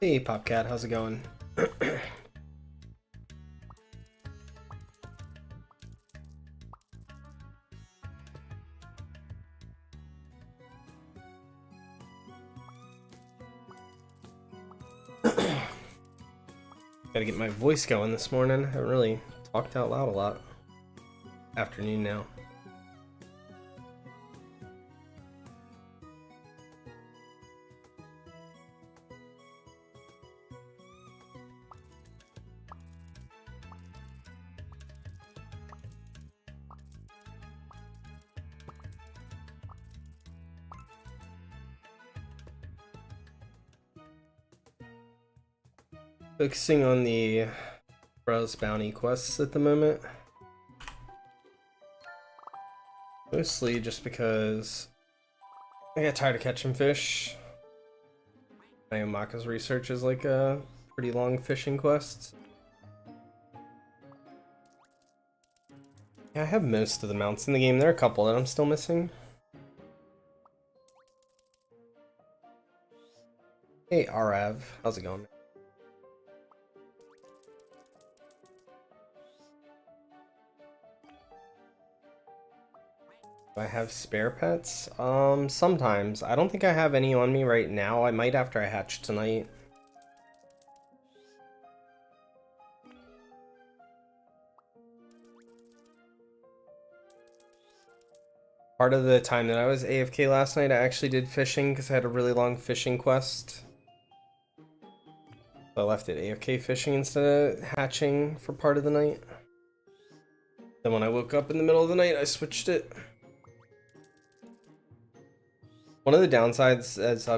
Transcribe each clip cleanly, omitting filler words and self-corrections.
Hey Popcat, how's it going? Gotta get my voice going this morning. I haven't really talked out loud a lot. Afternoon now. Focusing on the Browse Bounty quests at the moment. Mostly just because I got tired of catching fish. Ayamaka's research is like a pretty long fishing quest. Yeah, I have most of the mounts in the game. There are a couple that I'm still missing. Hey Arav, how's it going? Do I have spare pets? Sometimes. I don't think I have any on me right now. I might after I hatch tonight. Part of the time that I was AFK last night, I actually did fishing because I had a really long fishing quest. So I left it AFK fishing instead of hatching for part of the night. Then when I woke up in the middle of the night, I switched it. One of the downsides is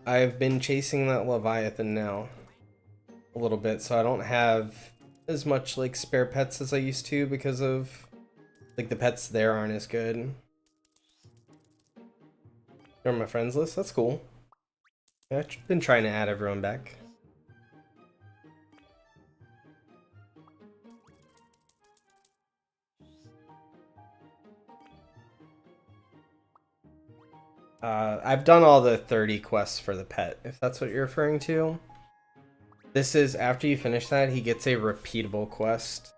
I've been chasing that Leviathan now a little bit, so I don't have as much like spare pets as I used to because of like the pets there aren't as good. You're on my friends list? That's cool. Yeah, I've been trying to add everyone back. I've done all the 30 quests for the pet, if that's what you're referring to. This is, after you finish that, he gets a repeatable quest.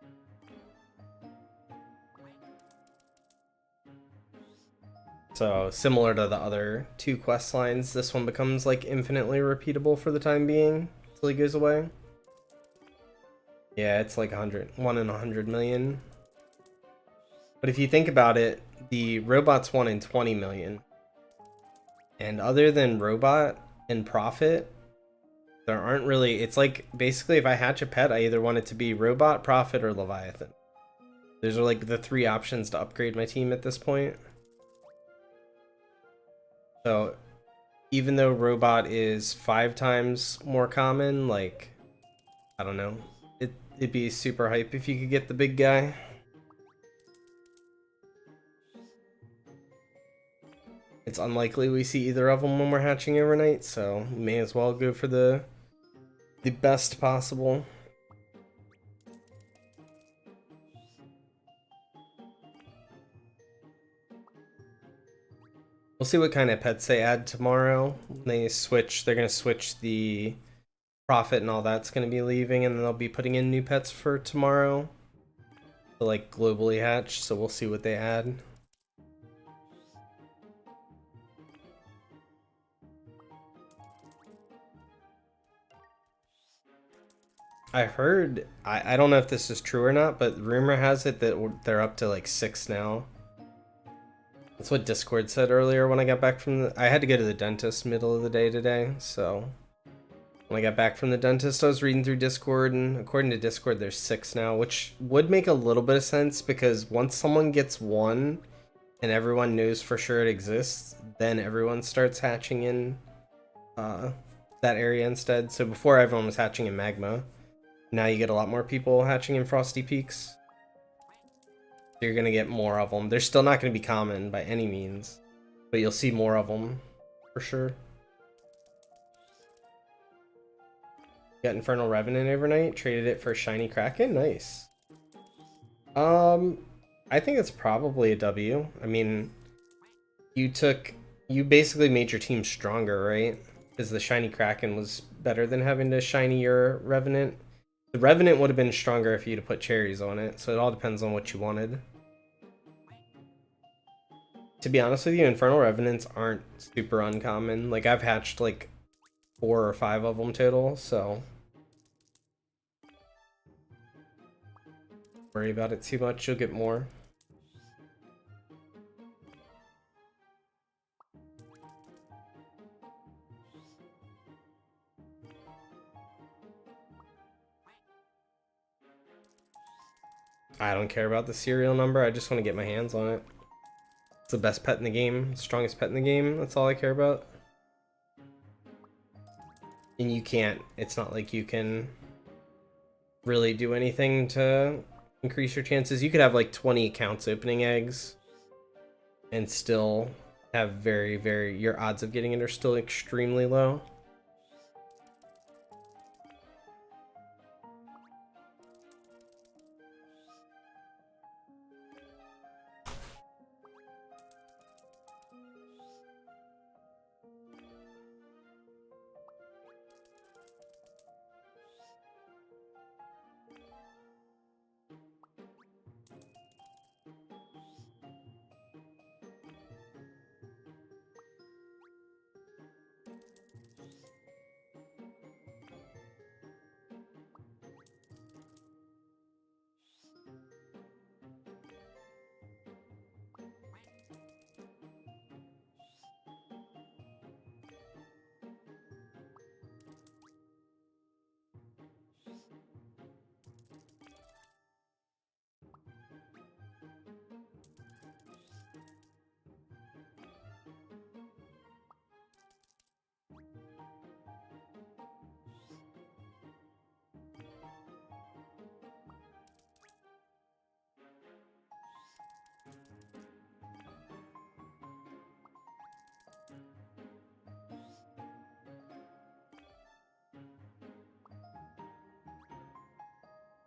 So, similar to the other two quest lines, this one becomes like infinitely repeatable for the time being, until he goes away. Yeah, it's like 1 in 100 million. But if you think about it, the robot's 1 in 20 million. And other than robot and prophet, there aren't really, it's like basically if I hatch a pet, I either want it to be robot, prophet, or leviathan. Those are like the 3 options to upgrade my team at this point. So even though robot is 5 times more common, like, I don't know, it'd be super hype if you could get the big guy. It's unlikely we see either of them when we're hatching overnight, so we may as well go for the best possible. We'll see what kind of pets they add tomorrow. They're gonna switch the prophet and all that's gonna be leaving, and then they'll be putting in new pets for tomorrow to like globally hatch, so we'll see what they add. I heard, I don't know if this is true or not, but rumor has it that they're up to like 6 now. That's what Discord said earlier when I got back from I had to go to the dentist middle of the day today, so when I got back from the dentist, I was reading through Discord, and according to Discord, there's 6 now, which would make a little bit of sense because once someone gets 1 and everyone knows for sure it exists, then everyone starts hatching in that area instead. So before everyone was hatching in magma. Now you get a lot more people hatching in Frosty Peaks. You're going to get more of them. They're still not going to be common by any means, but you'll see more of them for sure. Got Infernal Revenant overnight, traded it for Shiny Kraken. Nice. I think it's probably a W. I mean, you basically made your team stronger, right? Because the Shiny Kraken was better than having to shiny your Revenant. The Revenant would have been stronger if you'd have put cherries on it, so it all depends on what you wanted. To be honest with you, Infernal Revenants aren't super uncommon. Like, I've hatched like 4 or 5 of them total, so don't worry about it too much, you'll get more. I don't care about the serial number, I just want to get my hands on it. It's the best pet in the game, strongest pet in the game, that's all I care about. And you can't, it's not like you can really do anything to increase your chances. You could have like 20 accounts opening eggs and still have your odds of getting it are still extremely low.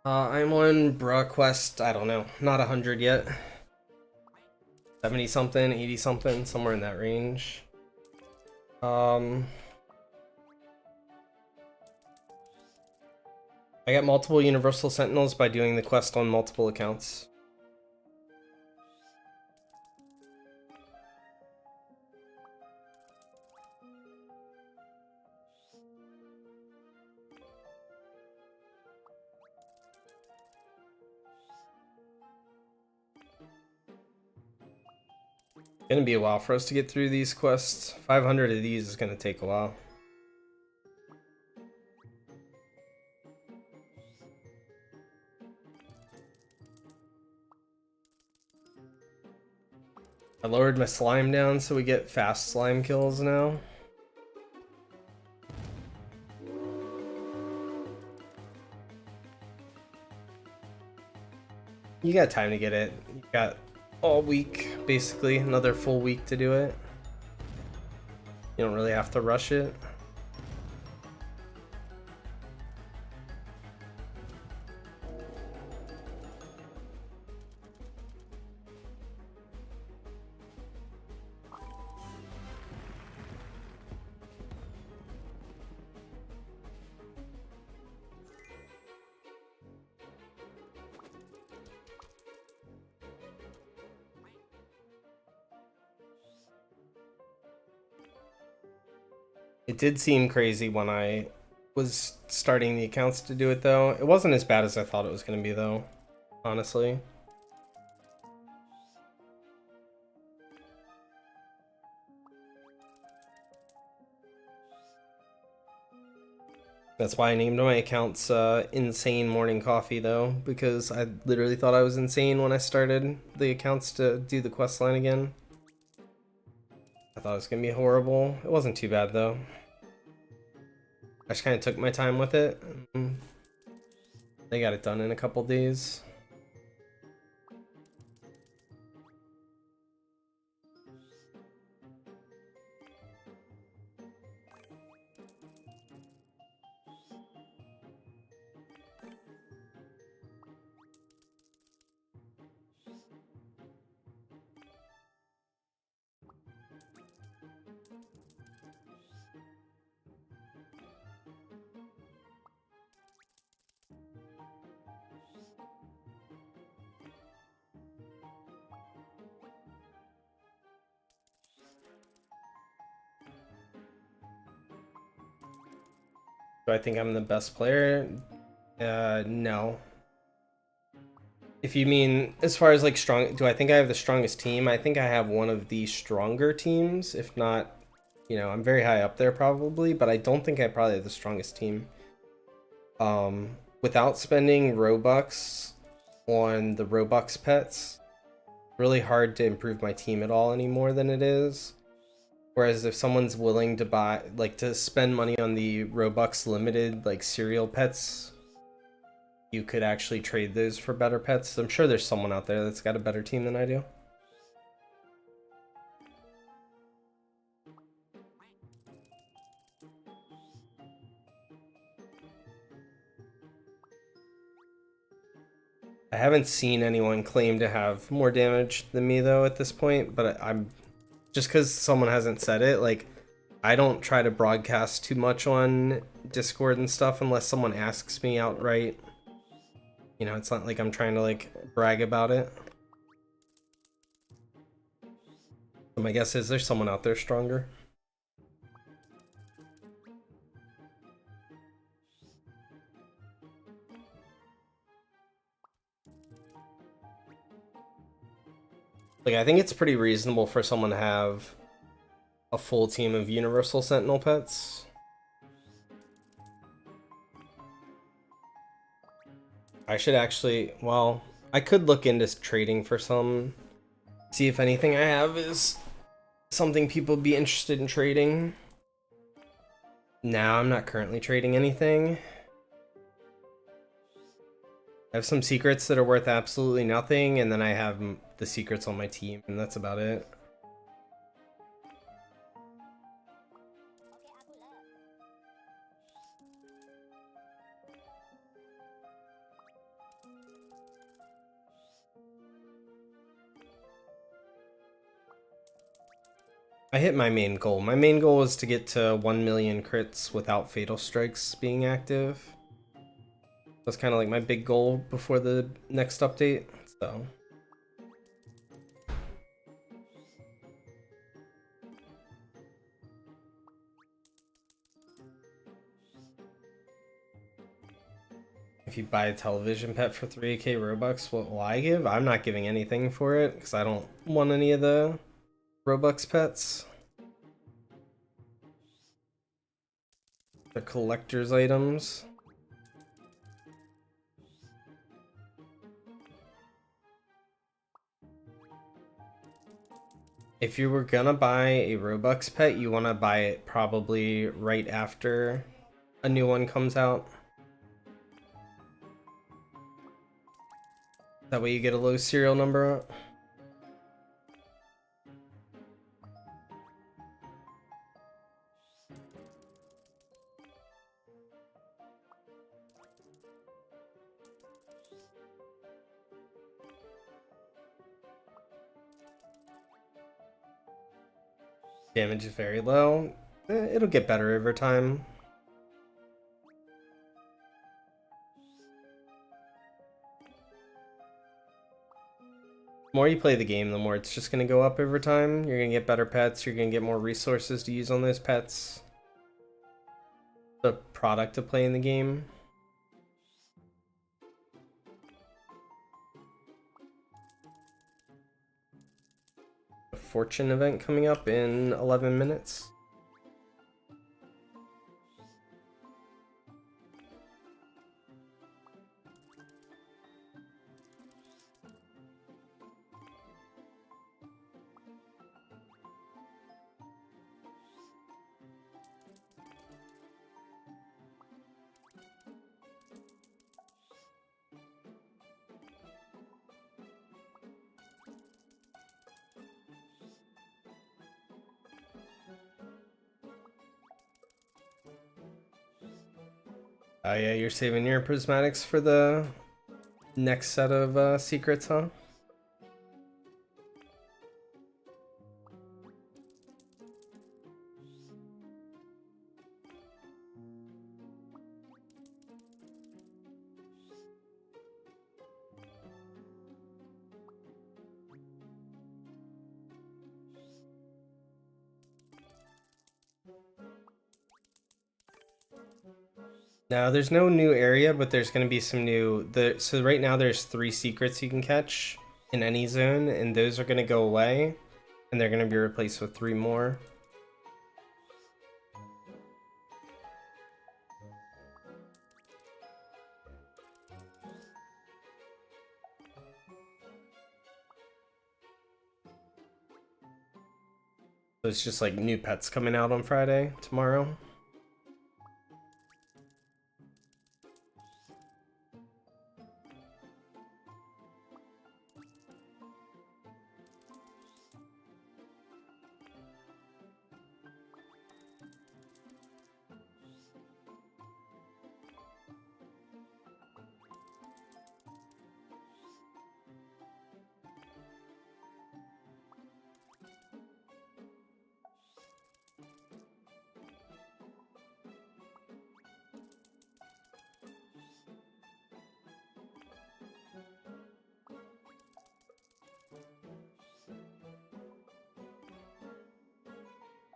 I'm on Bra Quest, I don't know, not 100 yet. 70 something, 80 something, somewhere in that range. I got multiple Universal Sentinels by doing the quest on multiple accounts. Gonna be a while for us to get through these quests. 500 of these is gonna take a while. I lowered my slime down so we get fast slime kills now. You got time to get it. You got all week, basically, another full week to do it. You don't really have to rush it. It did seem crazy when I was starting the accounts to do it, though. It wasn't as bad as I thought it was going to be, though, honestly. That's why I named my accounts Insane Morning Coffee, though, because I literally thought I was insane when I started the accounts to do the quest line again. I thought it was going to be horrible. It wasn't too bad, though. I just kind of took my time with it. They got it done in a couple days. Do I think I'm the best player? No. If you mean as far as like strong, do I think I have the strongest team? I think I have one of the stronger teams, if not, you know, I'm very high up there probably, but I don't think I probably have the strongest team. Without spending Robux on the Robux pets, really hard to improve my team at all anymore than it is. Whereas if someone's willing to buy, like to spend money on the Robux limited, like cereal pets, you could actually trade those for better pets. I'm sure there's someone out there that's got a better team than I do. I haven't seen anyone claim to have more damage than me though at this point, but I'm just because someone hasn't said it, like I don't try to broadcast too much on Discord and stuff unless someone asks me outright. You know, it's not like I'm trying to like brag about it. So my guess is there's someone out there stronger. Like, I think it's pretty reasonable for someone to have a full team of Universal Sentinel pets. I should actually, well, I could look into trading for some, see if anything I have is something people would be interested in trading. Now I'm not currently trading anything. I have some secrets that are worth absolutely nothing, and then I have the secrets on my team, and that's about it. I hit my main goal. My main goal was to get to 1 million crits without Fatal Strikes being active. That's kind of like my big goal before the next update, so. If you buy a television pet for 3k Robux, what will I give? I'm not giving anything for it because I don't want any of the Robux pets. The collector's items. If you were gonna buy a Robux pet, you want to buy it probably right after a new one comes out. That way you get a low serial number. Damage is very low. It'll get better over time. The more you play the game, the more it's just going to go up over time. You're going to get better pets. You're going to get more resources to use on those pets. The product of playing the game. A fortune event coming up in 11 minutes. Oh yeah, you're saving your prismatics for the next set of secrets, huh? Now there's no new area, but there's going to be some new. So right now there's 3 secrets you can catch in any zone, and those are going to go away, and they're going to be replaced with 3 more. So it's just like new pets coming out on Friday, tomorrow.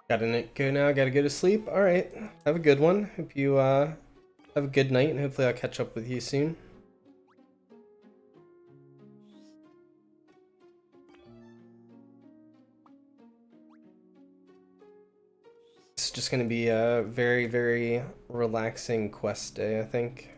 Gotta go now, gotta go to sleep. Alright, have a good one. Hope you have a good night, and hopefully I'll catch up with you soon. It's just gonna be a very, very relaxing quest day, I think.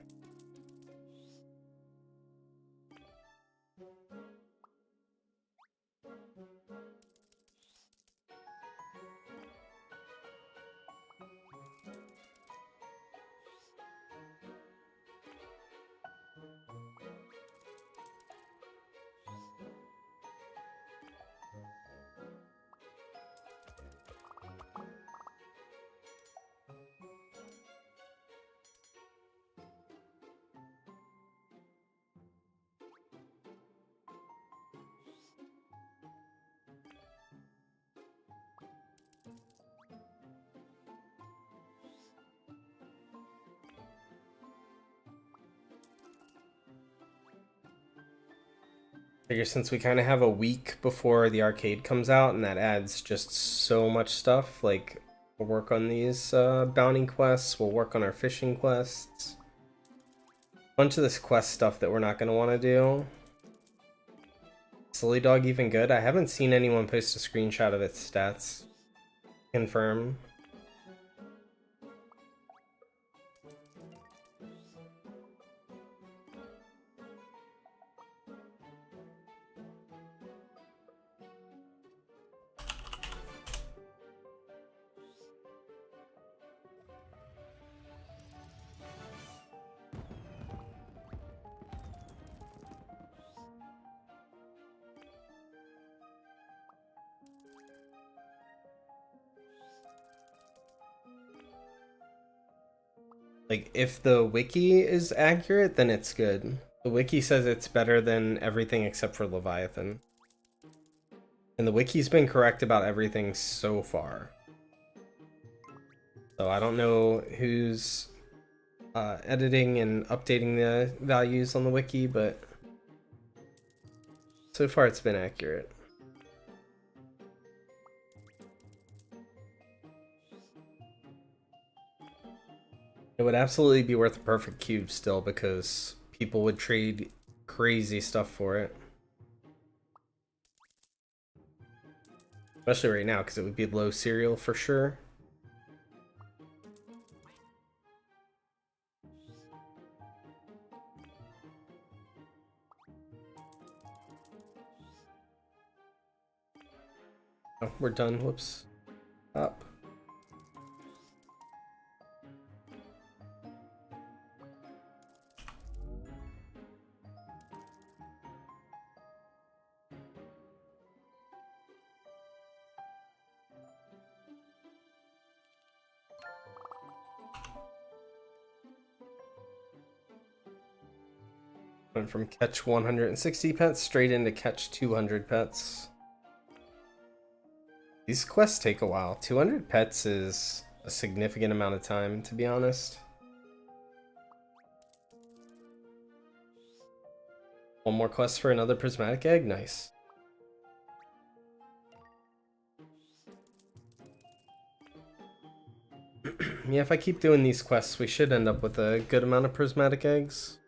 Figure since we kind of have a week before the arcade comes out, and that adds just so much stuff, like we'll work on these bounty quests, we'll work on our fishing quests. Bunch of this quest stuff that we're not going to want to do. Silly Dog even good? I haven't seen anyone post a screenshot of its stats. Confirm. Like, if the wiki is accurate, then it's good. The wiki says it's better than everything except for Leviathan. And the wiki's been correct about everything so far. So I don't know who's editing and updating the values on the wiki, but so far it's been accurate. It would absolutely be worth a perfect cube still, because people would trade crazy stuff for it. Especially right now, because it would be low cereal for sure. Oh, we're done. Whoops. Up. Went from catch 160 pets straight into catch 200 pets. These quests take a while. 200 pets is a significant amount of time, to be honest. One more quest for another prismatic egg. Nice. Yeah, if I keep doing these quests, we should end up with a good amount of prismatic eggs.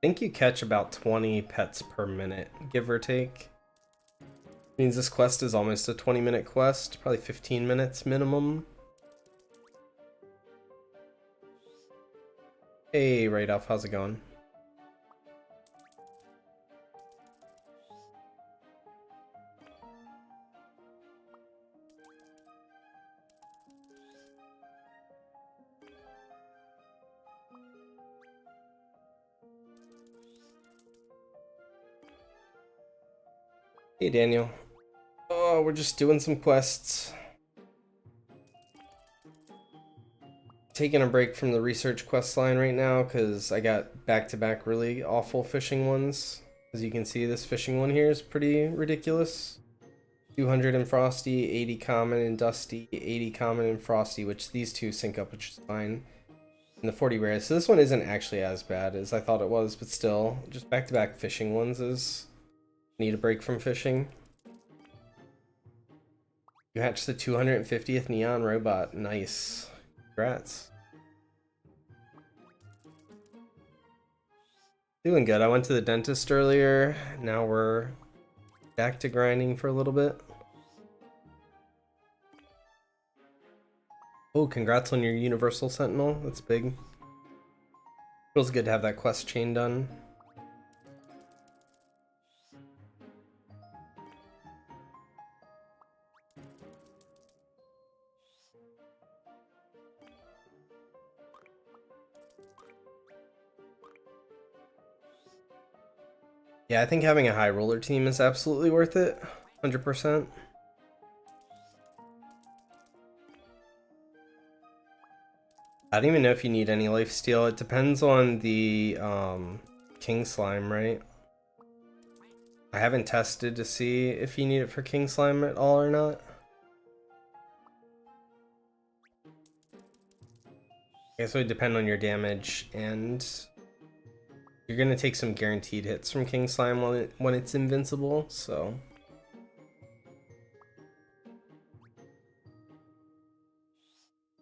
I think you catch about 20 pets per minute, give or take. Means this quest is almost a 20-minute quest, probably 15 minutes minimum. Hey, Radolf, how's it going? Hey, Daniel. Oh, we're just doing some quests. Taking a break from the research quest line right now because I got back-to-back really awful fishing ones. As you can see, this fishing one here is pretty ridiculous. 200 in Frosty, 80 common in Dusty, 80 common in Frosty, which these two sync up, which is fine. And the 40 rare. So this one isn't actually as bad as I thought it was, but still, just back-to-back fishing ones is... Need a break from fishing. You hatched the 250th Neon Robot. Nice. Congrats. Doing good. I went to the dentist earlier. Now we're back to grinding for a little bit. Oh, congrats on your Universal Sentinel. That's big. Feels good to have that quest chain done. Yeah, I think having a high roller team is absolutely worth it. 100%. I don't even know if you need any lifesteal. It depends on the King Slime, right? I haven't tested to see if you need it for King Slime at all or not. I guess it would depend on your damage, and you're gonna take some guaranteed hits from King Slime when it's invincible, so...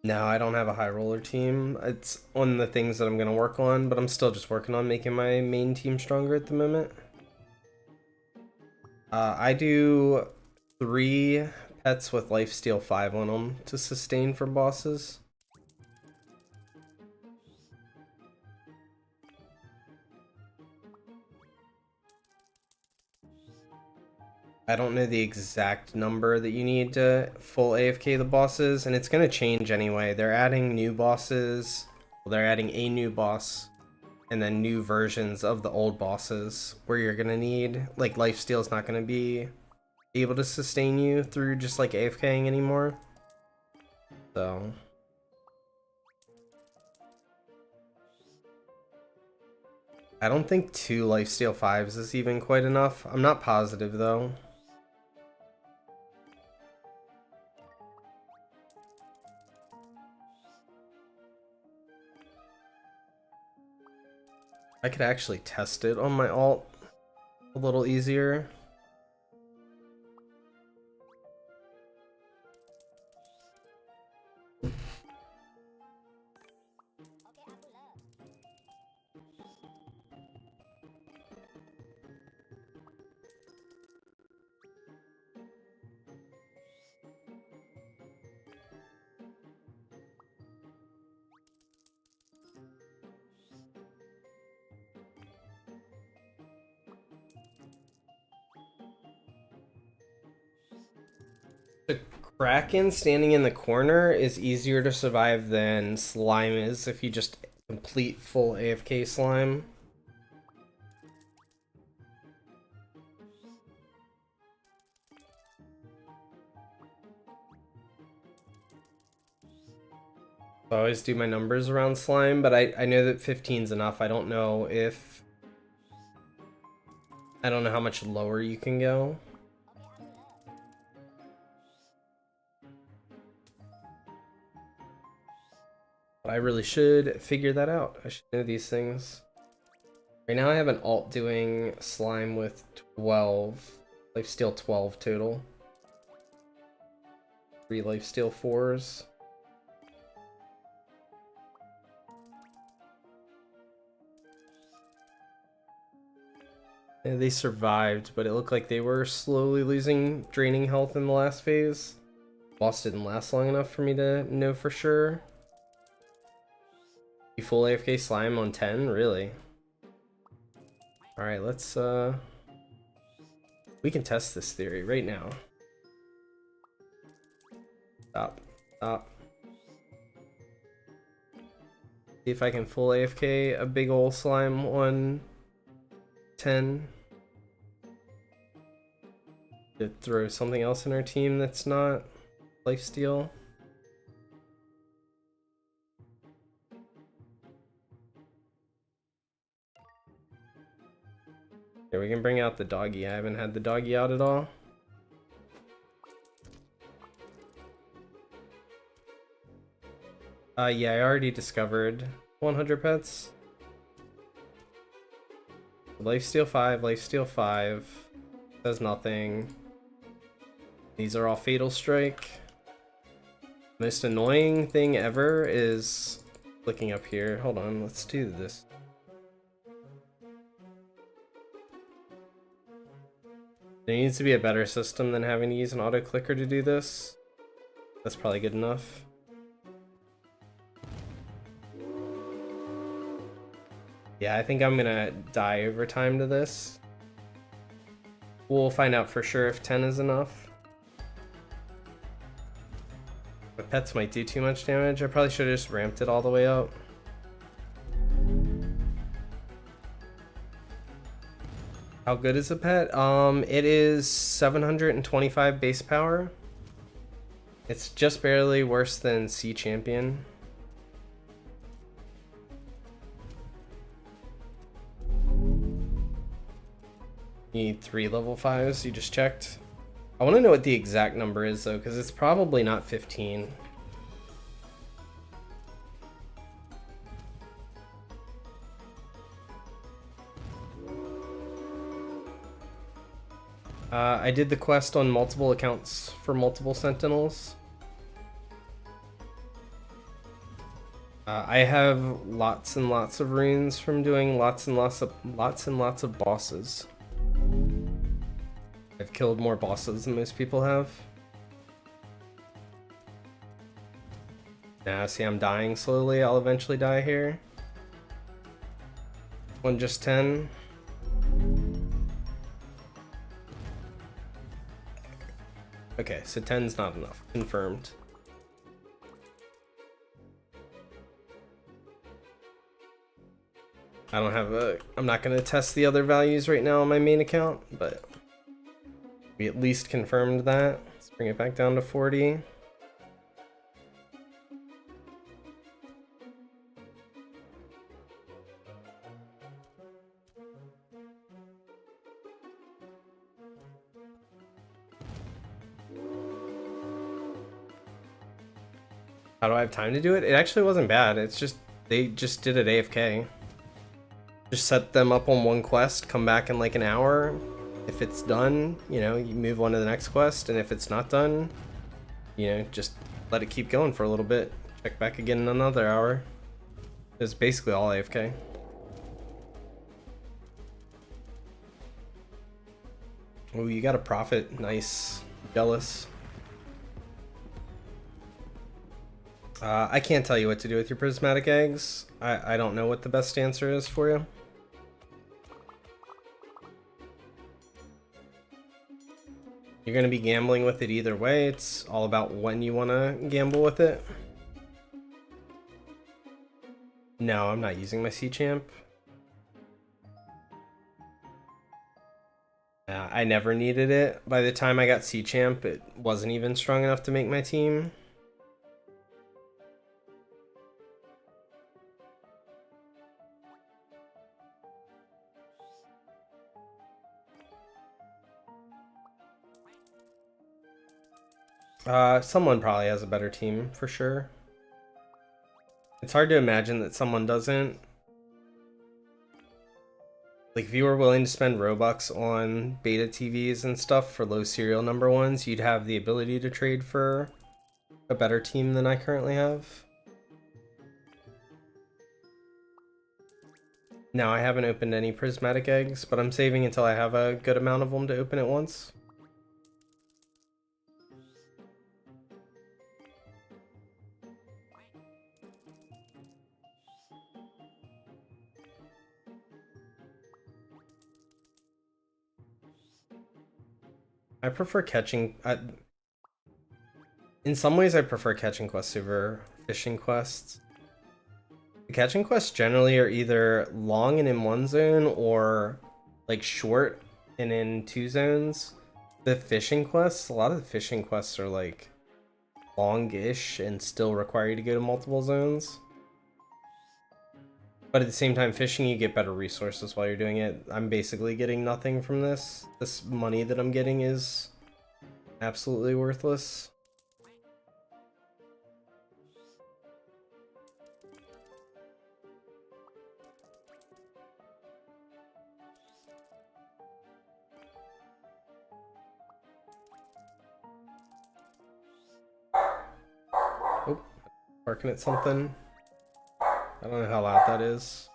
No, I don't have a high roller team. It's one of the things that I'm gonna work on, but I'm still just working on making my main team stronger at the moment. I do 3 pets with lifesteal 5 on them to sustain for bosses. I don't know the exact number that you need to full AFK the bosses, and it's gonna change anyway. They're adding new bosses, well, they're adding a new boss, and then new versions of the old bosses where you're gonna need, like, lifesteal is not gonna be able to sustain you through just like AFKing anymore. So I don't think 2 lifesteal 5s is even quite enough. I'm not positive though. I could actually test it on my alt a little easier. Kraken standing in the corner is easier to survive than slime is if you just complete full AFK slime. I always do my numbers around slime, but I know that 15 is enough. I don't know how much lower you can go. But I really should figure that out. I should know these things. Right now I have an alt doing slime with 12. Lifesteal 12 total. 3 lifesteal 4s. Yeah, they survived, but it looked like they were slowly losing draining health in the last phase. Boss didn't last long enough for me to know for sure. You full AFK slime on 10? Really? Alright, let's we can test this theory right now. Stop. Stop. See if I can full AFK a big ol' slime on 10. To throw something else in our team that's not lifesteal. Here, we can bring out the doggy. I haven't had the doggy out at all. Yeah, I already discovered 100 pets. Lifesteal 5, lifesteal 5. Does nothing. These are all Fatal Strike. Most annoying thing ever is clicking up here. Hold on, let's do this. There needs to be a better system than having to use an auto clicker to do this. That's probably good enough. Yeah, I think I'm gonna die over time to this. We'll find out for sure if 10 is enough. But pets might do too much damage. I probably should have just ramped it all the way up. How good is a pet? It is 725 base power. It's just barely worse than Sea Champion. You need 3 level 5s, you just checked. I want to know what the exact number is though, because it's probably not 15. I did the quest on multiple accounts for multiple sentinels. I have lots and lots of runes from doing lots and lots of bosses. I've killed more bosses than most people have. Now, see, I'm dying slowly. I'll eventually die here. One just 10. Okay, so 10's not enough. Confirmed. I'm not gonna test the other values right now on my main account, but we at least confirmed that. Let's bring it back down to 40. How do I have time to do it? It actually wasn't bad. It's just, they just did it AFK. Just set them up on one quest, come back in like an hour. If it's done, you know, you move on to the next quest, and if it's not done, you know, just let it keep going for a little bit. Check back again in another hour. It's basically all AFK. Oh, you got a profit. Nice. Jealous. I can't tell you what to do with your prismatic eggs. I don't know what the best answer is for you. You're going to be gambling with it either way. It's all about when you want to gamble with it. No, I'm not using my C-Champ. I never needed it. By the time I got C-Champ, it wasn't even strong enough to make my team. Someone probably has a better team, for sure. It's hard to imagine that someone doesn't. Like, if you were willing to spend Robux on beta TVs and stuff for low serial number ones, you'd have the ability to trade for a better team than I currently have. Now, I haven't opened any prismatic eggs, but I'm saving until I have a good amount of them to open at once. I prefer catching... in some ways, I prefer catching quests over fishing quests. The catching quests generally are either long and in one zone or like short and in two zones. The fishing quests, a lot of the fishing quests are like longish and still require you to go to multiple zones. But at the same time, fishing, you get better resources while you're doing it. I'm basically getting nothing from this. This money that I'm getting is absolutely worthless. Oh, barking at something. I don't know how loud that is.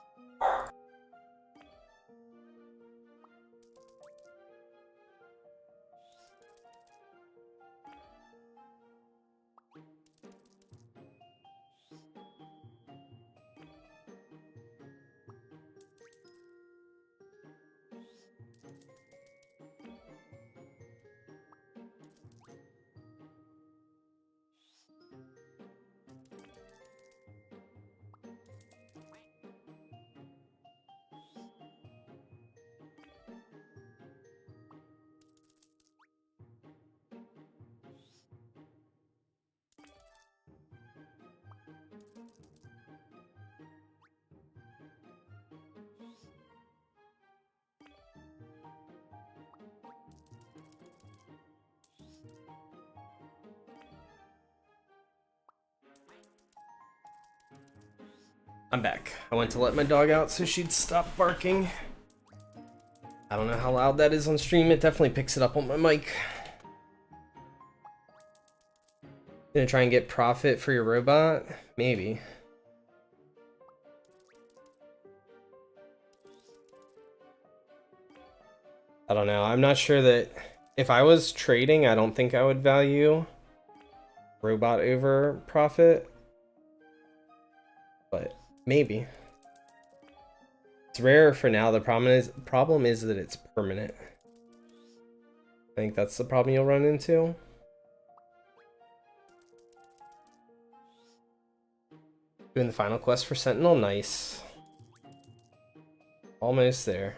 I'm back. I went to let my dog out so she'd stop barking. I don't know how loud that is on stream. It definitely picks it up on my mic. Gonna try and get profit for your robot? Maybe. I don't know. I'm not sure that if I was trading, I don't think I would value robot over profit. But maybe. It's rare for now. The problem is that it's permanent. I think that's the problem you'll run into. Doing the final quest for Sentinel, nice. Almost there.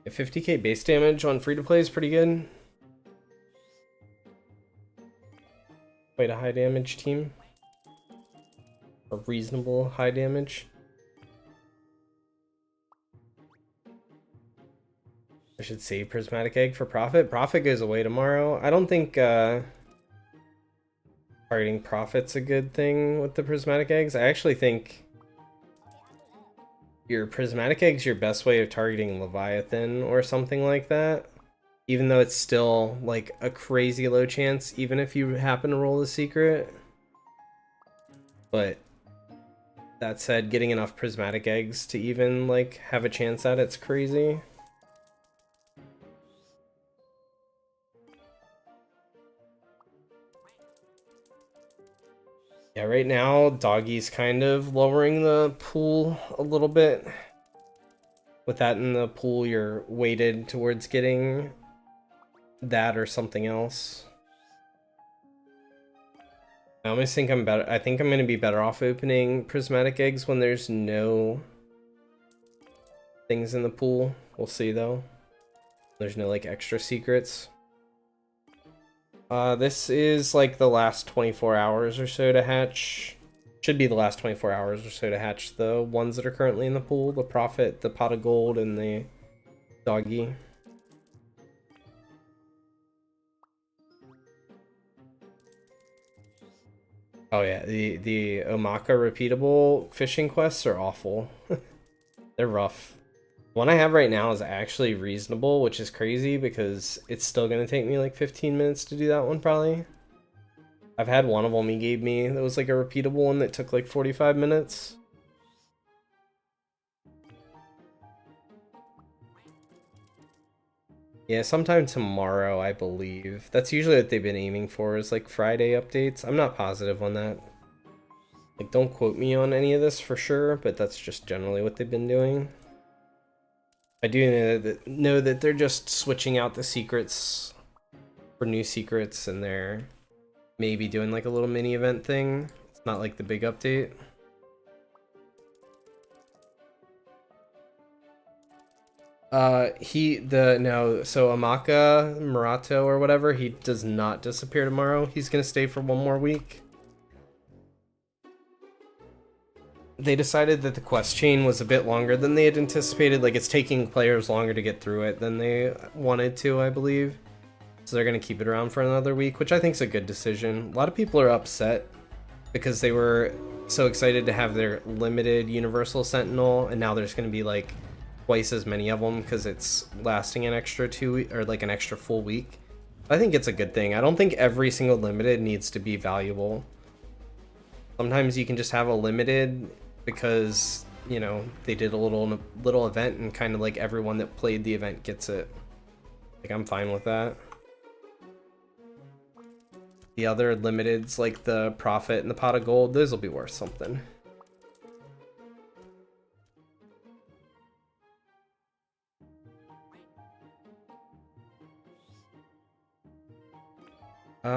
A 50k base damage on free-to-play is pretty good. Quite a high damage team. A reasonable high damage. I should save Prismatic Egg for Profit. Profit goes away tomorrow. I don't think targeting Profit's a good thing with the Prismatic Eggs. I actually think your Prismatic Egg's your best way of targeting Leviathan or something like that. Even though it's still like a crazy low chance, even if you happen to roll the secret. But that said, getting enough Prismatic Eggs to even like have a chance at it's crazy. Yeah, right Right now, Doggy's kind of lowering the pool a little bit. With that in the pool, you're weighted towards getting that or something else. I almost think I'm better. I think I'm going to be better off opening prismatic eggs when there's no things in the pool. We'll see though. There's no like extra secrets. This is like the last 24 hours or so to hatch. Should be the last 24 hours or so to hatch the ones that are currently in the pool. The Prophet, the Pot of Gold, and the Doggy. Oh yeah, the Omaka repeatable fishing quests are awful. They're rough. One I have right now is actually reasonable, which is crazy because it's still going to take me like 15 minutes to do that one probably. I've had one of them he gave me that was like a repeatable one that took like 45 minutes. Yeah, sometime tomorrow, I believe. That's usually what they've been aiming for, is like Friday updates. I'm not positive on that. Like, don't quote me on any of this for sure, but that's just generally what they've been doing. I do know that they're just switching out the secrets for new secrets, and they're maybe doing like a little mini event thing. It's not like the big update. So Amaka Murato or whatever, he does not disappear tomorrow. He's gonna stay for one more week. They decided that the quest chain was a bit longer than they had anticipated. Like, it's taking players longer to get through it than they wanted to, I believe. So they're going to keep it around for another week, which I think is a good decision. A lot of people are upset because they were so excited to have their limited Universal Sentinel, and now there's going to be like twice as many of them because it's lasting an extra 2 weeks, or like an extra full week. I think it's a good thing. I don't think every single limited needs to be valuable. Sometimes you can just have a limited because, you know, they did a little event and kind of like everyone that played the event gets it. Like, I'm fine with that. The other limiteds, like the Prophet and the Pot of Gold, those will be worth something.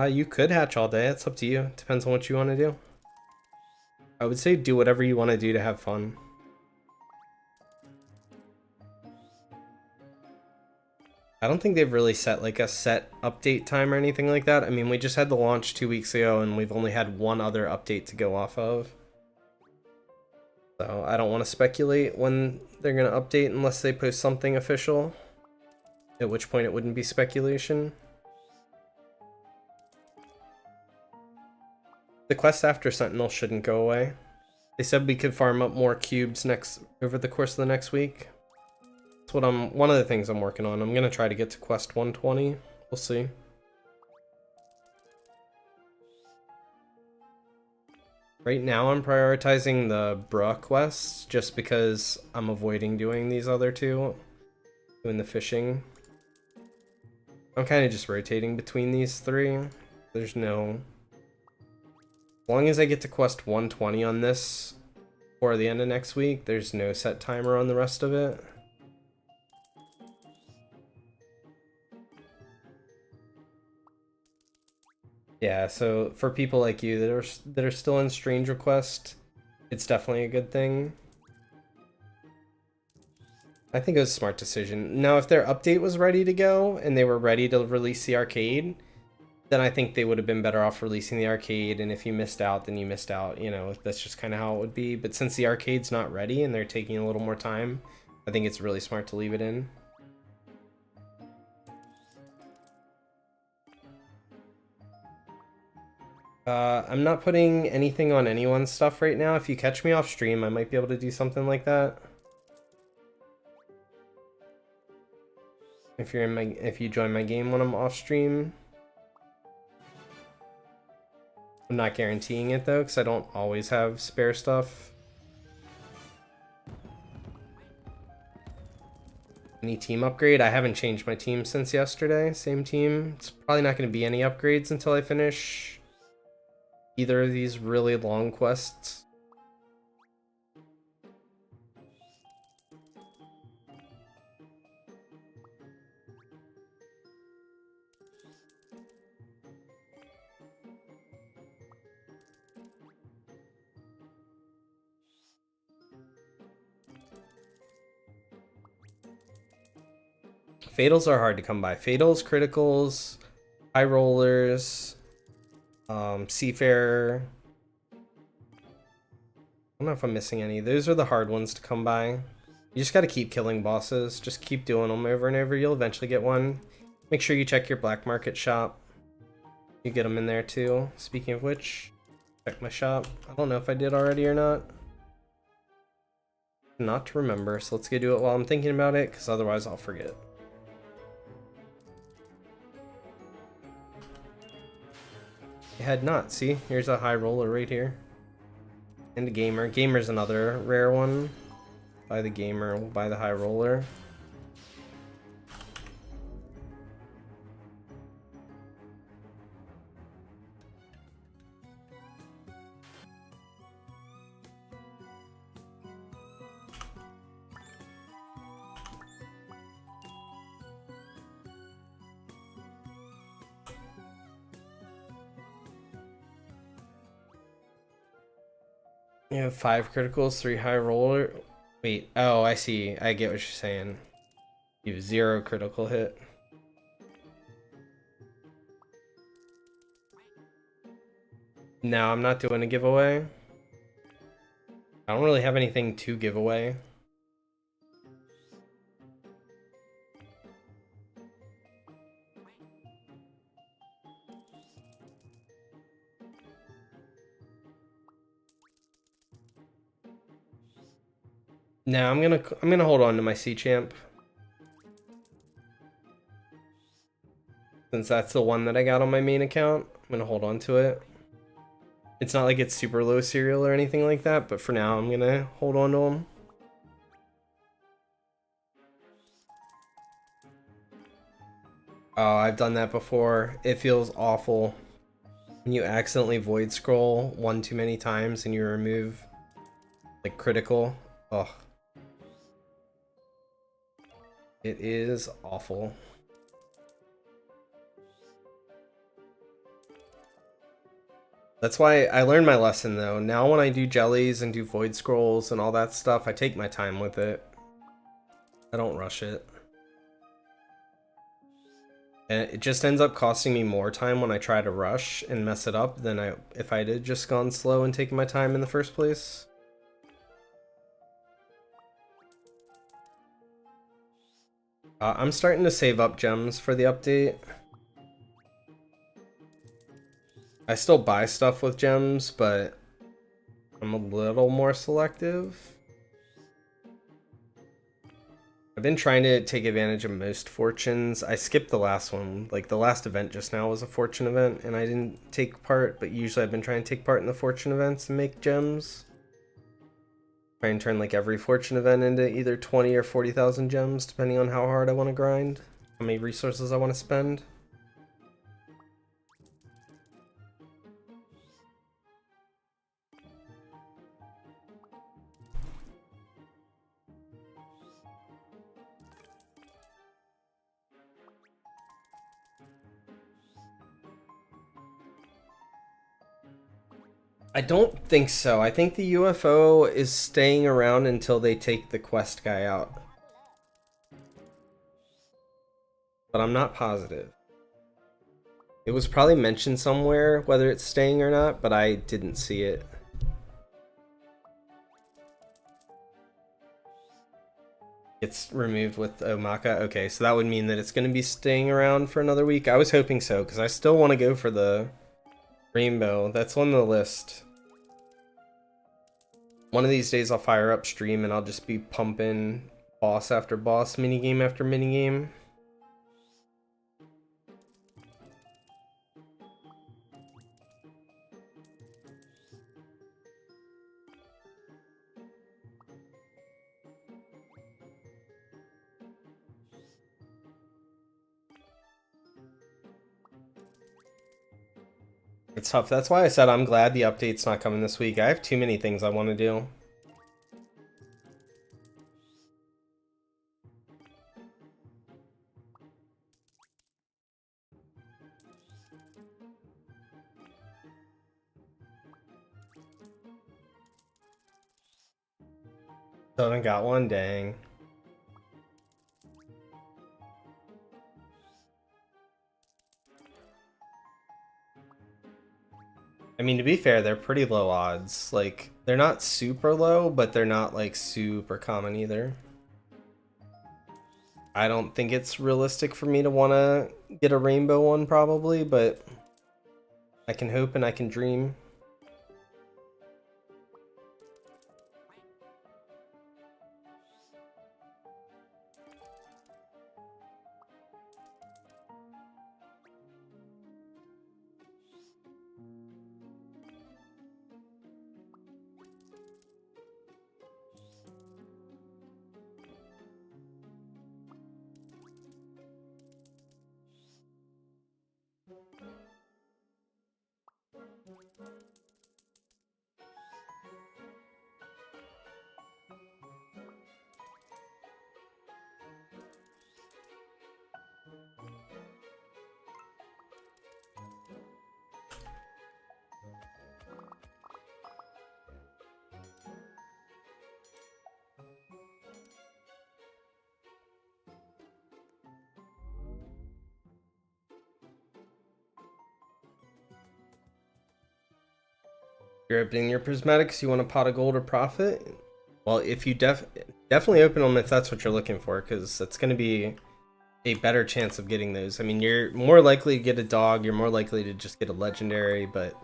You could hatch all day. It's up to you. Depends on what you want to do. I would say do whatever you want to do to have fun. I don't think they've really set like a set update time or anything like that. I mean, we just had the launch 2 weeks ago and we've only had one other update to go off of. So I don't want to speculate when they're going to update unless they post something official. At which point it wouldn't be speculation. The quest after Sentinel shouldn't go away. They said we could farm up more cubes over the course of the next week. That's what one of the things I'm working on. I'm gonna try to get to quest 120. We'll see. Right now I'm prioritizing the Bruh quests just because I'm avoiding doing these other two. Doing the fishing. I'm kind of just rotating between these three. There's no... As long as I get to quest 120 on this before the end of next week, there's no set timer on the rest of it. Yeah, so for people like you that are still in Strange Request, it's definitely a good thing. I think it was a smart decision. Now, if their update was ready to go and they were ready to release the arcade, then I think they would have been better off releasing the arcade, and if you missed out, then you missed out. You know, that's just kind of how it would be. But since the arcade's not ready and they're taking a little more time, I think it's really smart to leave it in. I'm not putting anything on anyone's stuff right now. If you catch me off stream, I might be able to do something like that. If you join my game when I'm off stream. I'm not guaranteeing it though, because I don't always have spare stuff. Any team upgrade? I haven't changed my team since yesterday. Same team. It's probably not going to be any upgrades until I finish either of these really long quests. Fatals are hard to come by. Fatals, criticals, high rollers, Seafarer. I don't know if I'm missing any. Those are the hard ones to come by. You just gotta keep killing bosses. Just keep doing them over and over. You'll eventually get one. Make sure you check your black market shop. You get them in there too. Speaking of which, check my shop. I don't know if I did already or not. Not to remember, so let's go do it while I'm thinking about it, because otherwise I'll forget. It had not. See, here's a high roller right here. And a gamer. Gamer's another rare one. Buy the gamer, we'll buy the high roller. You have 5 criticals, 3 high roller. Wait, oh, I see. I get what you're saying. You have 0 critical hit. No, I'm not doing a giveaway. I don't really have anything to give away. No, I'm gonna hold on to my C champ. Since that's the one that I got on my main account, I'm gonna hold on to it. It's not like it's super low serial or anything like that, but for now I'm gonna hold on to them. Oh, I've done that before. It feels awful when you accidentally void scroll one too many times and you remove like critical. Oh, it is awful. That's why I learned my lesson though. Now when I do jellies and do void scrolls and all that stuff, I take my time with it. I don't rush it. And it just ends up costing me more time when I try to rush and mess it up than if I did just gone slow and taken my time in the first place. I'm starting to save up gems for the update. I still buy stuff with gems, but I'm a little more selective. I've been trying to take advantage of most fortunes. I skipped the last one. Like the last event just now was a fortune event and I didn't take part, but usually I've been trying to take part in the fortune events and make gems. Try and turn like every fortune event into either 20 or 40,000 gems, depending on how hard I want to grind, how many resources I want to spend. I don't think so. I think the UFO is staying around until they take the quest guy out. But I'm not positive. It was probably mentioned somewhere whether it's staying or not, but I didn't see it. It's removed with Omaka. Okay, so that would mean that it's going to be staying around for another week. I was hoping so, because I still want to go for the rainbow. That's on the list. One of these days I'll fire up stream and I'll just be pumping boss after boss, minigame after minigame. It's tough. That's why I said I'm glad the update's not coming this week. I have too many things I want to do. Still haven't got one, dang. I mean, to be fair, they're pretty low odds. Like, they're not super low, but they're not, like, super common either. I don't think it's realistic for me to want to get a rainbow one, probably, but I can hope and I can dream. You're opening your prismatics, you want a pot of gold or profit? Well, if you definitely open them if that's what you're looking for, because that's going to be a better chance of getting those. I mean, you're more likely to get a dog, you're more likely to just get a legendary, but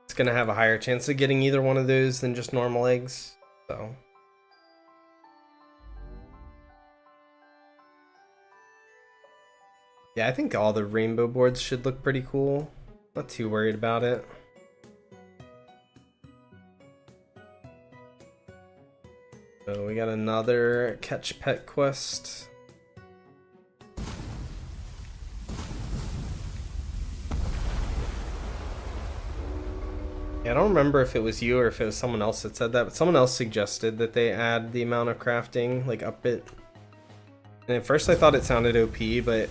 it's going to have a higher chance of getting either one of those than just normal eggs, so. Yeah, I think all the rainbow boards should look pretty cool. Not too worried about it. So we got another catch pet quest. Yeah, I don't remember if it was you or if it was someone else that said that, but someone else suggested that they add the amount of crafting, like up it. And at first I thought it sounded OP, but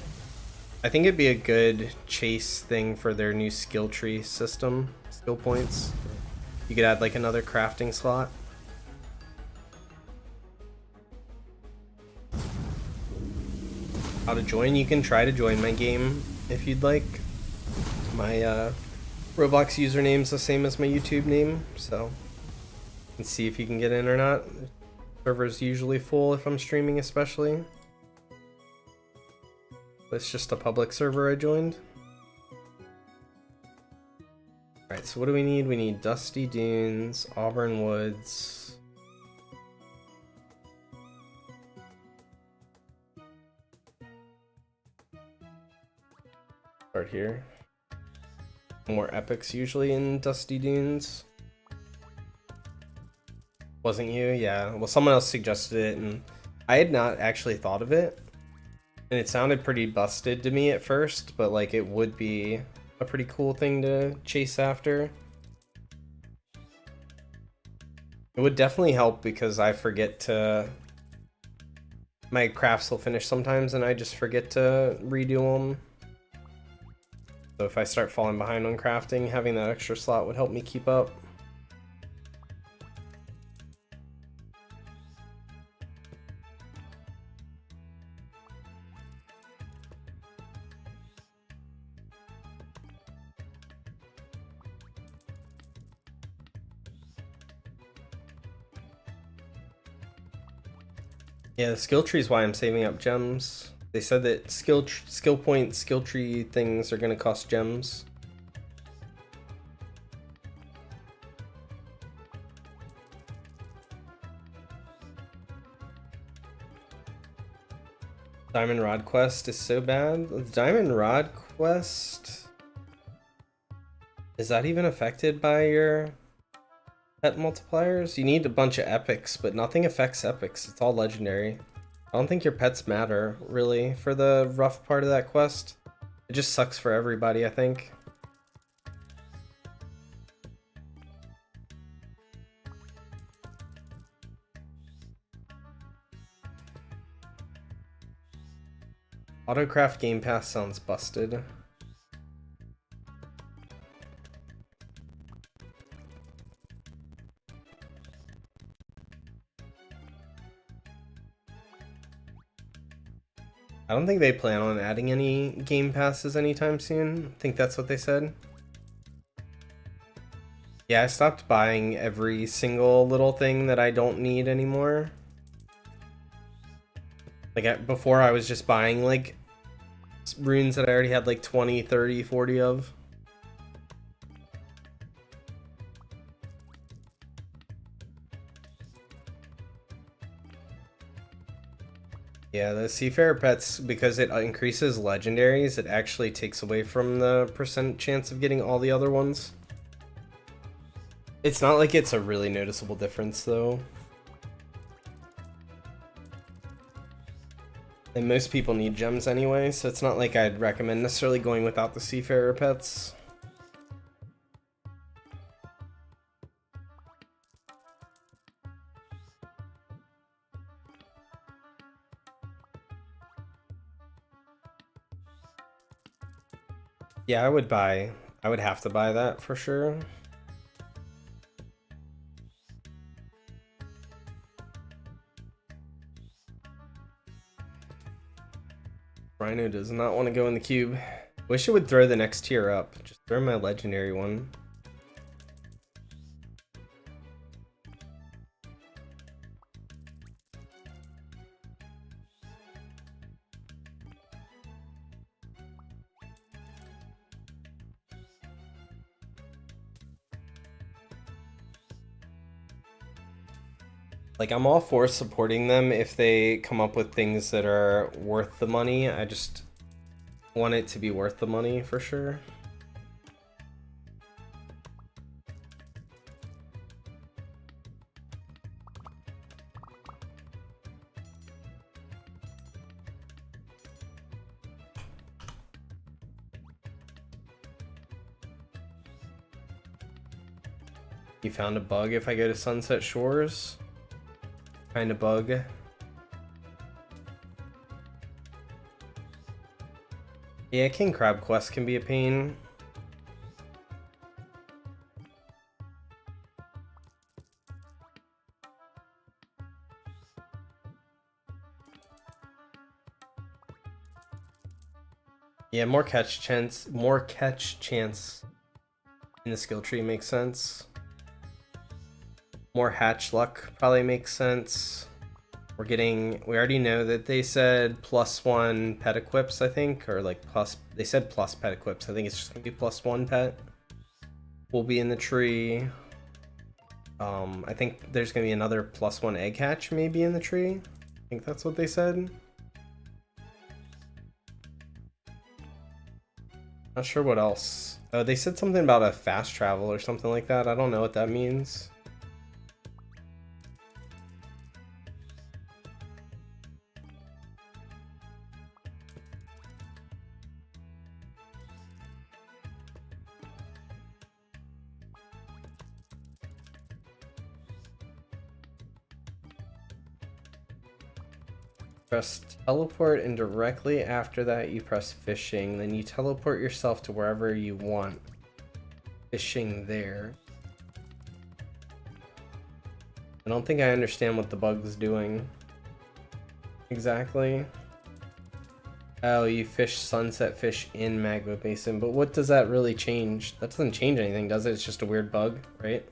I think it'd be a good chase thing for their new skill tree system, skill points. You could add like another crafting slot. How to join? You can try to join my game if you'd like. My Roblox username's the same as my YouTube name, so you can see if you can get in or not. The server's usually full if I'm streaming, especially. It's just a public server I joined. Alright, so what do we need? We need Dusty Dunes, Auburn Woods. Start here. More epics usually in Dusty Dunes. Wasn't you? Yeah. Well, someone else suggested it, and I had not actually thought of it. And it sounded pretty busted to me at first, but like it would be a pretty cool thing to chase after. It would definitely help because I forget to... My crafts will finish sometimes and I just forget to redo them. So if I start falling behind on crafting, having that extra slot would help me keep up. Yeah, the skill tree is why I'm saving up gems. They said that skill point, skill tree things are going to cost gems. Diamond Rod quest is so bad. The Diamond Rod quest... Is that even affected by your pet multipliers? You need a bunch of epics, but nothing affects epics. It's all legendary. I don't think your pets matter, really, for the rough part of that quest. It just sucks for everybody, I think. Autocraft Game Pass sounds busted. I don't think they plan on adding any Game Passes anytime soon. I think that's what they said. Yeah, I stopped buying every single little thing that I don't need anymore. Like, before I was just buying, like, runes that I already had, like, 20, 30, 40 of. Yeah, the Seafarer pets, because it increases legendaries, it actually takes away from the percent chance of getting all the other ones. It's not like it's a really noticeable difference, though. And most people need gems anyway, so it's not like I'd recommend necessarily going without the Seafarer pets. Yeah, I would have to buy that for sure. Rhino does not want to go in the cube. Wish it would throw the next tier up. Just throw my legendary one. Like, I'm all for supporting them if they come up with things that are worth the money. I just want it to be worth the money for sure. You found a bug if I go to Sunset Shores? Kind of bug. Yeah, King Crab Quest can be a pain. Yeah, more catch chance in the skill tree makes sense. More hatch luck probably makes sense. We already know that they said +1 pet equips, I think, or like they said plus pet equips. I think it's just gonna be +1 pet will be in the tree. I think there's gonna be another +1 egg hatch maybe in the tree. I think that's what they said. Not sure what else. Oh, they said something about a fast travel or something like that. I don't know what that means. Press teleport, and directly after that you press fishing. Then you teleport yourself to wherever you want. Fishing there. I don't think I understand what the bug's doing exactly. Oh, you fish sunset fish in Magma Basin, but what does that really change? That doesn't change anything, does it? It's just a weird bug, right?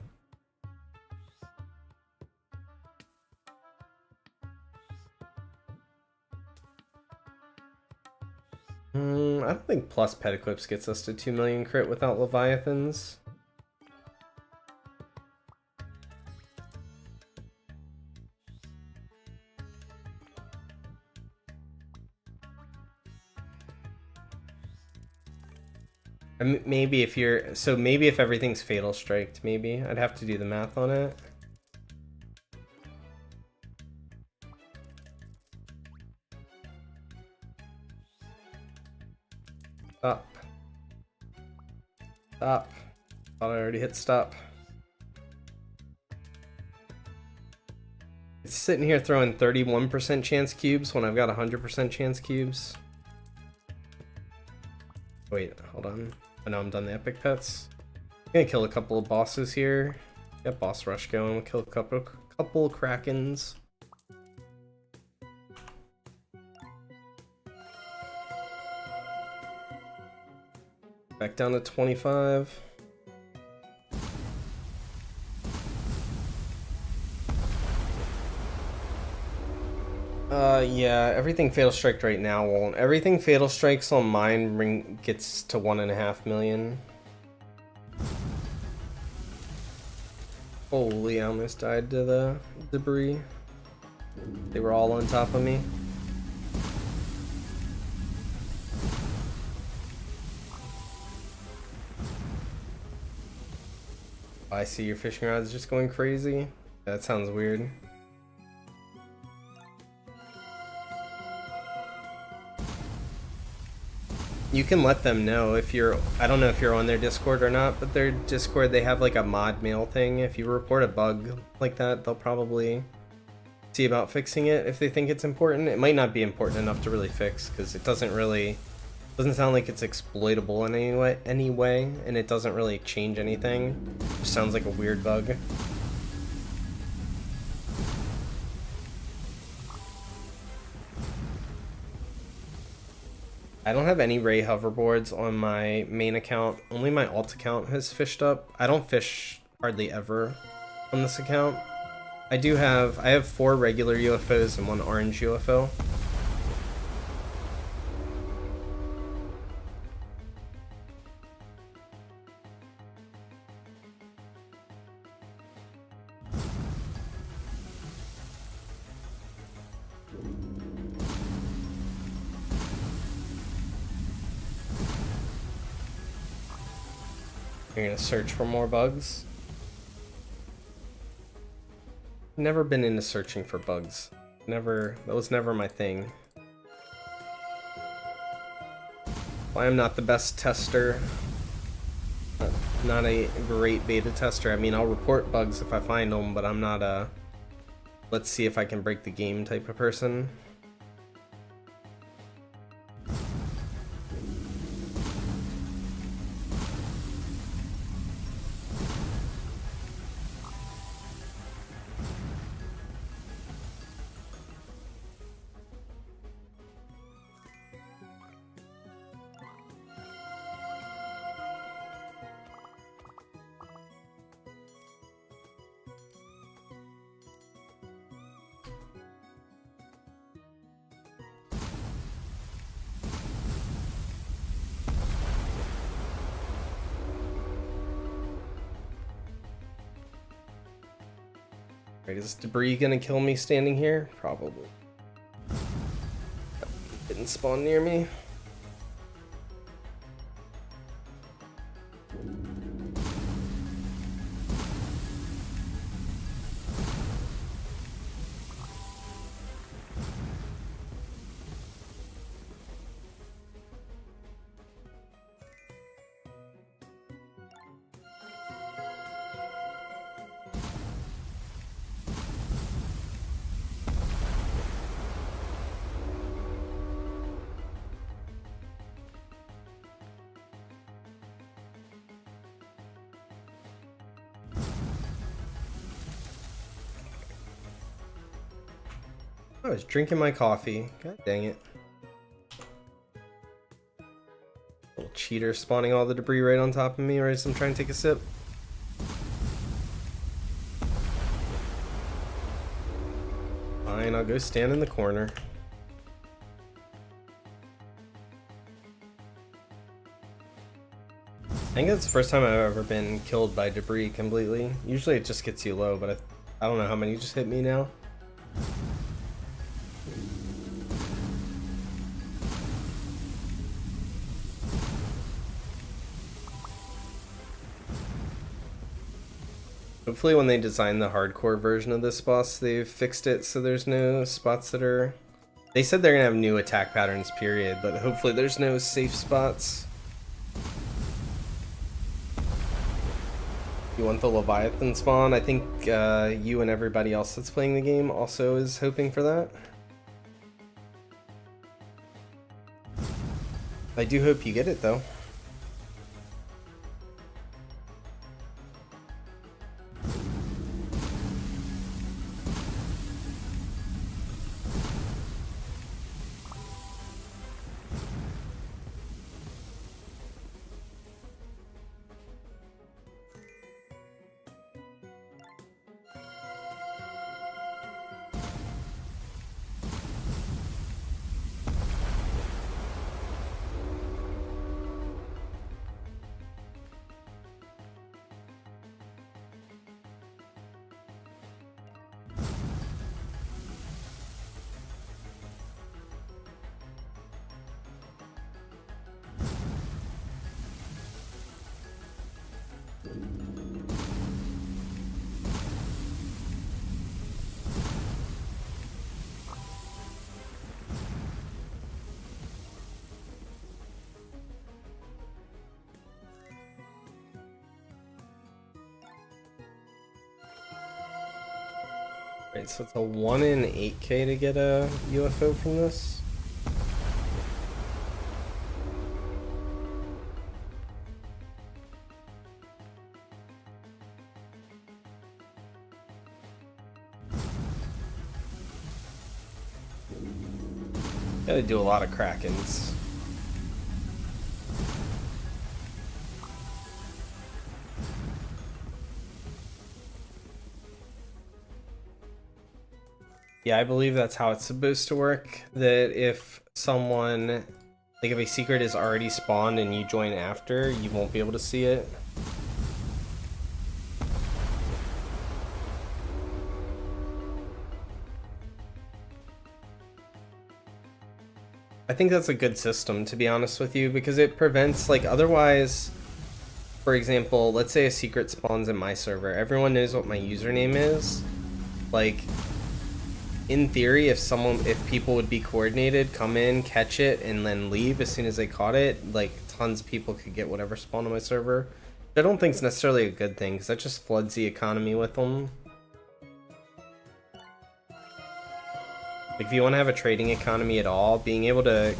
I don't think plus pet equips gets us to 2 million crit without Leviathans. Maybe if maybe if everything's fatal striked, maybe I'd have to do the math on it. Stop. Stop. Thought I already hit stop. It's sitting here throwing 31% chance cubes when I've got 100% chance cubes. Wait, hold on. Oh no, I'm done the epic pets. I'm gonna kill a couple of bosses here. Get boss rush going. We'll kill a couple krakens. Back down to 25. Yeah, everything Fatal Strike right now won't. Everything Fatal Strikes on mine gets to 1.5 million. Holy, I almost died to the debris. They were all on top of me. I see your fishing rods just going crazy. That sounds weird. You can let them know if you're, I don't know if you're on their Discord or not, but their Discord, they have like a mod mail thing. If you report a bug like that, they'll probably see about fixing it if they think it's important. It might not be important enough to really fix because it doesn't sound like it's exploitable in any way, and it doesn't really change anything. It just sounds like a weird bug. I don't have any Ray hoverboards on my main account. Only my alt account has fished up. I don't fish hardly ever on this account. I have 4 regular UFOs and 1 orange UFO. You're gonna search for more bugs? Never been into searching for bugs. That was never my thing. Why I'm not the best tester. Not a great beta tester. I mean, I'll report bugs if I find them, but I'm not a let's see if I can break the game type of person. Right, is debris gonna kill me standing here? Probably. Didn't spawn near me. I was drinking my coffee. God dang it. Little cheater spawning all the debris right on top of me right as I'm trying to take a sip. Fine, I'll go stand in the corner. I think that's the first time I've ever been killed by debris completely. Usually it just gets you low, but I don't know how many just hit me now. Hopefully when they design the hardcore version of this boss, they've fixed it so there's no spots that are... They said they're gonna have new attack patterns, period, but hopefully there's no safe spots. You want the Leviathan spawn? I think you and everybody else that's playing the game also is hoping for that. I do hope you get it though. Right, so it's a 1 in 8K to get a UFO from this. Gotta do a lot of Krakens. Yeah, I believe that's how it's supposed to work. That if someone, like if a secret is already spawned and you join after, you won't be able to see it. I think that's a good system, to be honest with you, because it prevents, like, otherwise, for example, let's say a secret spawns in my server. Everyone knows what my username is. Like, in theory, if people would be coordinated, come in, catch it, and then leave as soon as they caught it, like, tons of people could get whatever spawned on my server. I don't think it's necessarily a good thing, because that just floods the economy with them. Like, if you want to have a trading economy at all, being able to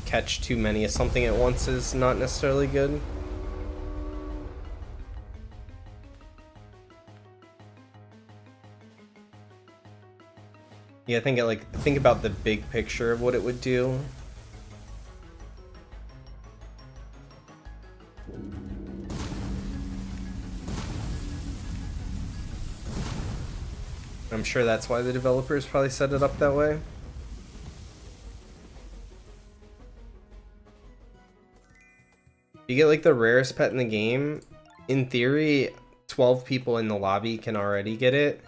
catch too many of something at once is not necessarily good. Yeah, think about the big picture of what it would do. I'm sure that's why the developers probably set it up that way. You get like the rarest pet in the game. In theory, 12 people in the lobby can already get it.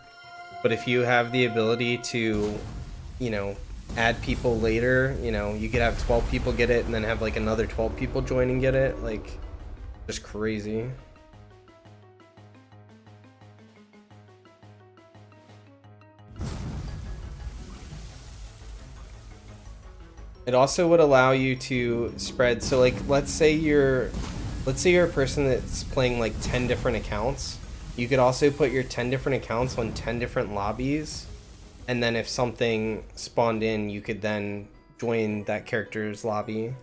But if you have the ability to, you know, add people later, you know, you could have 12 people get it and then have like another 12 people join and get it. Like, just crazy. It also would allow you to spread. So like, let's say you're a person that's playing like 10 different accounts. You could also put your 10 different accounts on 10 different lobbies. And then if something spawned in, you could then join that character's lobby.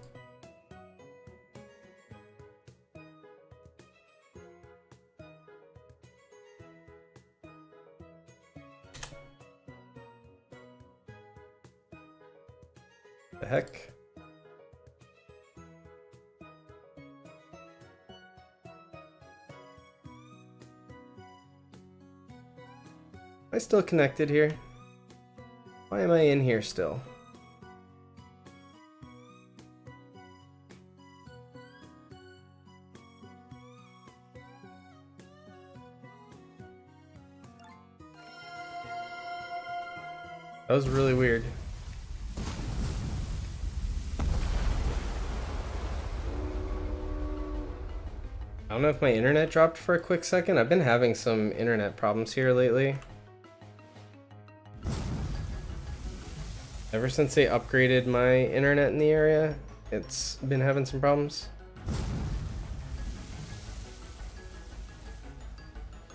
The heck? Am I still connected here? Why am I in here still? That was really weird. I don't know if my internet dropped for a quick second. I've been having some internet problems here lately. Ever since they upgraded my internet in the area, it's been having some problems.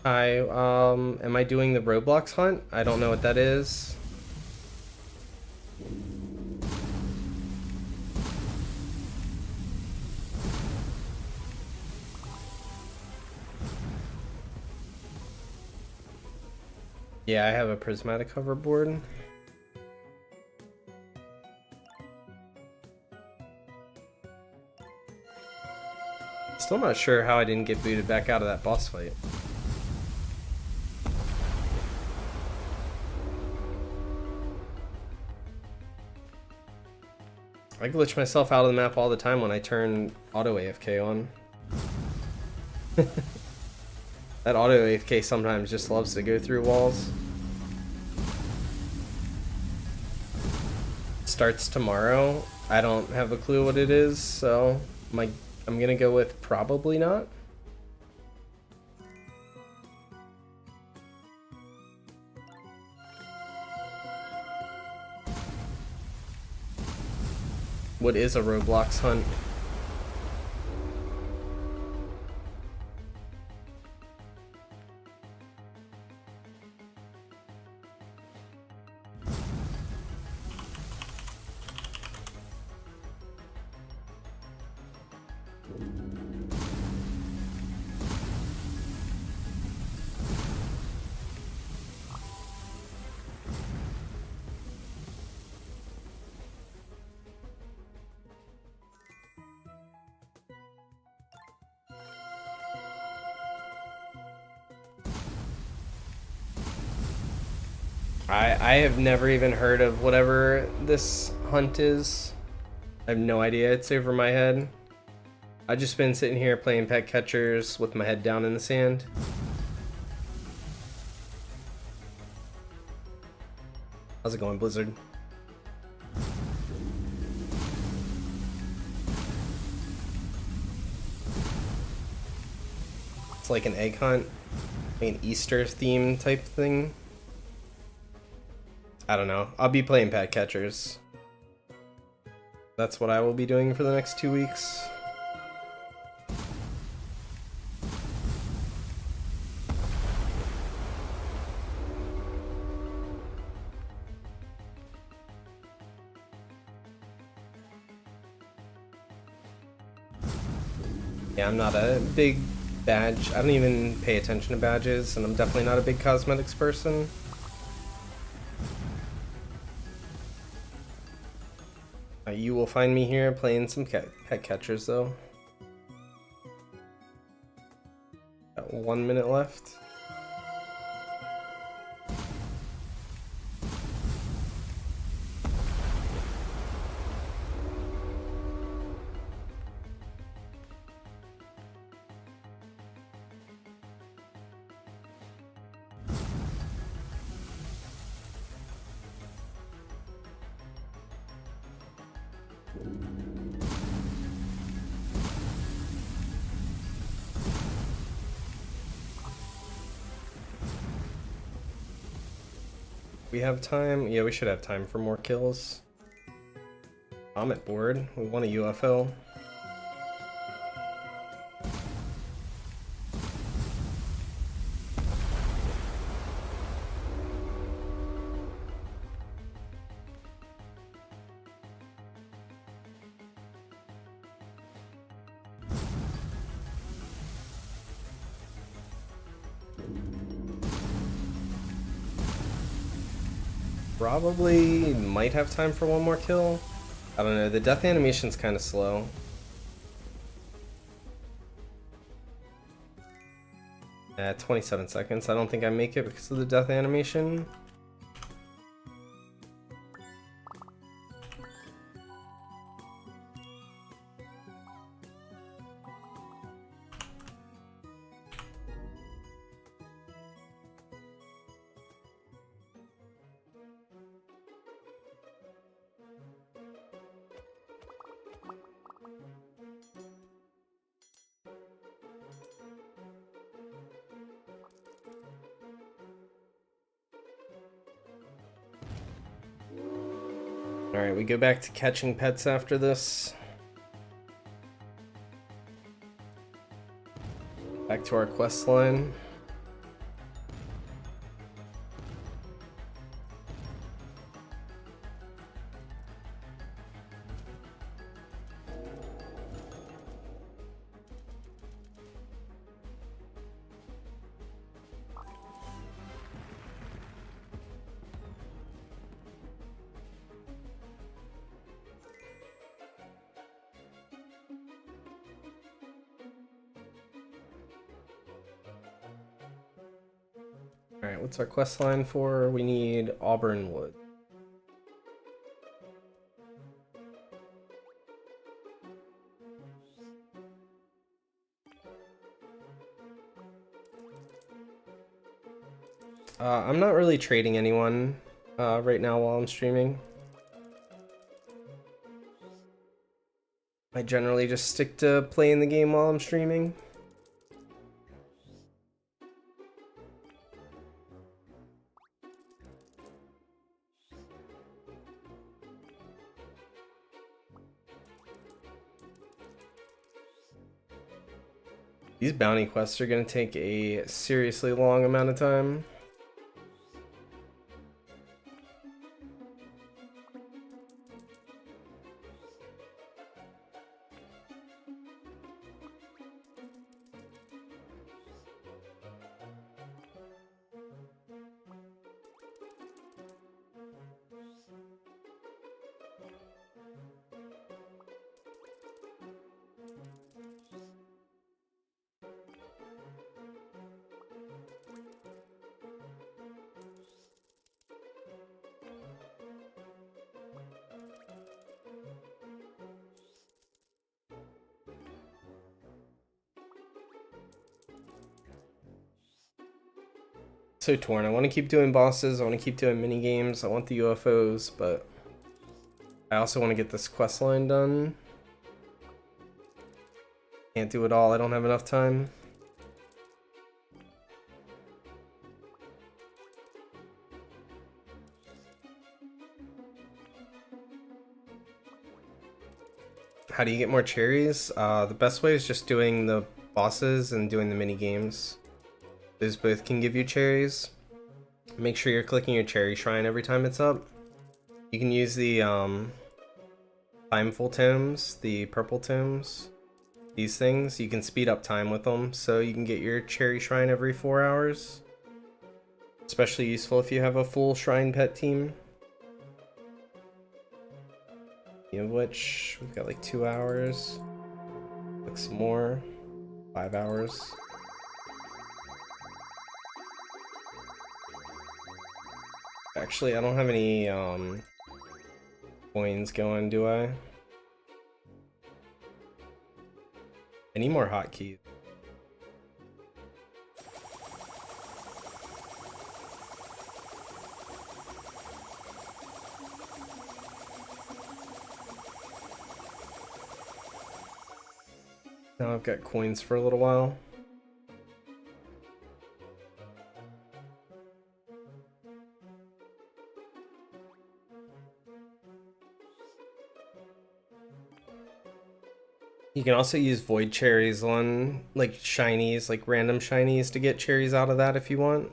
Hi, am I doing the Roblox hunt? I don't know what that is. Yeah, I have a prismatic hoverboard. Still not sure how I didn't get booted back out of that boss fight. I glitch myself out of the map all the time when I turn auto AFK on. That auto AFK sometimes just loves to go through walls. It starts tomorrow. I don't have a clue what it is, so I'm gonna go with probably not. What is a Roblox hunt? I have never even heard of whatever this hunt is. I have no idea. It's over my head. I've just been sitting here playing pet catchers with my head down in the sand. How's it going, Blizzard? It's like an egg hunt, like an Easter theme type thing. I don't know. I'll be playing pet catchers. That's what I will be doing for the next 2 weeks. Yeah, I'm not a big badge. I don't even pay attention to badges, and I'm definitely not a big cosmetics person. You will find me here playing some pet catchers, though. Got 1 minute left. We have time? Yeah, we should have time for more kills. Comet board. We want a UFO. Probably might have time for one more kill. I don't know, the death animation's kind of slow. At 27 seconds, I don't think I make it because of the death animation. Alright, we go back to catching pets after this. Back to our quest line. Alright, what's our quest line for? We need Auburn Wood. I'm not really trading anyone right now while I'm streaming. I generally just stick to playing the game while I'm streaming. These bounty quests are going to take a seriously long amount of time. so torn. I want to keep doing bosses. I want to keep doing mini games. I want the UFOs, but I also want to get this quest line done. Can't do it all. I don't have enough time. How do you get more cherries? The best way is just doing the bosses and doing the mini games. Those both can give you cherries. Make sure you're clicking your cherry shrine every time it's up. You can use the timeful tomes, the purple tomes. These things, you can speed up time with them, so you can get your cherry shrine every 4 hours. Especially useful if you have a full shrine pet team. Of which we've got like 2 hours. Like some more. 5 hours. Actually, I don't have any coins going, do I? I need more hotkeys. Now I've got coins for a little while. You can also use void cherries on like shinies, like random shinies to get cherries out of that if you want.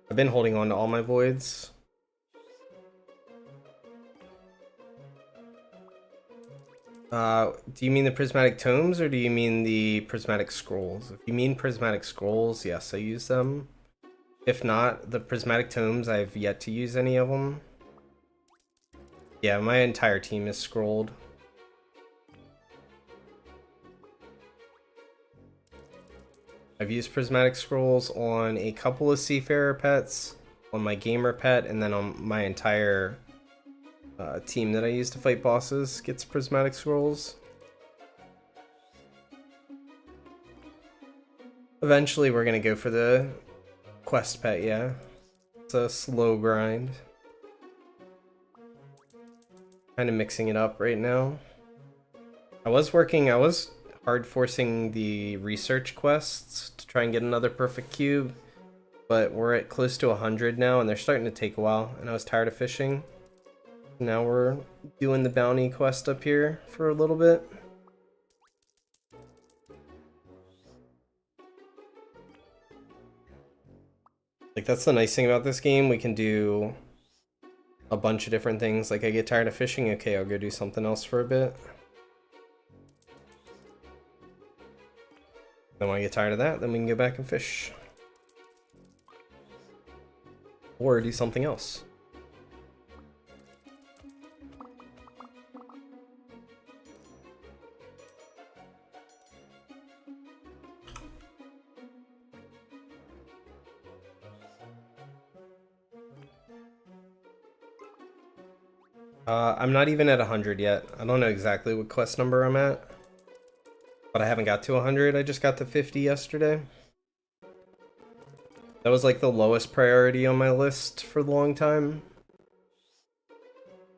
I've been holding on to all my voids. Do you mean the prismatic tomes or do you mean the prismatic scrolls? If you mean prismatic scrolls, yes, I use them. If not, the prismatic tomes, I've yet to use any of them. Yeah, my entire team is scrolled. I've used prismatic scrolls on a couple of seafarer pets, on my gamer pet, and then on my entire team that I use to fight bosses gets prismatic scrolls. Eventually we're gonna go for the quest pet, yeah. It's a slow grind. Kind of mixing it up right now. I was hard forcing the research quests to try and get another perfect cube, but we're at close to 100 now and they're starting to take a while and I was tired of fishing. Now we're doing the bounty quest up here for a little bit. Like, that's the nice thing about this game. We can do a bunch of different things. Like, I get tired of fishing, okay, I'll go do something else for a bit. Then when I get tired of that, then we can go back and fish. Or do something else. I'm not even at 100 yet. I don't know exactly what quest number I'm at. But I haven't got to 100, I just got to 50 yesterday. That was like the lowest priority on my list for a long time.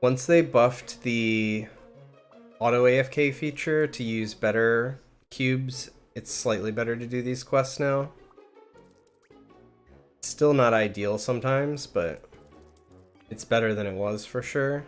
Once they buffed the auto AFK feature to use better cubes, it's slightly better to do these quests now. It's still not ideal sometimes, but it's better than it was for sure.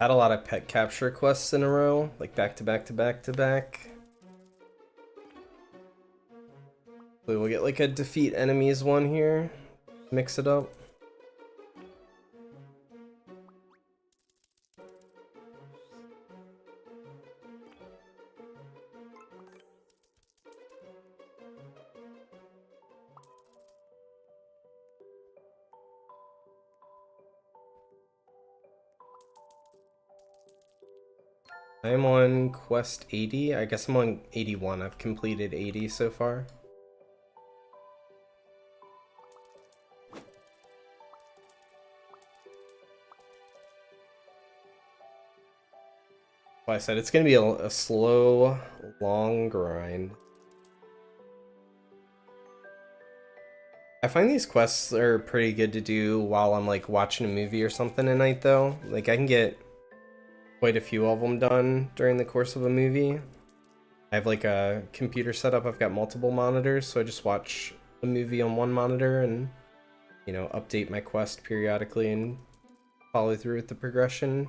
Had a lot of pet capture quests in a row, like back to back to back to back. We will get like a defeat enemies one here, mix it up. I'm on quest 80. I guess I'm on 81. I've completed 80 so far. Like I said, it's gonna be a slow, long grind. I find these quests are pretty good to do while I'm like watching a movie or something at night though. Like I can get quite a few of them done during the course of a movie. I have like a computer setup. I've got multiple monitors, so I just watch a movie on one monitor and, you know, update my quest periodically and follow through with the progression.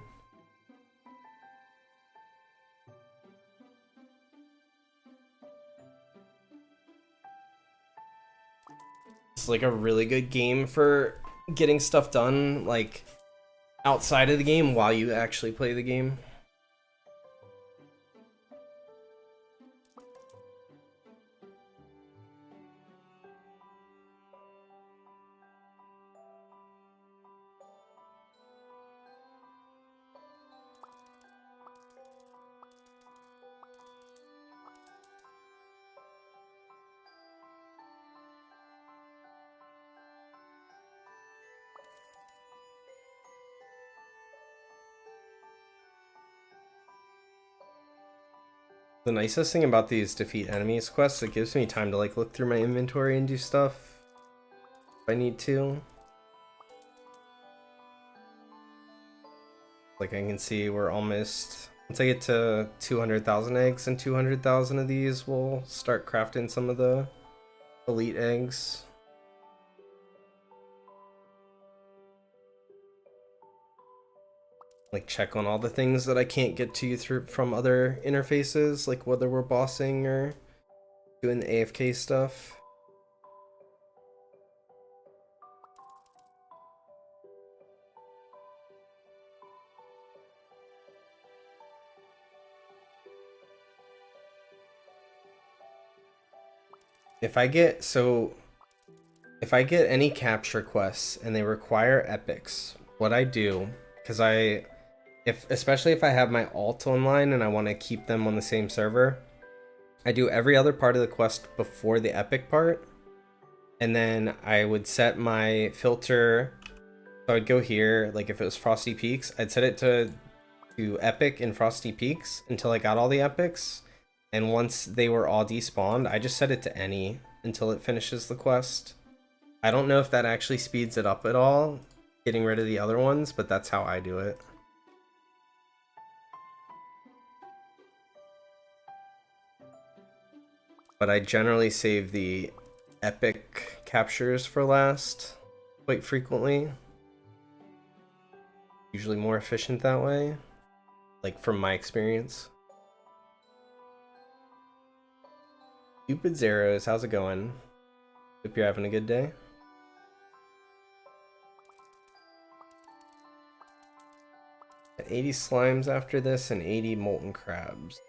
It's like a really good game for getting stuff done, like outside of the game while you actually play the game. The nicest thing about these defeat enemies quests, it gives me time to like look through my inventory and do stuff if I need to. Like I can see we're almost, once I get to 200,000 eggs and 200,000 of these, we'll start crafting some of the elite eggs. Like check on all the things that I can't get to through from other interfaces, like whether we're bossing or doing the AFK stuff. If I get any capture quests and they require epics, what I do, because especially if I have my alt online and I want to keep them on the same server, I do every other part of the quest before the epic part, and then I would set my filter. So I'd go here, like if it was Frosty Peaks, I'd set it to epic in Frosty Peaks until I got all the epics, and once they were all despawned, I just set it to any until it finishes the quest. I don't know if that actually speeds it up at all, getting rid of the other ones, but that's how I do it. But I generally save the epic captures for last quite frequently. Usually more efficient that way, like from my experience. Cupid Zeros, how's it going? Hope you're having a good day. Got 80 slimes after this and 80 molten crabs.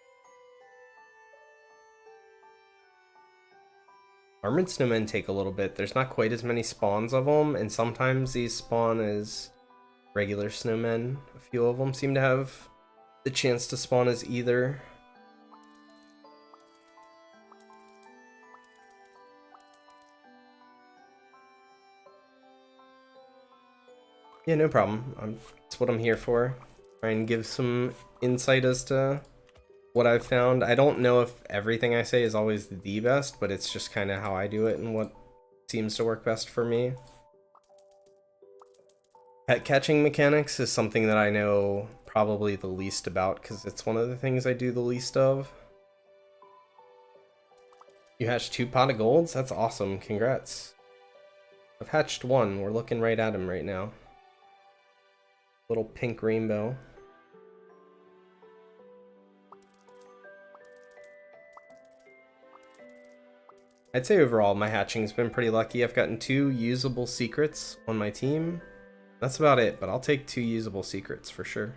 Armored snowmen take a little bit. There's not quite as many spawns of them, and sometimes these spawn as regular snowmen. A few of them seem to have the chance to spawn as either. Yeah, no problem. That's what I'm here for. Try and give some insight as to what I've found. I don't know if everything I say is always the best, but it's just kind of how I do it and what seems to work best for me. Pet catching mechanics is something that I know probably the least about because it's one of the things I do the least of. You hatched 2 pot of golds? That's awesome. Congrats. I've hatched 1. We're looking right at him right now. Little pink rainbow. I'd say overall my hatching's been pretty lucky. I've gotten 2 usable secrets on my team. That's about it, but I'll take 2 usable secrets for sure.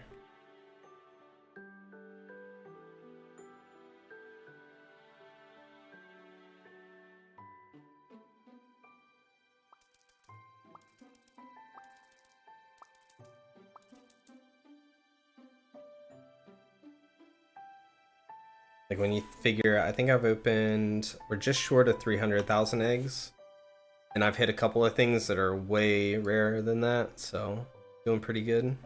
Like when you figure, I think I've opened, we're just short of 300,000 eggs. And I've hit a couple of things that are way rarer than that, so doing pretty good.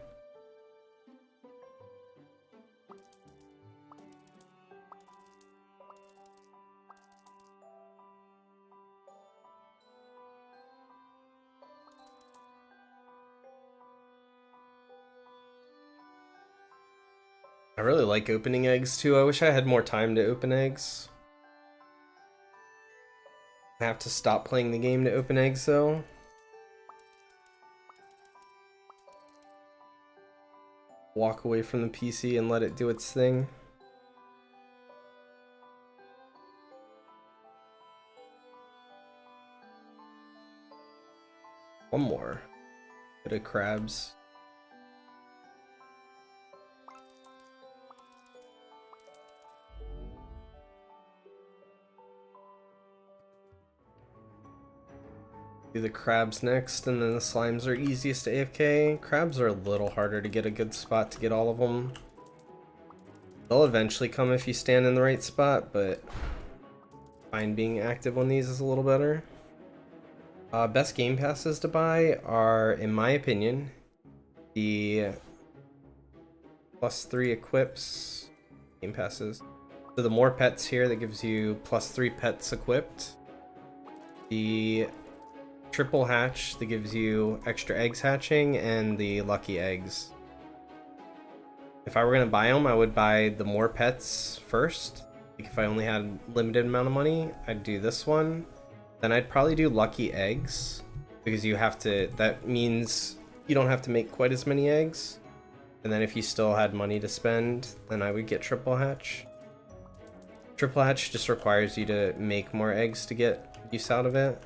I really like opening eggs too. I wish I had more time to open eggs. I have to stop playing the game to open eggs though. Walk away from the PC and let it do its thing. One more. Bit of crabs. Do the crabs next, and then the slimes are easiest to AFK. Crabs are a little harder to get a good spot to get all of them. They'll eventually come if you stand in the right spot, but I find being active on these is a little better. Best game passes to buy are, in my opinion, the +3 equips game passes. So the more pets here, that gives you +3 pets equipped. The triple hatch that gives you extra eggs hatching, and the lucky eggs. If I were gonna buy them, I would buy the more pets first. Like if I only had limited amount of money, I'd do this one. Then I'd probably do lucky eggs, because you have to, that means you don't have to make quite as many eggs. And then if you still had money to spend, then I would get triple hatch. Triple hatch just requires you to make more eggs to get use out of it.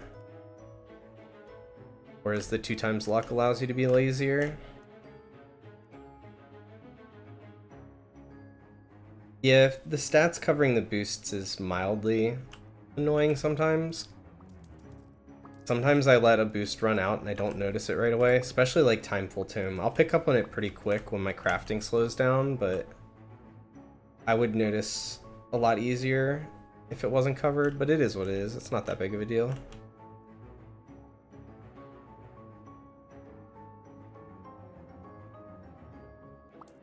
Whereas the 2 times luck allows you to be lazier. Yeah, if the stats covering the boosts is mildly annoying sometimes. Sometimes I let a boost run out and I don't notice it right away, especially like Timeful Tome. I'll pick up on it pretty quick when my crafting slows down, but I would notice a lot easier if it wasn't covered, but it is what it is. It's not that big of a deal.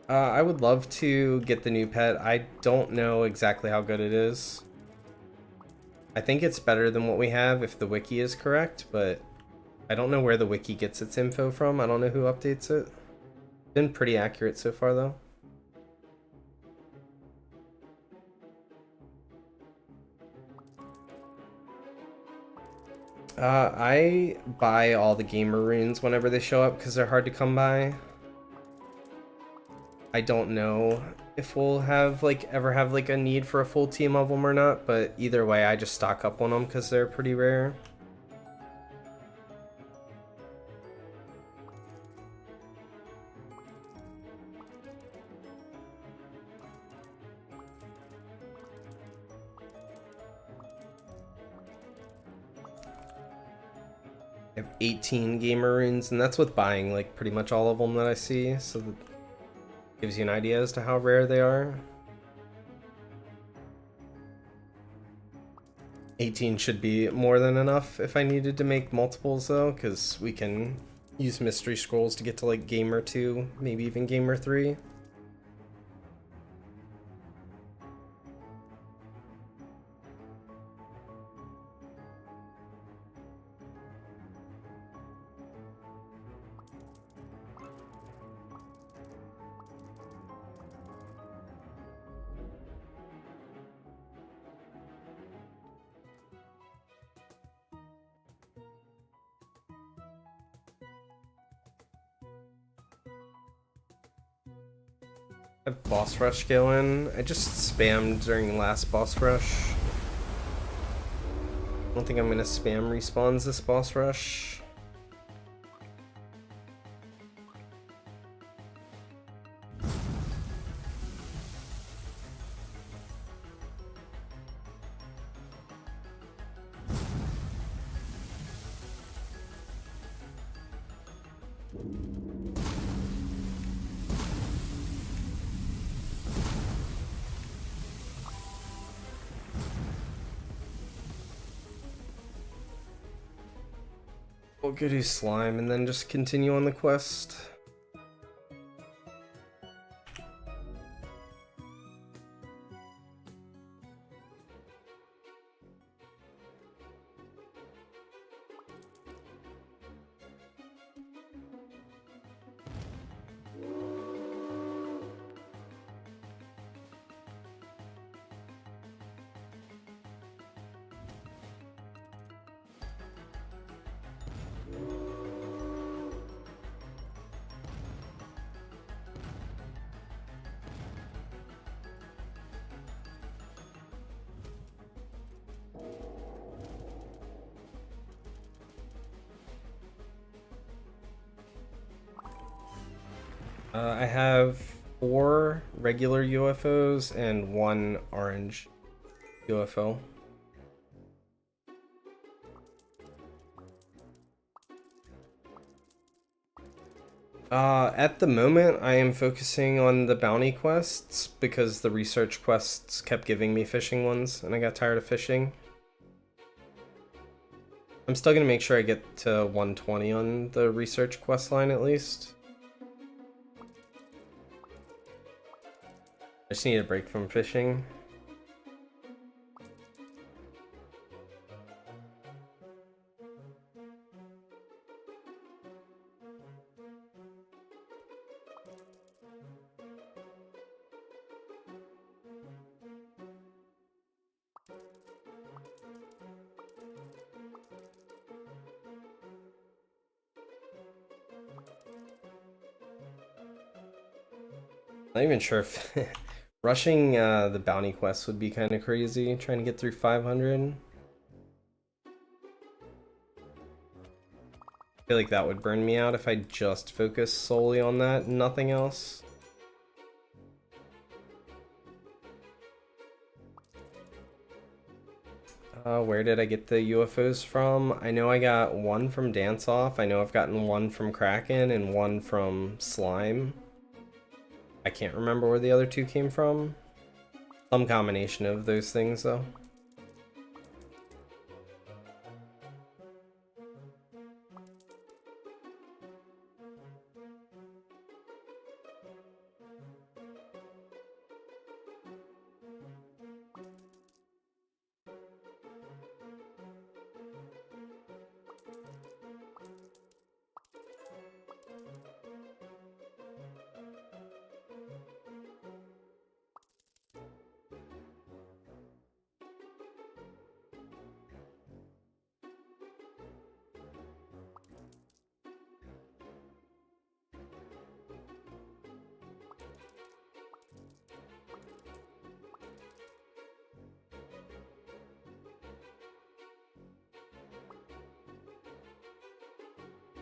I would love to get the new pet. I don't know exactly how good it is. I think it's better than what we have if the wiki is correct, but I don't know where the wiki gets its info from. I don't know who updates it. Been pretty accurate so far though. I buy all the gamer runes whenever they show up because they're hard to come by. I don't know if we'll have ever have a need for a full team of them or not, but either way I just stock up on them because they're pretty rare. I have 18 gamer runes, and that's with buying pretty much all of them that I see, so that gives you an idea as to how rare they are. 18 should be more than enough if I needed to make multiples though, because we can use mystery scrolls to get to gamer 2, maybe even gamer 3. I have boss rush going. I just spammed during last boss rush. I don't think I'm gonna spam respawns this boss rush. We'll go do slime and then just continue on the quest. I have 4 regular UFOs and 1 orange UFO. At the moment, I am focusing on the bounty quests because the research quests kept giving me fishing ones, and I got tired of fishing. I'm still gonna make sure I get to 120 on the research quest line at least. I just need a break from fishing. Not even sure if rushing the bounty quest would be kind of crazy, trying to get through 500. I feel like that would burn me out if I just focused solely on that and nothing else. Where did I get the UFOs from? I know I got 1 from Dance Off. I know I've gotten 1 from Kraken and 1 from Slime. I can't remember where the other 2 came from. Some combination of those things, though.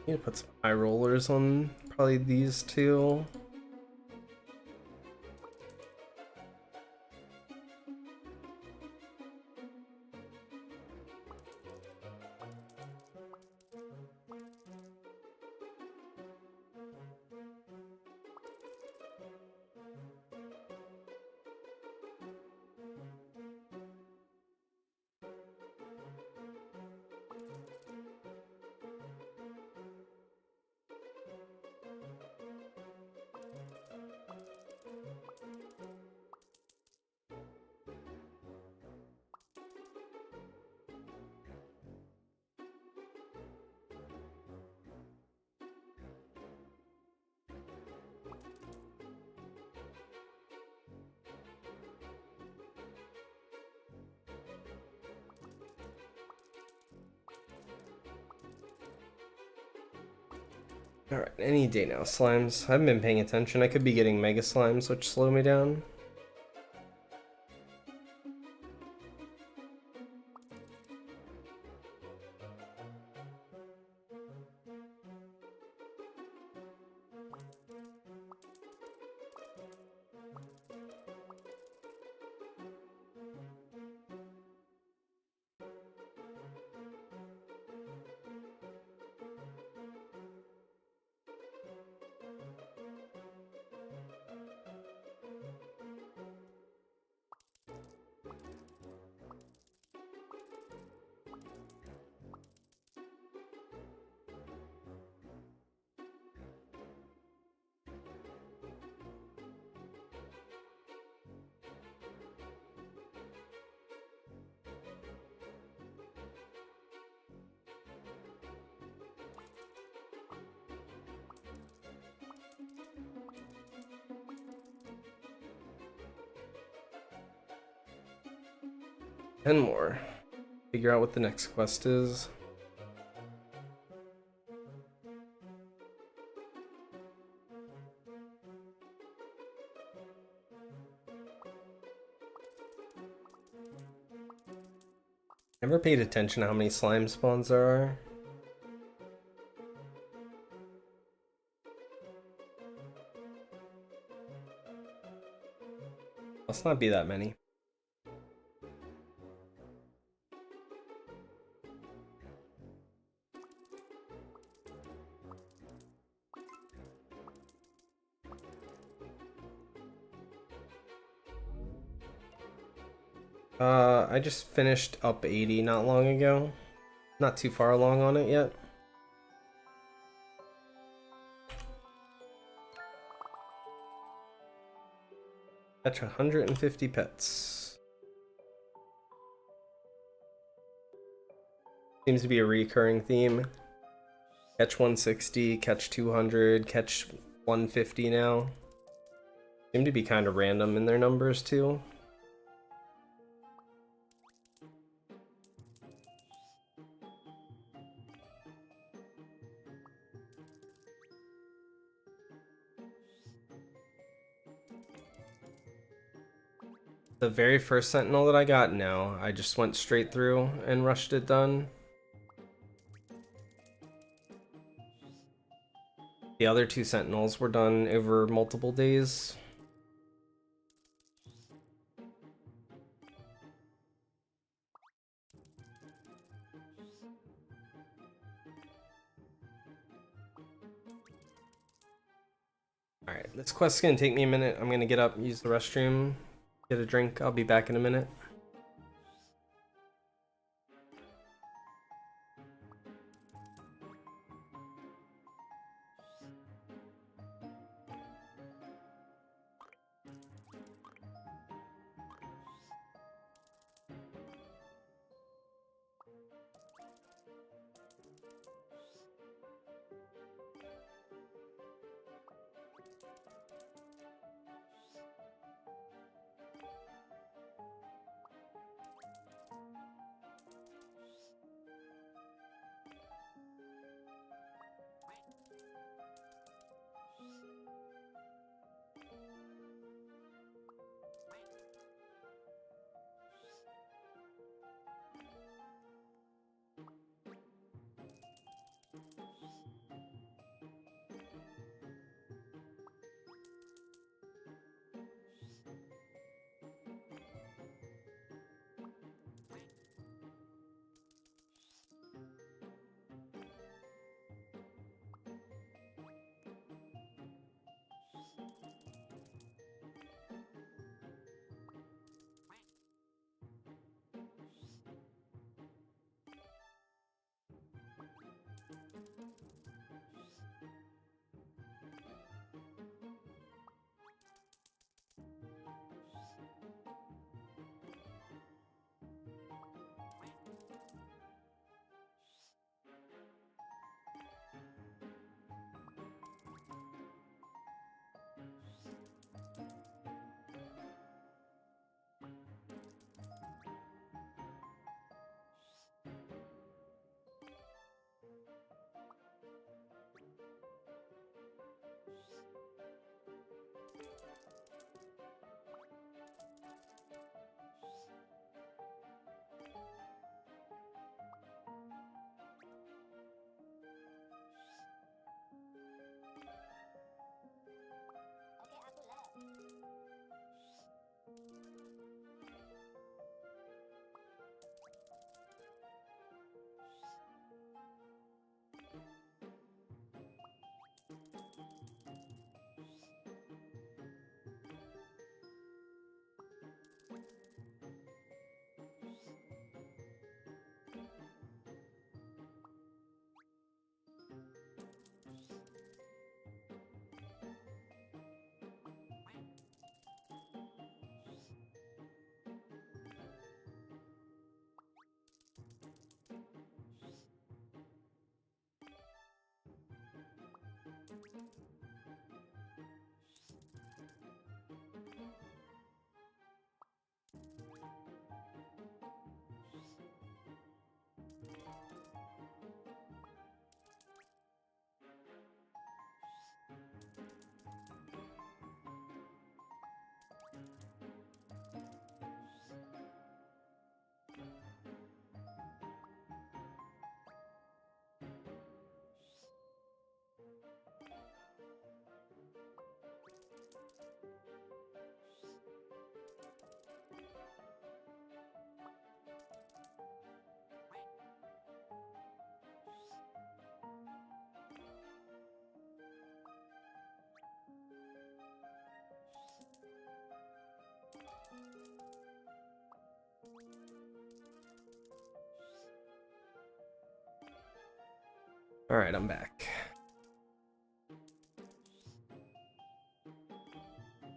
Need to put some eye rollers on probably these 2. Alright, any day now. Slimes. I haven't been paying attention. I could be getting Mega Slimes, which slow me down. 10 more. Figure out what the next quest is. Never paid attention to how many slime spawns there are. Must not be that many. I just finished up 80 not long ago. Not too far along on it yet. Catch 150 pets. Seems to be a recurring theme. Catch 160, catch 200, catch 150 now. Seem to be kind of random in their numbers too. The very first sentinel that I got now, I just went straight through and rushed it done. The other two sentinels were done over multiple days. Alright, this quest's gonna take me a minute. I'm gonna get up, use the restroom, get a drink. I'll be back in a minute. Alright, I'm back.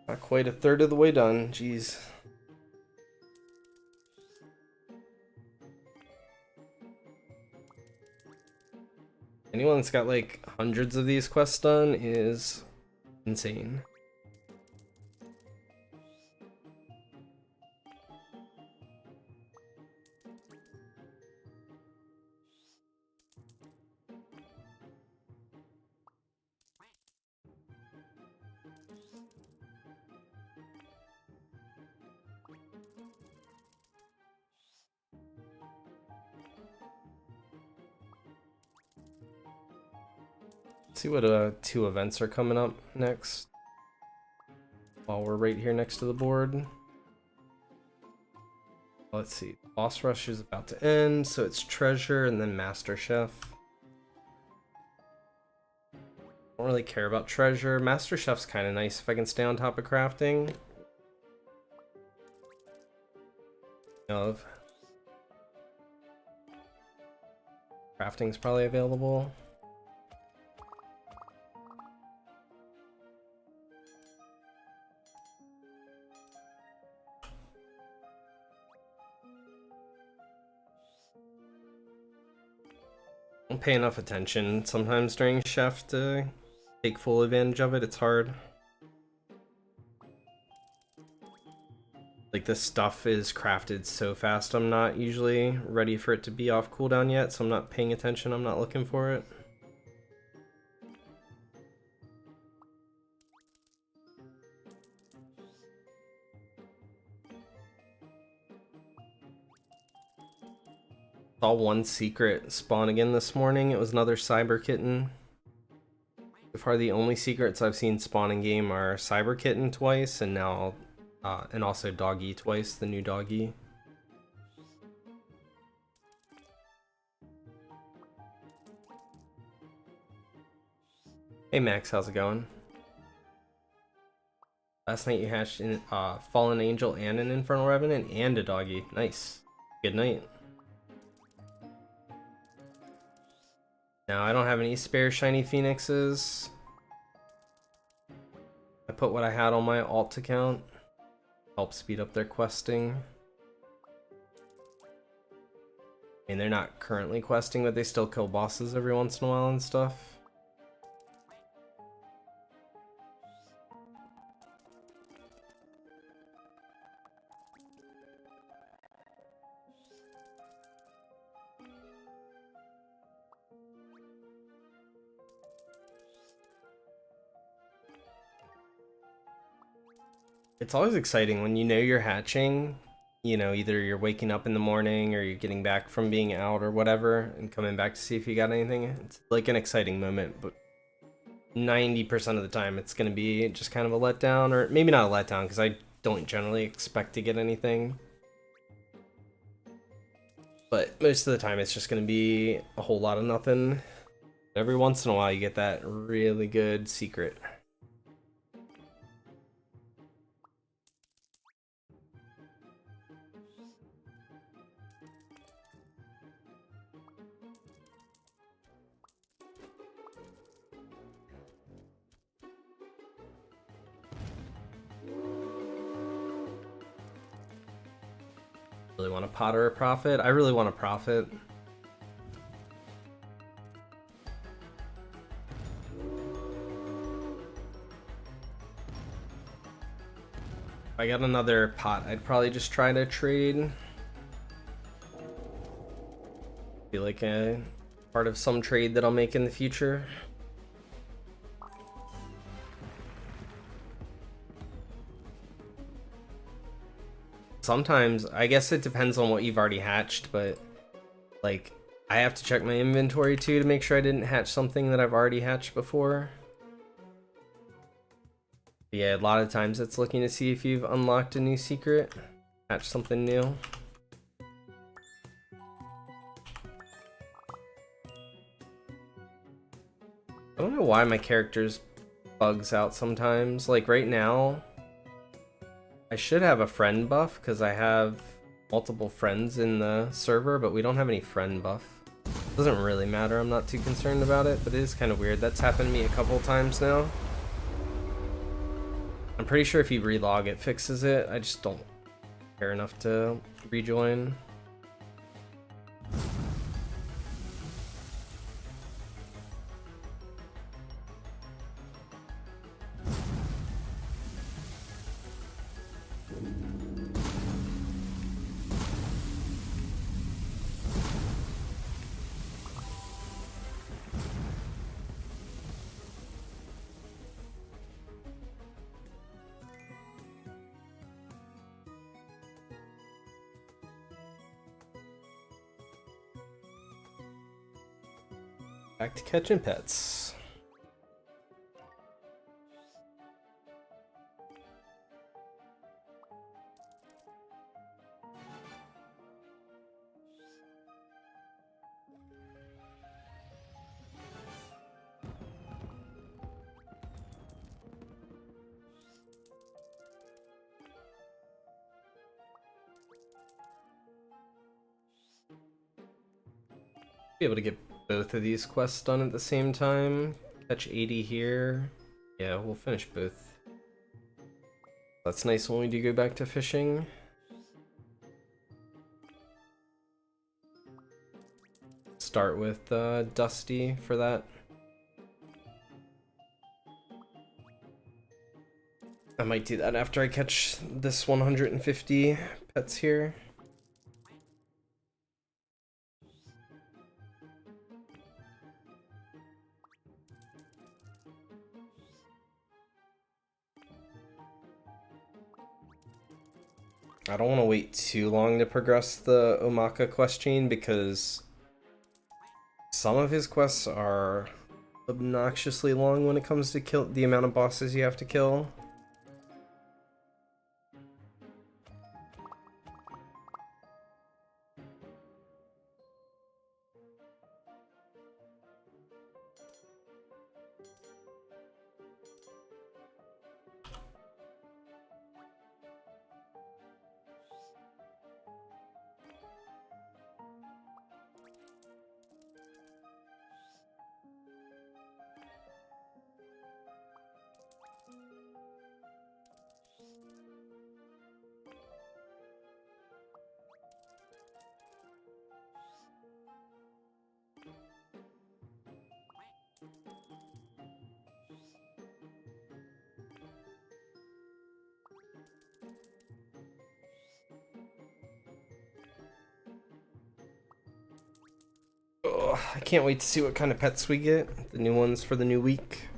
Not quite a third of the way done, jeez. Anyone that's got like hundreds of these quests done is insane. Let's see what 2 events are coming up next while we're right here next to the board. Let's see, Boss Rush is about to end, so it's Treasure and then Master Chef. Don't really care about Treasure. Master Chef's kind of nice if I can stay on top of crafting. Crafting's probably available. Don't pay enough attention sometimes during Chef to take full advantage of it. It's hard. Like, this stuff is crafted so fast, I'm not usually ready for it to be off cooldown yet, so I'm not paying attention, I'm not looking for it. Saw one secret spawn again this morning. It was another Cyber Kitten. So far, the only secrets I've seen spawn in game are Cyber Kitten twice, and now, and also Doggy twice, the new Doggy. Hey Max, how's it going? Last night you hatched in Fallen Angel and an Infernal Revenant and a Doggy. Nice. Good night. Now, I don't have any spare shiny phoenixes. I put what I had on my alt account. Help speed up their questing. And they're not currently questing, but they still kill bosses every once in a while and stuff. It's always exciting when you know you're hatching, you know, either you're waking up in the morning or you're getting back from being out or whatever and coming back to see if you got anything. It's like an exciting moment, but 90% of the time it's going to be just kind of a letdown, or maybe not a letdown because I don't generally expect to get anything. But most of the time it's just going to be a whole lot of nothing. Every once in a while you get that really good secret. Really want a pot or a profit? I really want a profit. If I got another pot, I'd probably just try to trade. Be like a part of some trade that I'll make in the future. Sometimes, I guess it depends on what you've already hatched, but like I have to check my inventory too to make sure I didn't hatch something that I've already hatched before. But yeah, a lot of times it's looking to see if you've unlocked a new secret, hatch something new. I don't know why my character's bugs out sometimes. Like right now, I should have a friend buff because I have multiple friends in the server, but we don't have any friend buff. Doesn't really matter, I'm not too concerned about it, but it is kind of weird. That's happened to me a couple times now. I'm pretty sure if you relog it fixes it, I just don't care enough to rejoin. Back to catching pets. Be able to get both of these quests done at the same time. Catch 80 here. Yeah, we'll finish both. That's nice when we do go back to fishing. Start with Dusty for that. I might do that after I catch this 150 pets here. I don't want to wait too long to progress the Omaka quest chain because some of his quests are obnoxiously long when it comes to the amount of bosses you have to kill. Ugh, I can't wait to see what kind of pets we get. The new ones for the new week.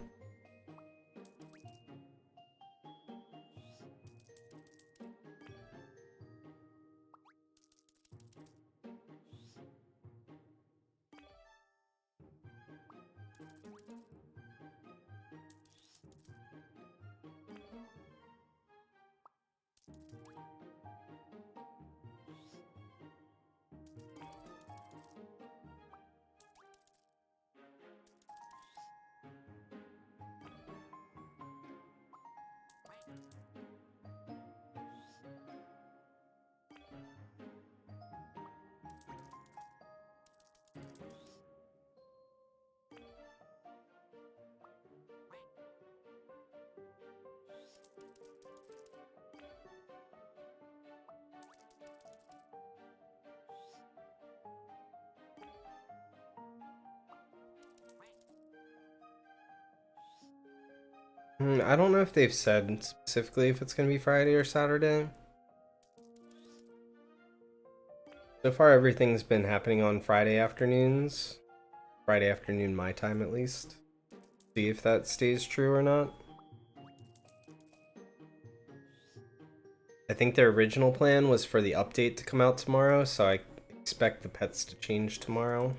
I don't know if they've said specifically if it's going to be Friday or Saturday. So far, everything's been happening on Friday afternoons. Friday afternoon, my time at least. See if that stays true or not. I think their original plan was for the update to come out tomorrow, so I expect the pets to change tomorrow.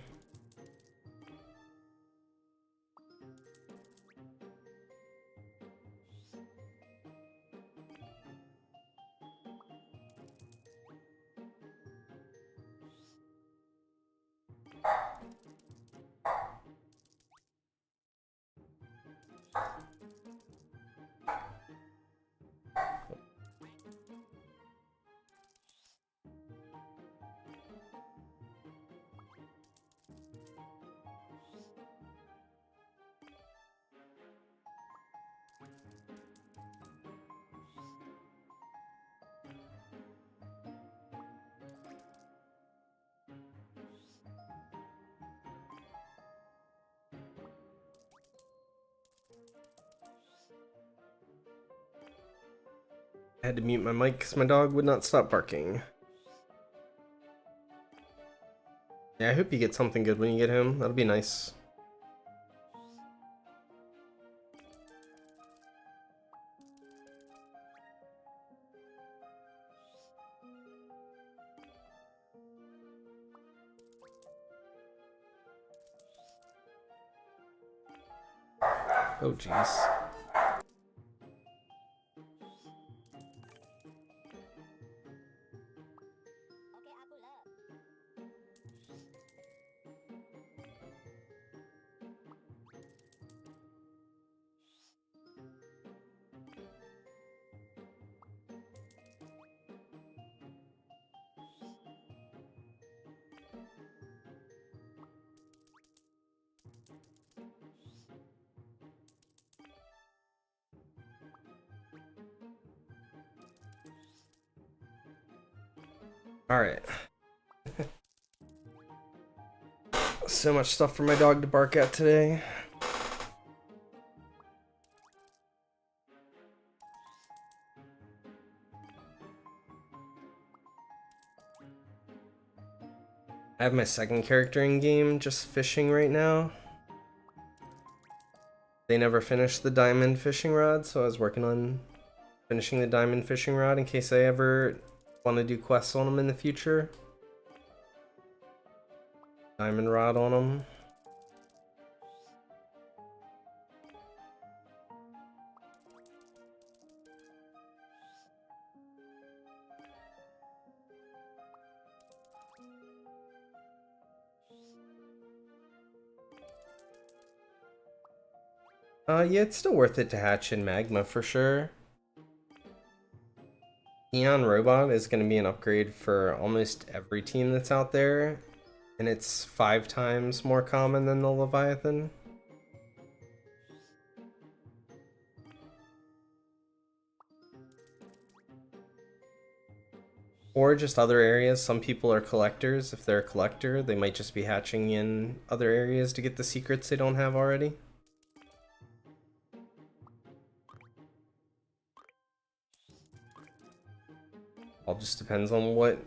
I had to mute my mic because my dog would not stop barking. Yeah, I hope you get something good when you get home. That'll be nice. Oh, jeez. Alright. So much stuff for my dog to bark at today. I have my second character in game just fishing right now. They never finished the diamond fishing rod, so I was working on finishing the diamond fishing rod in case I ever want to do quests on them in the future. Diamond rod on them. Yeah, it's still worth it to hatch in magma for sure. Eon Robot is going to be an upgrade for almost every team that's out there, and it's 5 times more common than the Leviathan. Or just other areas. Some people are collectors. If they're a collector, they might just be hatching in other areas to get the secrets they don't have already. All just depends on what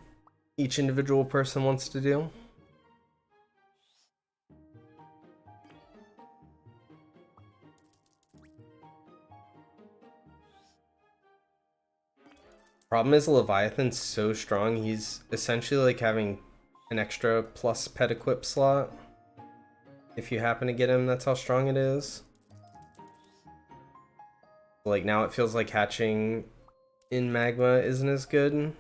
each individual person wants to do. Problem is Leviathan's so strong, he's essentially like having an extra plus pet equip slot. If you happen to get him, that's how strong it is. Like now it feels like hatching in magma isn't as good.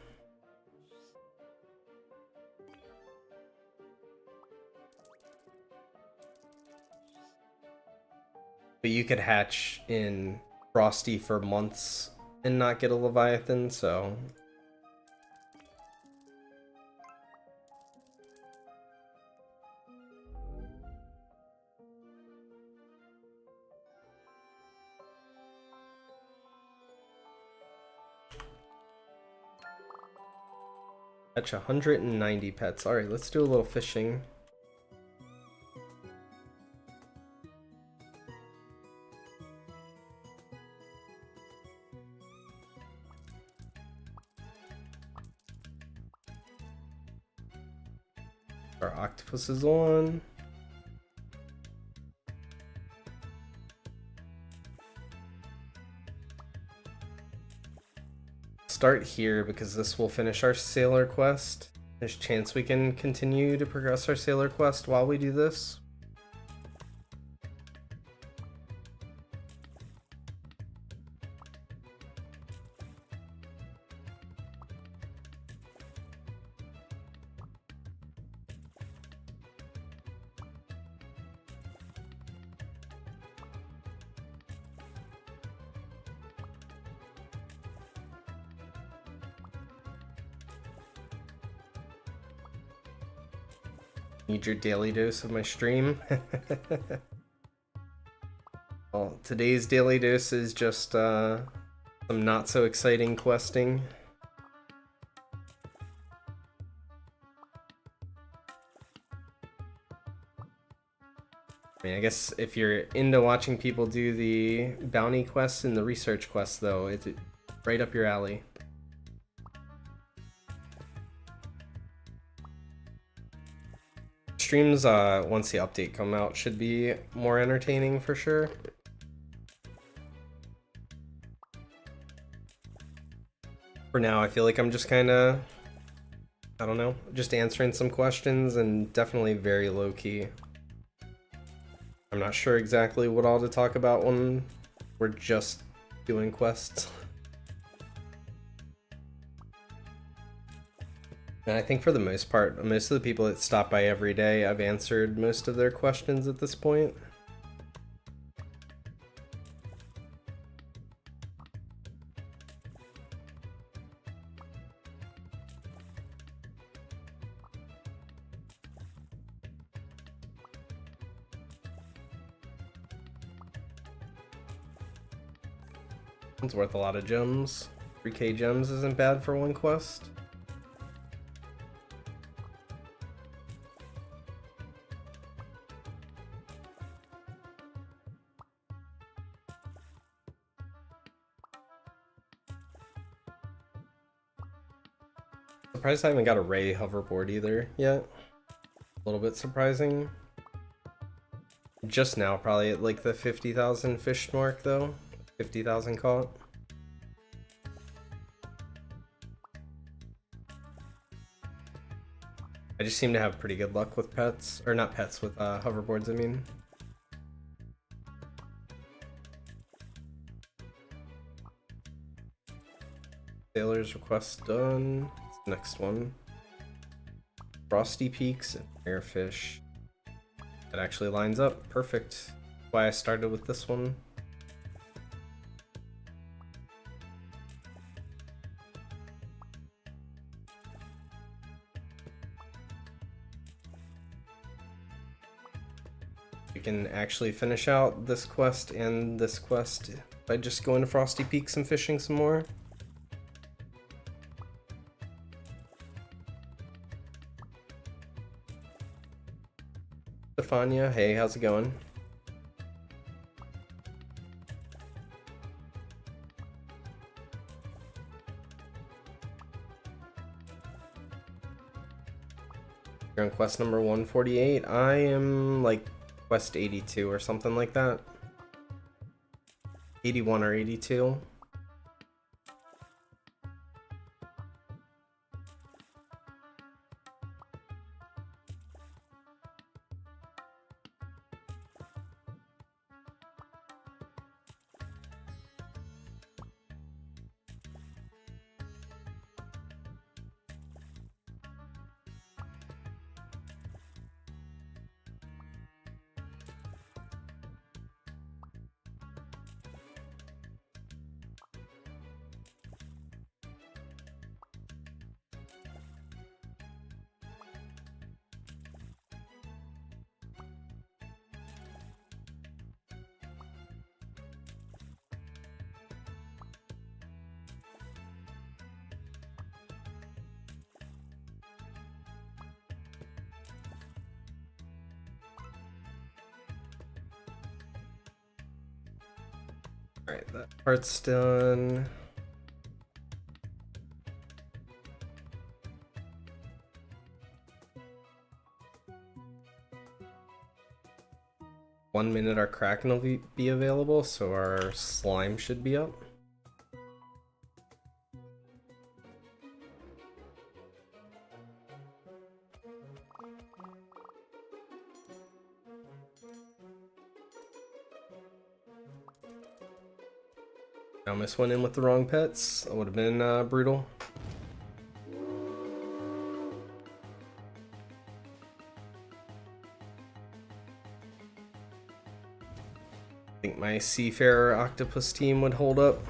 But you could hatch in Frosty for months and not get a Leviathan, so... Catch 190 pets. Alright, let's do a little fishing. Our octopus is on. Start here because this will finish our sailor quest. There's a chance we can continue to progress our sailor quest while we do this. Need your daily dose of my stream. Well, today's daily dose is just some not so exciting questing. I mean, I guess if you're into watching people do the bounty quests and the research quests, though, Right up your alley. Streams, once the update come out, should be more entertaining for sure. For now, I feel like I'm just kind of, I don't know, just answering some questions and definitely very low-key. I'm not sure exactly what all to talk about when we're just doing quests. And I think for the most part, most of the people that stop by every day, I've answered most of their questions at this point. It's worth a lot of gems. 3k gems isn't bad for one quest. Surprised I haven't got a Ray hoverboard either yet. A little bit surprising. Just now, probably at like the 50,000 fish mark though. 50,000 caught. I just seem to have pretty good luck with pets, or not pets, with hoverboards, I mean. Sailor's request done. What's the next one? Frosty Peaks and Airfish. That actually lines up perfect. That's why I started with this one. We can actually finish out this quest and this quest by just going to Frosty Peaks and fishing some more. Stefania, hey, how's it going? You're on quest number 148. I am like quest 82 or something like that. 81 or 82. Alright, that part's done. One minute our Kraken will be available, so our slime should be up. I almost went in with the wrong pets. That would have been brutal. I think my Seafarer Octopus team would hold up.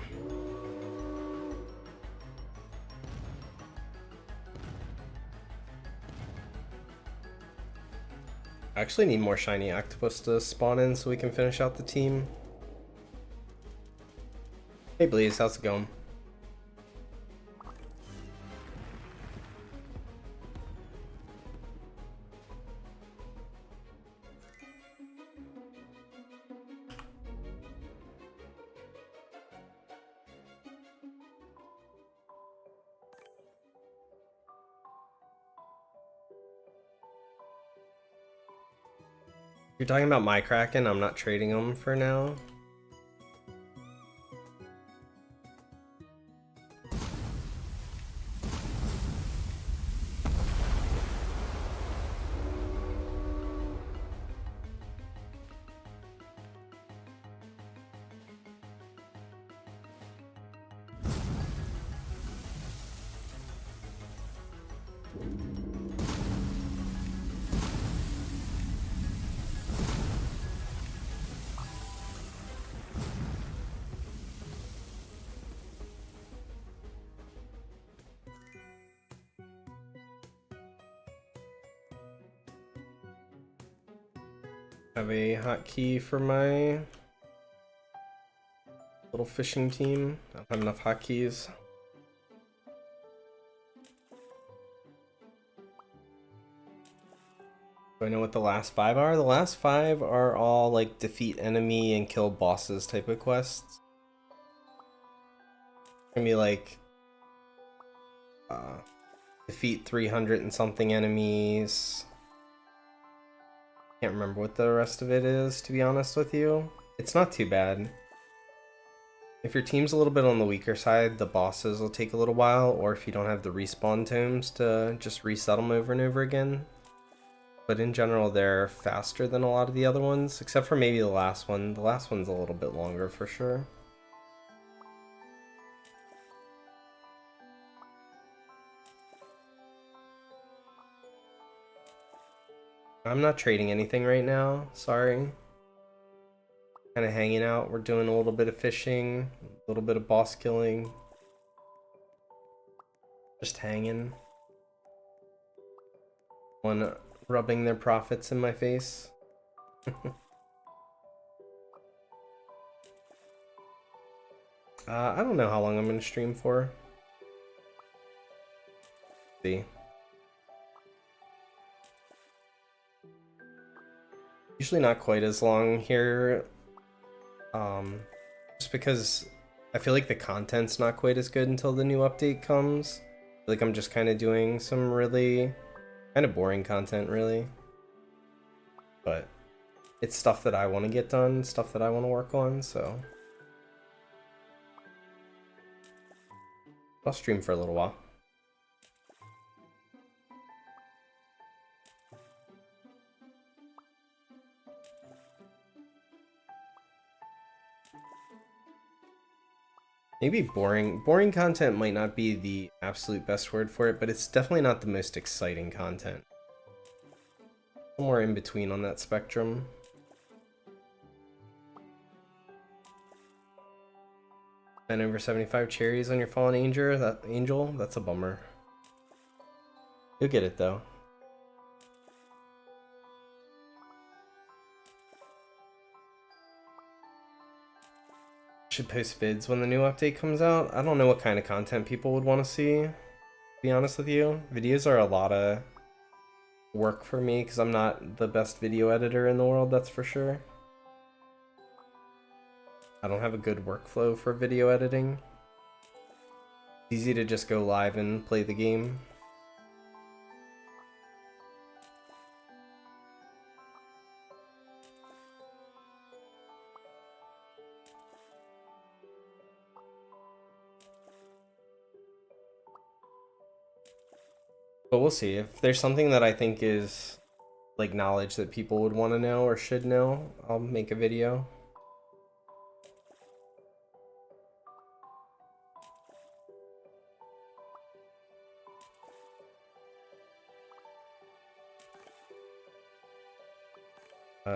I actually need more shiny octopus to spawn in so we can finish out the team. Hey Blaze, how's it going? You're talking about my Kraken, I'm not trading them for now. Have a hotkey for my little fishing team. I don't have enough hotkeys. Do I know what the last 5 are? The last 5 are all like defeat enemy and kill bosses type of quests. Gonna be like defeat 300 and something enemies. Can't remember what the rest of it is, to be honest with you. It's not too bad. If your team's a little bit on the weaker side, the bosses will take a little while, or if you don't have the respawn tomes to just reset them over and over again. But in general, they're faster than a lot of the other ones, except for maybe the last one. The last one's a little bit longer for sure. I'm not trading anything right now, sorry. Kind of hanging out. We're doing a little bit of fishing, a little bit of boss killing. Just hanging. One rubbing their profits in my face. I don't know how long I'm going to stream for. Let's see. Usually not quite as long here, just because I feel like the content's not quite as good until the new update comes. Like I'm just kind of doing some really kind of boring content, really. But it's stuff that I want to get done, stuff that I want to work on, so I'll stream for a little while. Maybe boring content might not be the absolute best word for it, but it's definitely not the most exciting content. Somewhere in between on that spectrum. Spent over 75 cherries on your fallen angel? That's a bummer. You'll get it though. Should post vids when the new update comes out. I don't know what kind of content people would want to see, to be honest with you. Videos are a lot of work for me because I'm not the best video editor in the world, that's for sure. I don't have a good workflow for video editing. It's easy to just go live and play the game. But we'll see. If there's something that I think is like knowledge that people would want to know or should know, I'll make a video.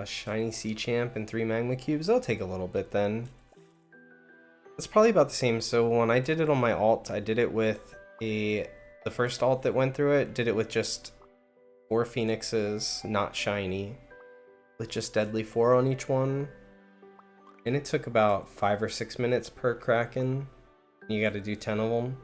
Shiny Sea Champ and 3 Magma Cubes. That'll take a little bit then. It's probably about the same. So when I did it on my alt, I did it with the first alt that went through it, did it with just 4 phoenixes, not shiny, with just deadly 4 on each one. And it took about 5 or 6 minutes per Kraken. You got to do 10 of them.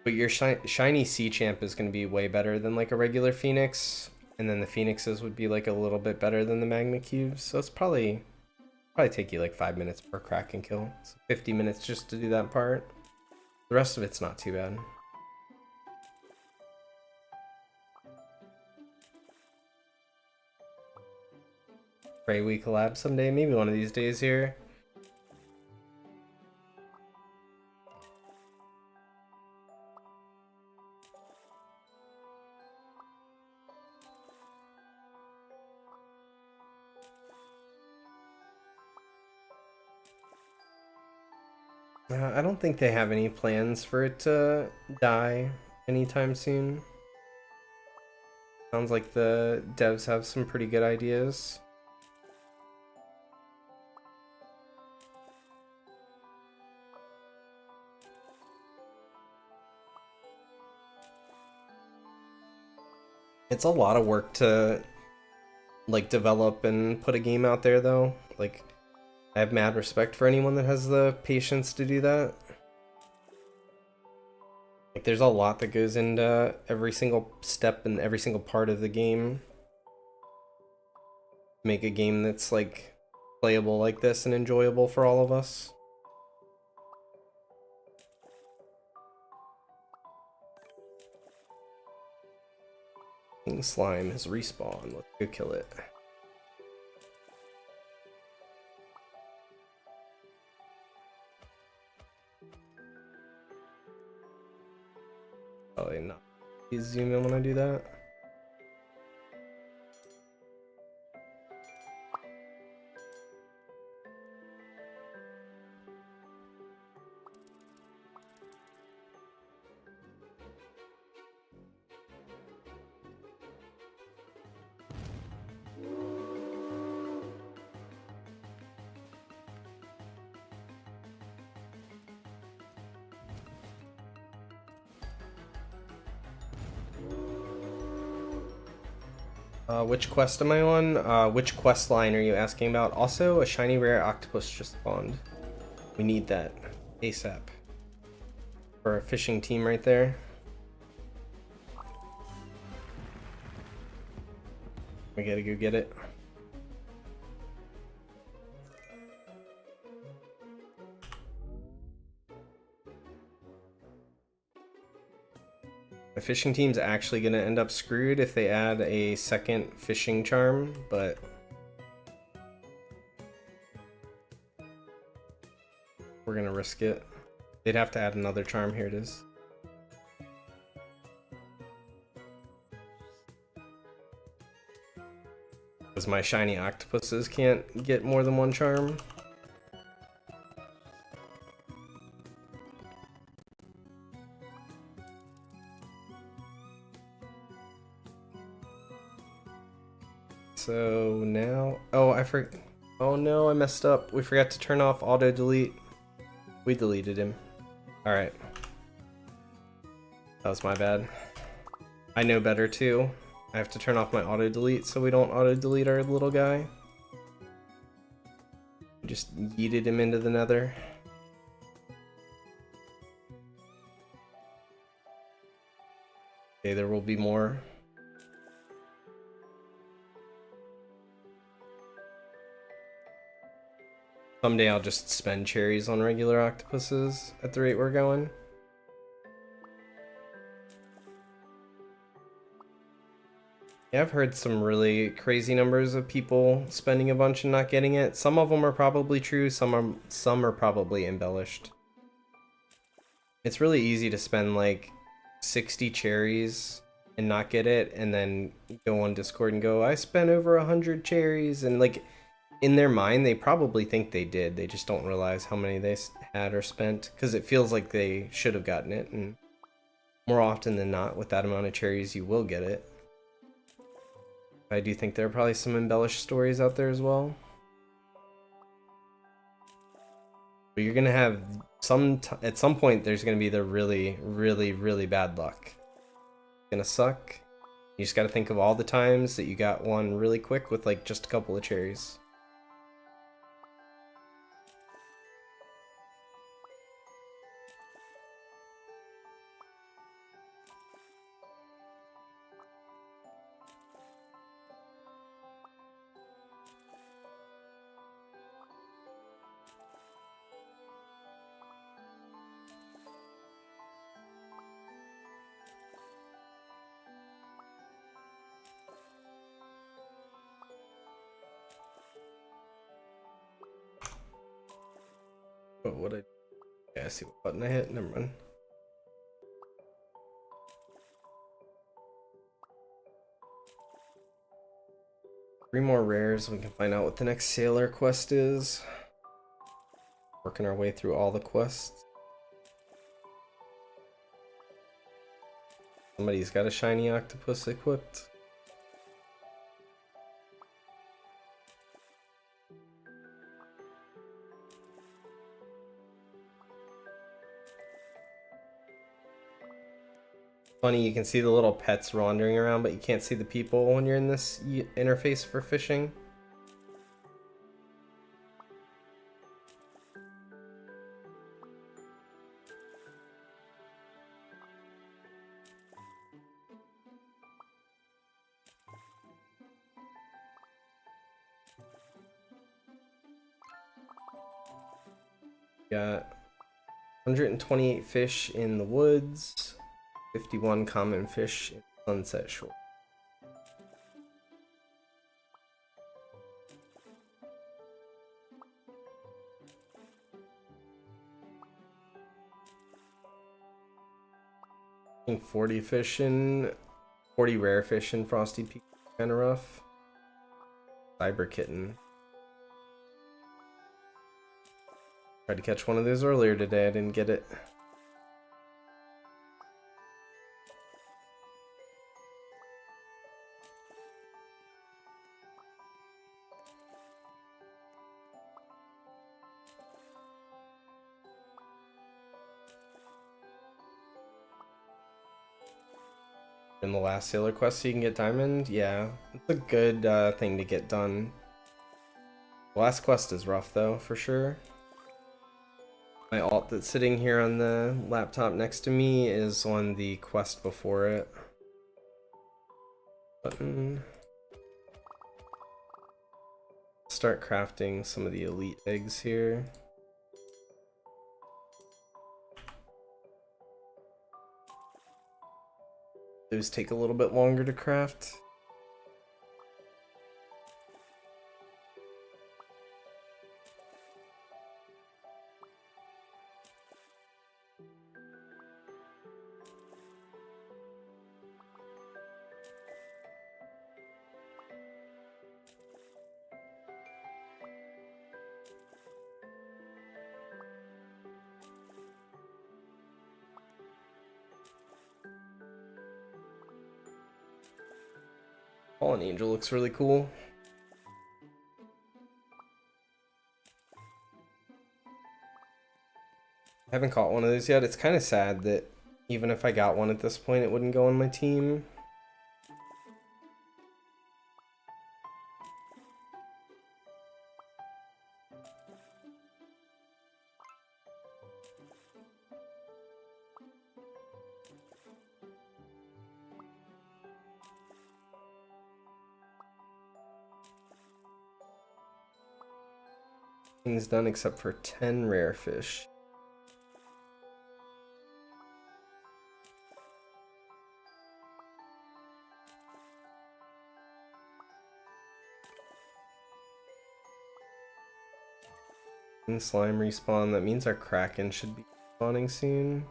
But your shiny Sea Champ is going to be way better than like a regular Phoenix. And then the Phoenixes would be like a little bit better than the Magma Cubes. So it's probably take you like 5 minutes per Kraken kill. So 50 minutes just to do that part. The rest of it's not too bad. Pray we collab someday, maybe one of these days here. I don't think they have any plans for it to die anytime soon. Sounds like the devs have some pretty good ideas. It's a lot of work to like develop and put a game out there though. Like I have mad respect for anyone that has the patience to do that. Like there's a lot that goes into every single step and every single part of the game. Make a game that's like playable like this and enjoyable for all of us. King Slime has respawned. Let's go kill it. Probably not. Please zoom in when I do that. Which quest am I on? Which quest line are you asking about? Also, a shiny rare octopus just spawned. We need that ASAP. For our fishing team right there. We gotta go get it. The fishing team's actually gonna end up screwed if they add a second fishing charm, but we're gonna risk it. They'd have to add another charm. Here it is. Because my shiny octopuses can't get more than one charm. So now, oh no, I messed up. We forgot to turn off auto delete. We deleted him. All right. That was my bad. I know better too. I have to turn off my auto delete so we don't auto delete our little guy. Just yeeted him into the nether. Okay, there will be more. Someday I'll just spend cherries on regular octopuses at the rate we're going. Yeah, I've heard some really crazy numbers of people spending a bunch and not getting it. Some of them are probably true, some are probably embellished. It's really easy to spend like 60 cherries and not get it, and then go on Discord and go, I spent over 100 cherries, and like in their mind they probably think they did. They just don't realize how many they had or spent, because it feels like they should have gotten it, and more often than not with that amount of cherries you will get it. I do think there are probably some embellished stories out there as well. But you're gonna have at some point there's gonna be the really, really, really bad luck. It's gonna suck. You just gotta think of all the times that you got one really quick with like just a couple of cherries. Oh, what I... Yeah, I see what button I hit. Never mind. Three more rares. We can find out what the next sailor quest is. Working our way through all the quests. Somebody's got a shiny octopus equipped. Funny, you can see the little pets wandering around, but you can't see the people when you're in this interface for fishing. Got 128 fish in the woods, 51 common fish in Sunset Shore. And 40 fish in, 40 rare fish in Frosty Peak, kind of rough. Cyber Kitten. Tried to catch one of those earlier today, I didn't get it. In the last sailor quest so you can get diamond, yeah, it's a good thing to get done. The last quest is rough though, for sure. My alt that's sitting here on the laptop next to me is on the quest before it. Button. Start crafting some of the elite eggs here. Those take a little bit longer to craft. Fallen Angel looks really cool. I haven't caught one of those yet. It's kind of sad that even if I got one at this point, it wouldn't go on my team. Things done except for 10 rare fish. Slime respawn, that means our Kraken should be spawning soon.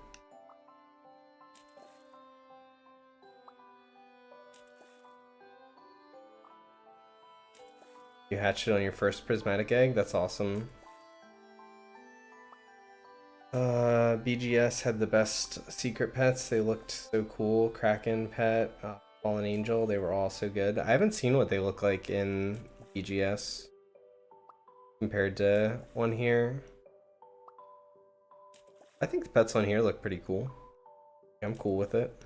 You hatched it on your first prismatic egg, that's awesome. BGS had the best secret pets, they looked so cool. Kraken pet, Fallen Angel, they were all so good. I haven't seen what they look like in BGS compared to one here. I think the pets on here look pretty cool. I'm cool with it.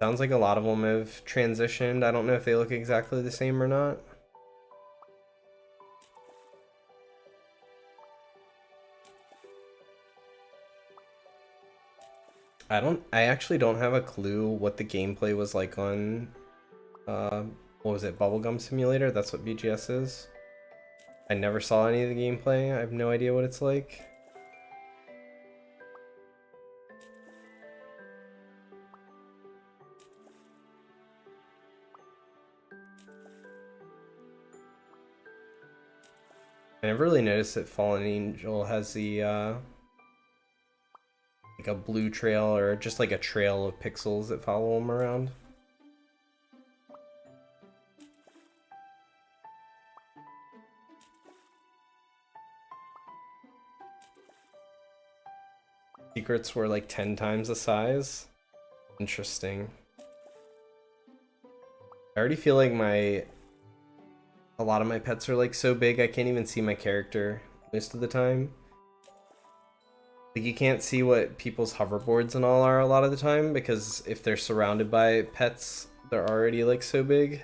Sounds like a lot of them have transitioned. I don't know if they look exactly the same or not. I actually don't have a clue what the gameplay was like on, what was it, Bubblegum Simulator? That's what BGS is. I never saw any of the gameplay. I have no idea what it's like. I never really noticed that Fallen Angel has the like a blue trail or just like a trail of pixels that follow him around. Secrets were like 10 times the size. Interesting. I already feel like a lot of my pets are like so big I can't even see my character most of the time. Like you can't see what people's hoverboards and all are a lot of the time because if they're surrounded by pets, they're already like so big.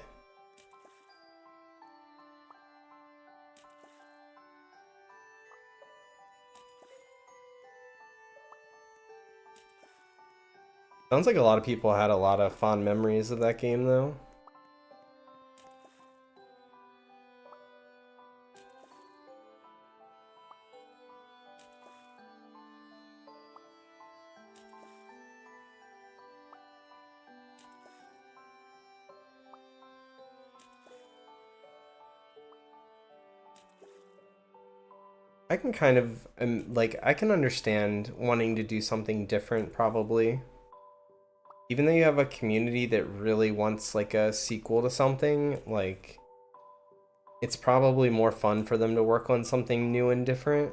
Sounds like a lot of people had a lot of fond memories of that game though. I can kind of like I can understand wanting to do something different probably. Even though you have a community that really wants like a sequel to something, like it's probably more fun for them to work on something new and different.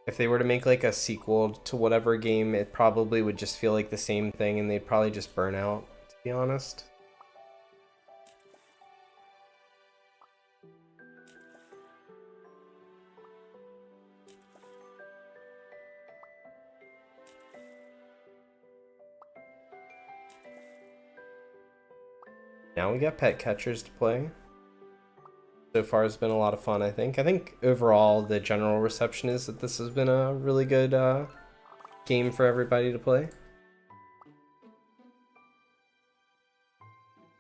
If they were to make like a sequel to whatever game, it probably would just feel like the same thing and they'd probably just burn out, to be honest. Now we got pet catchers to play. So far has been a lot of fun, I think. I think overall the general reception is that this has been a really good game for everybody to play.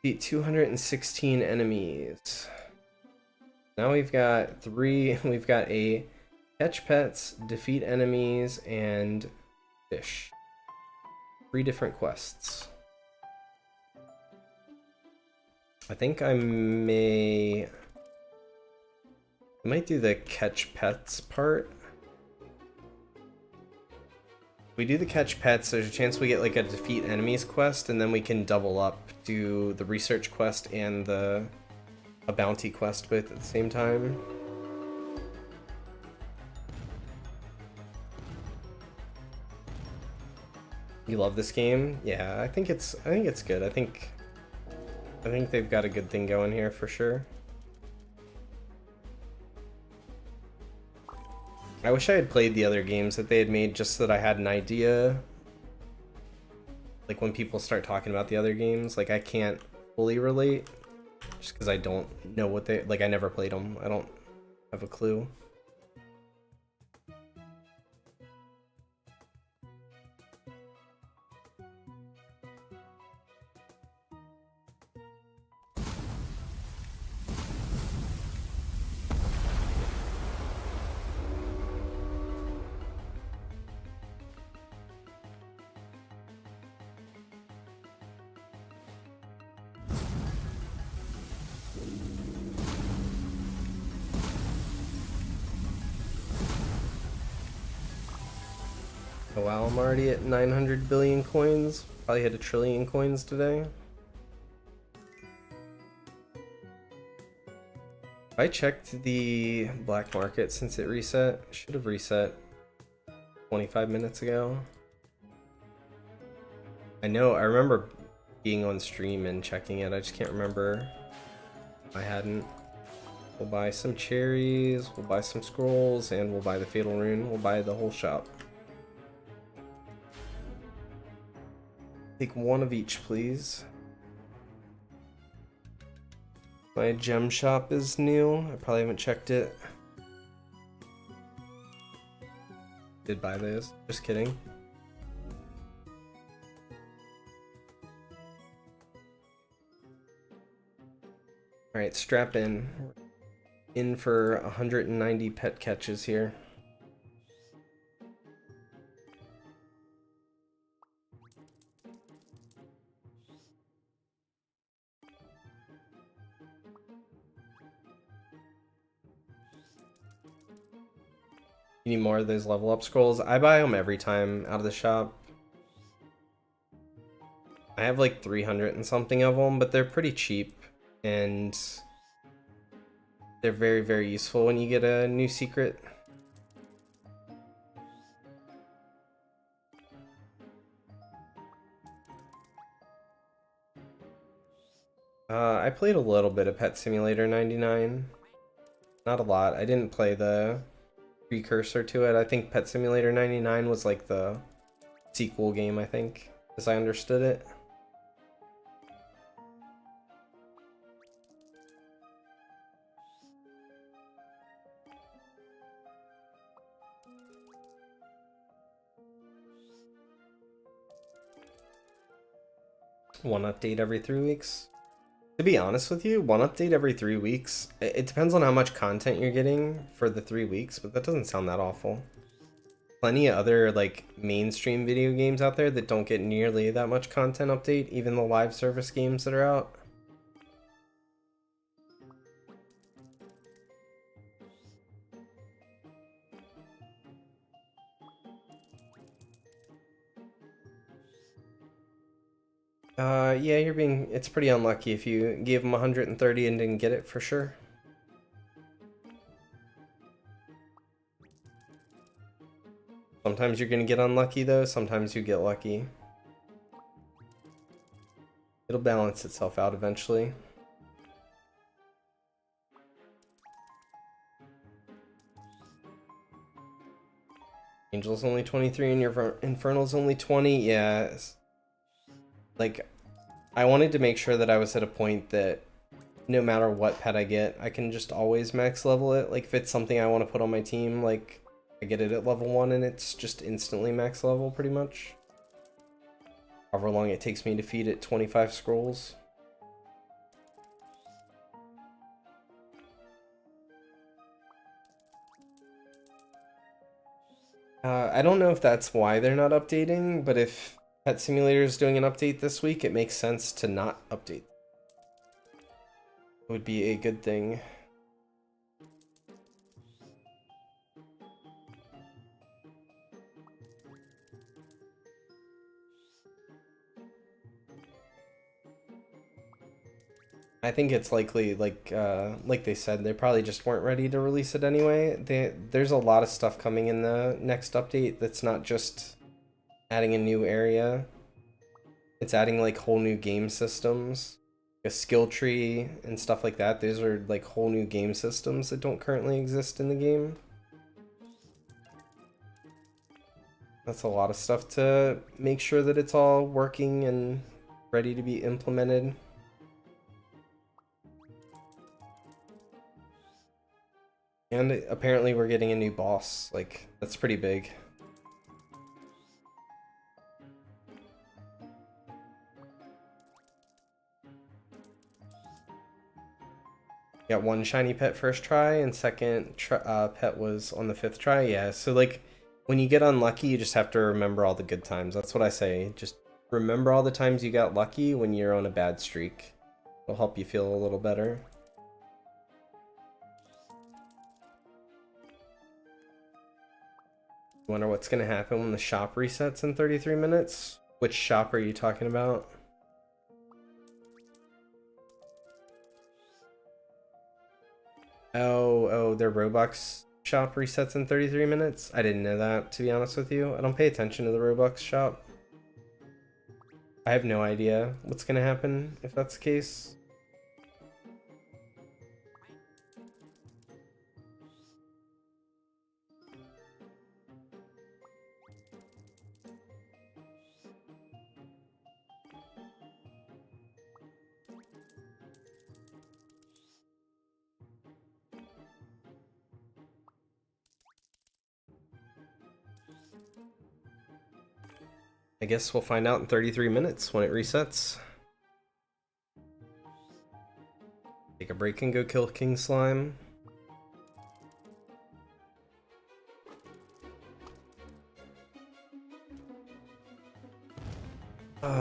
Beat 216 enemies. Now we've got we've got a catch pets, defeat enemies, and fish. 3 different quests. I think I might do the catch pets part. If we do the catch pets, there's a chance we get like a defeat enemies quest, and then we can double up, do the research quest and a bounty quest both at the same time. You love this game? Yeah, I think it's good. I think they've got a good thing going here for sure. I wish I had played the other games that they had made just so that I had an idea. Like when people start talking about the other games, like I can't fully relate just because I don't know what they like. I never played them. I don't have a clue. Oh wow, I'm already at 900 billion coins. Probably hit 1 trillion coins today. I checked the black market since it reset. It should have reset 25 minutes ago. I remember being on stream and checking it. I just can't remember if I hadn't. We'll buy some cherries, we'll buy some scrolls, and we'll buy the fatal rune. We'll buy the whole shop. Take one of each, please. My gem shop is new. I probably haven't checked it. Did buy those. Just kidding. Alright, strap in. In for 190 pet catches here. You need more of those level up scrolls. I buy them every time out of the shop. I have like 300 and something of them, but they're pretty cheap and they're very, very useful when you get a new secret. I played a little bit of Pet Simulator 99. Not a lot. I didn't play the precursor to it. I think Pet Simulator 99 was like the sequel game, I think, as I understood it. One update every 3 weeks. To be honest with you, one update every 3 weeks. It depends on how much content you're getting for the 3 weeks, but that doesn't sound that awful. Plenty of other like mainstream video games out there that don't get nearly that much content update, even the live service games that are out. Yeah, it's pretty unlucky if you gave them 130 and didn't get it for sure. Sometimes you're gonna get unlucky though, sometimes you get lucky. It'll balance itself out eventually. Angel's only 23 and your Infernal's only 20, yeah. Like, I wanted to make sure that I was at a point that no matter what pet I get, I can just always max level it. Like, if it's something I want to put on my team, like, I get it at level 1 and it's just instantly max level, pretty much. However long it takes me to feed it 25 scrolls. I don't know if that's why they're not updating, but if Pet Simulator is doing an update this week, it makes sense to not update. It would be a good thing. I think it's likely, like they said, they probably just weren't ready to release it anyway. There's a lot of stuff coming in the next update that's not just adding a new area. It's adding like whole new game systems, a skill tree and stuff like that. Those are like whole new game systems that don't currently exist in the game. That's a lot of stuff to make sure that it's all working and ready to be implemented. And apparently we're getting a new boss. Like, that's pretty big. Got one shiny pet first try, and second pet was on the 5th try. Yeah, so like, when you get unlucky, you just have to remember all the good times. That's what I say. Just remember all the times you got lucky when you're on a bad streak. It'll help you feel a little better. Wonder what's gonna happen when the shop resets in 33 minutes? Which shop are you talking about? Oh, their Robux shop resets in 33 minutes? I didn't know that, to be honest with you. I don't pay attention to the Robux shop. I have no idea what's gonna happen if that's the case. I guess we'll find out in 33 minutes when it resets. Take a break and go kill King Slime.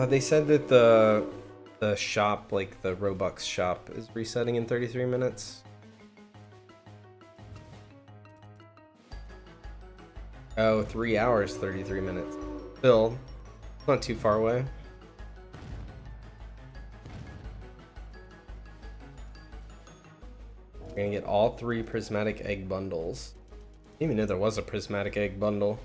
They said that the shop, like the Robux shop, is resetting in 33 minutes. Oh, 3 hours, 33 minutes. Still, not too far away. We're gonna get all 3 prismatic egg bundles. I didn't even know there was a prismatic egg bundle.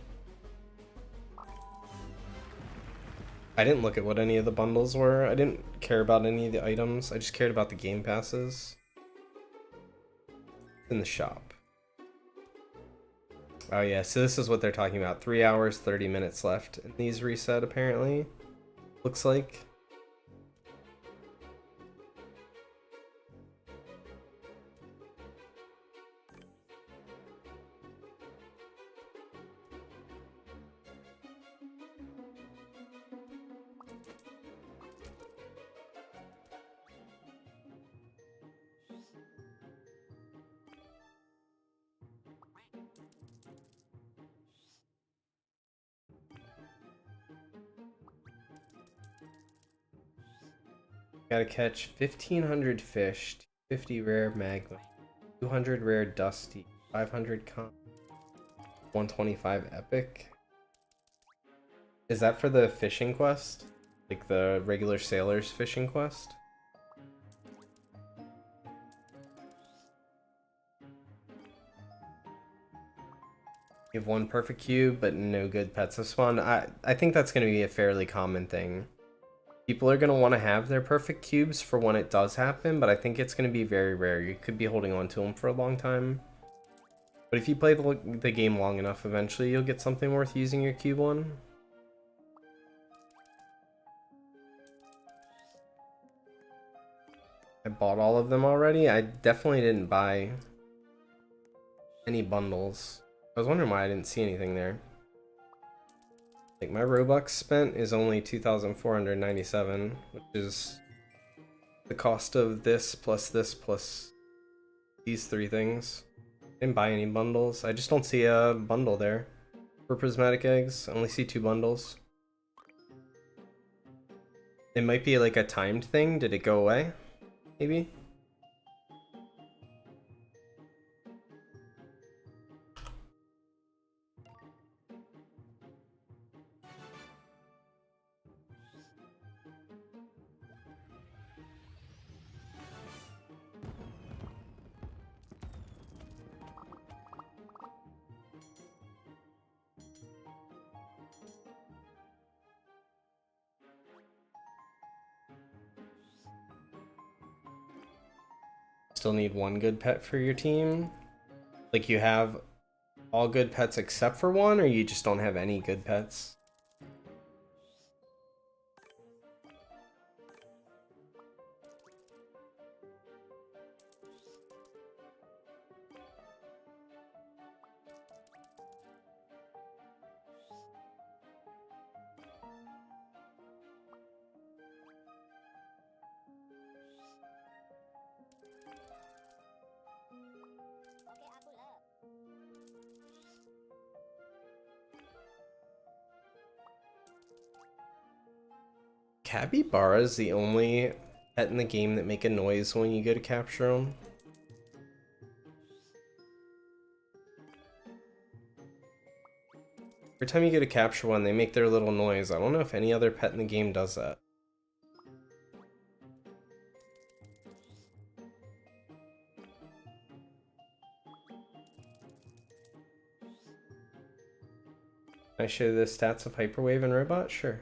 I didn't look at what any of the bundles were. I didn't care about any of the items. I just cared about the game passes. In the shop. Oh yeah, so this is what they're talking about. 3 hours, 30 minutes left in these reset, apparently. Looks like. Gotta catch 1,500 fish, 50 rare magma, 200 rare dusty, 500 con, 125 epic. Is that for the fishing quest? Like the regular sailor's fishing quest? You have 1 perfect cube, but no good pets have spawned. I think that's going to be a fairly common thing. People are going to want to have their perfect cubes for when it does happen, but I think it's going to be very rare. You could be holding on to them for a long time. But if you play the game long enough, eventually you'll get something worth using your cube on. I bought all of them already. I definitely didn't buy any bundles. I was wondering why I didn't see anything there. Like my Robux spent is only 2,497, which is the cost of this plus these 3 things. Didn't buy any bundles. I just don't see a bundle there for prismatic eggs. I only see 2 bundles. It might be like a timed thing. Did it go away? Maybe? Still need 1 good pet for your team? Like you have all good pets except for 1, or you just don't have any good pets? Capybara is the only pet in the game that make a noise when you go to capture them. Every time you go to capture one, they make their little noise. I don't know if any other pet in the game does that. Can I show you the stats of Hyperwave and Robot? Sure.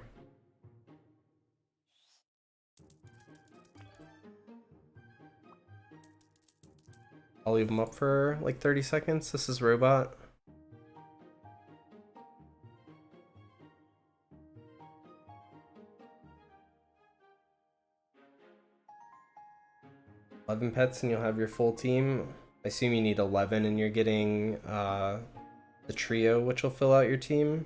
I'll leave them up for like 30 seconds. This is Robot. $11 pets and you'll have your full team. I assume you need 11 and you're getting the trio, which will fill out your team.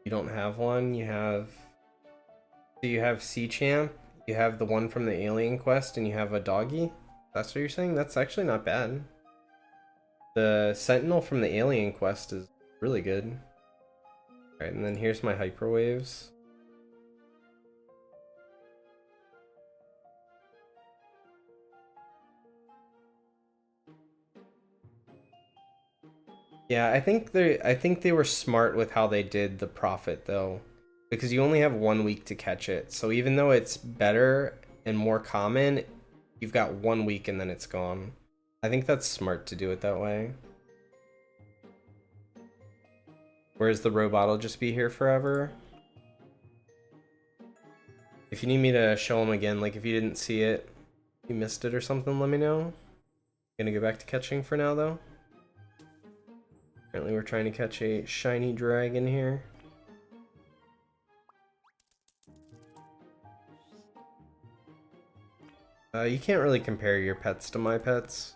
You don't have one, you have Sea Champ, you have the one from the Alien Quest, and you have a doggy. That's what you're saying? That's actually not bad. The Sentinel from the Alien Quest is really good. Alright, and then here's my Hyperwaves. Yeah, I think they were smart with how they did the profit though, because you only have 1 week to catch it. So even though it's better and more common, you've got 1 week and then it's gone. I think that's smart to do it that way. Whereas the robot will just be here forever. If you need me to show them again, like if you didn't see it, you missed it or something, let me know. Gonna go back to catching for now though. Apparently we're trying to catch a shiny dragon here. You can't really compare your pets to my pets.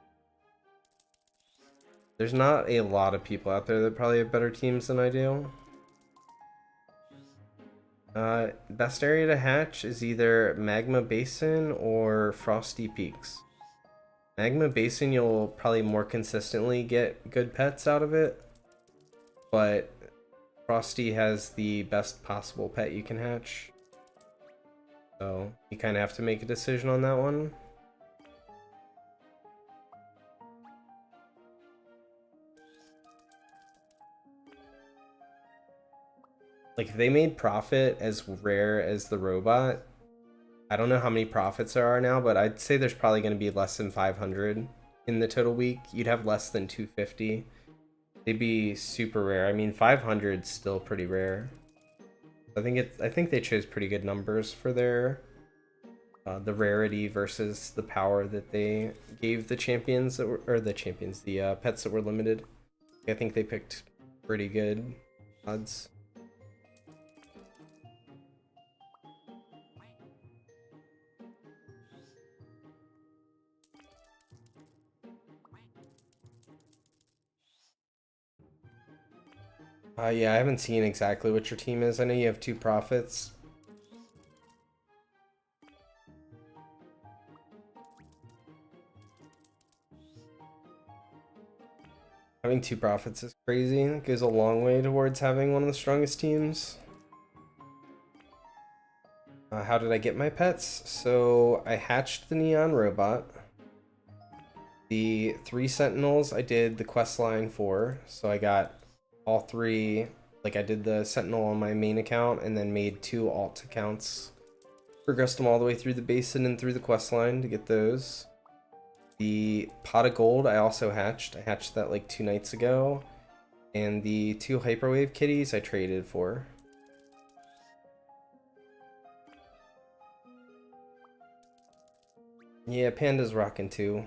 There's not a lot of people out there that probably have better teams than I do. Best area to hatch is either Magma Basin or Frosty Peaks. Magma Basin, you'll probably more consistently get good pets out of it, but Frosty has the best possible pet you can hatch. So you kind of have to make a decision on that one. Like if they made Prophet as rare as the robot, I don't know how many Prophets there are now, but I'd say there's probably going to be less than 500 in the total week. You'd have less than 250. They'd be super rare. I mean, 500 is still pretty rare. I think they chose pretty good numbers for their the rarity versus the power that they gave the champions that were, or the champions, the pets that were limited. I think they picked pretty good odds. Yeah, I haven't seen exactly what your team is. I know you have 2 Prophets. Having 2 Prophets is crazy. It goes a long way towards having one of the strongest teams. How did I get my pets? So I hatched the Neon Robot. The 3 Sentinels I did the quest line for. So I got all 3. Like I did the Sentinel on my main account and then made 2 alt accounts. Progressed them all the way through the basin and through the quest line to get those. The Pot of Gold I also hatched. I hatched that like 2 nights ago. And the 2 Hyperwave Kitties I traded for. Yeah, Panda's rocking too.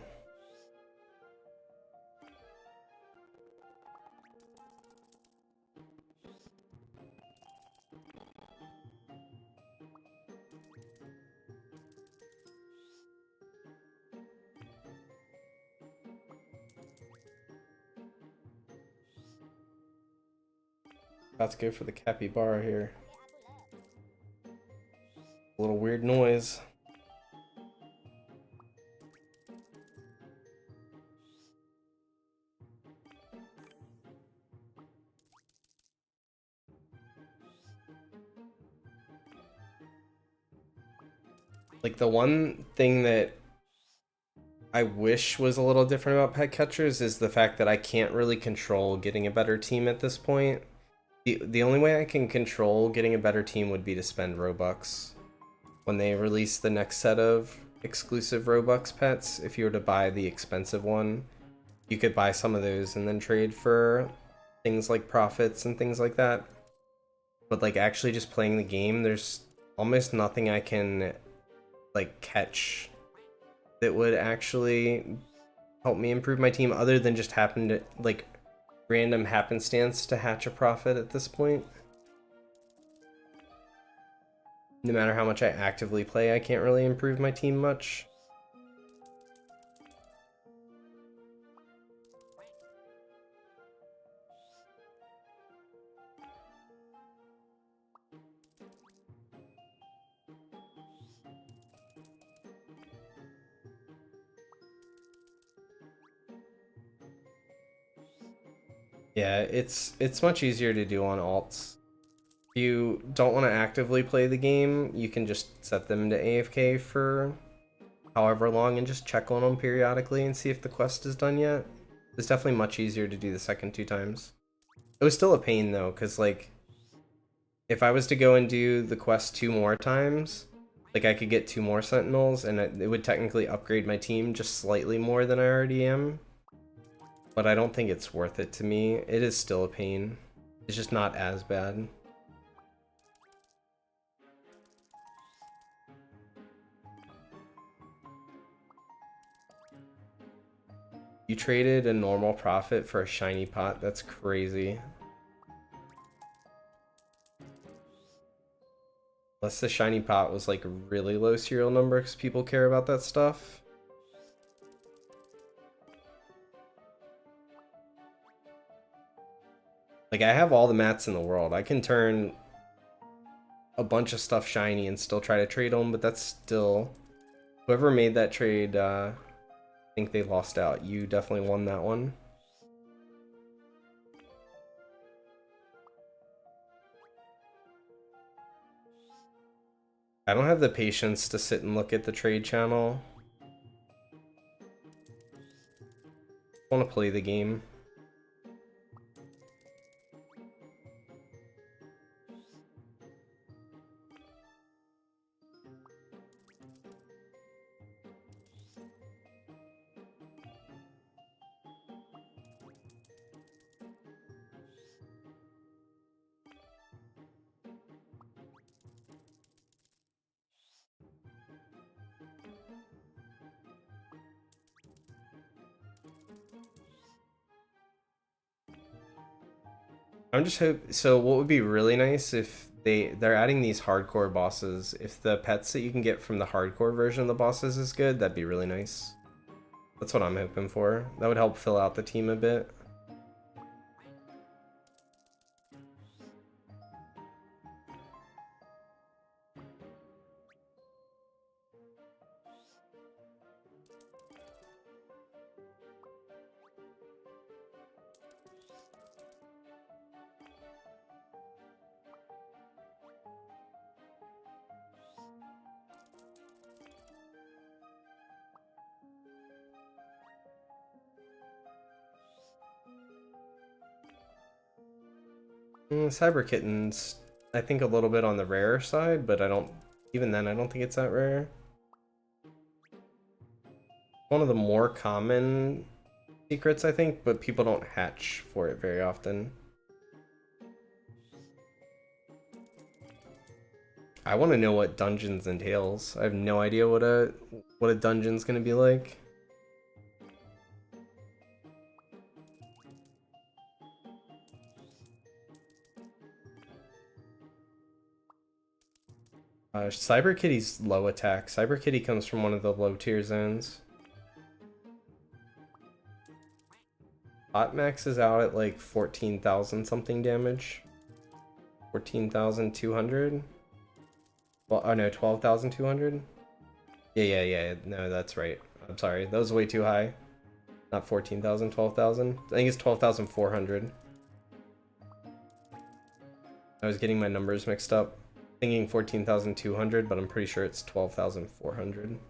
About to go for the capybara here. A little weird noise. Like the one thing that I wish was a little different about pet catchers is the fact that I can't really control getting a better team at this point. The only way I can control getting a better team would be to spend Robux. When they release the next set of exclusive Robux pets, if you were to buy the expensive one, you could buy some of those and then trade for things like profits and things like that. But like actually just playing the game, there's almost nothing I can like catch that would actually help me improve my team other than just happen to like random happenstance to hatch a profit at this point. No matter how much I actively play, I can't really improve my team much. Yeah, it's much easier to do on alts. If you don't want to actively play the game, you can just set them to AFK for however long and just check on them periodically and see if the quest is done yet. It's definitely much easier to do the second 2 times. It was still a pain though, because like if I was to go and do the quest 2 more times, like I could get 2 more sentinels and it would technically upgrade my team just slightly more than I already am. But I don't think it's worth it to me. It is still a pain. It's just not as bad. You traded a normal profit for a shiny pot? That's crazy. Unless the shiny pot was like a really low serial number because people care about that stuff. Like I have all the mats in the world. I can turn a bunch of stuff shiny and still try to trade them, but that's still... Whoever made that trade, I think they lost out. You definitely won that one. I don't have the patience to sit and look at the trade channel. I want to play the game. I'm just hope so. What would be really nice if they're adding these hardcore bosses. If the pets that you can get from the hardcore version of the bosses is good, that'd be really nice. That's what I'm hoping for. That would help fill out the team a bit. Cyber Kitten's, I think, a little bit on the rare side, but I don't... Even then, I don't think it's that rare. One of the more common secrets, I think, but people don't hatch for it very often. I want to know what dungeons entails. I have no idea what a dungeon's gonna be like. Cyber Kitty's low attack. Cyber Kitty comes from one of the low tier zones. Hot Max is out at like 14,000 something damage. 14,200. Well, oh no, 12,200. Yeah. No, that's right. I'm sorry. That was way too high. Not 14,000, 12,000. I think it's 12,400. I was getting my numbers mixed up. Thinking 14,200, but I'm pretty sure it's 12,400.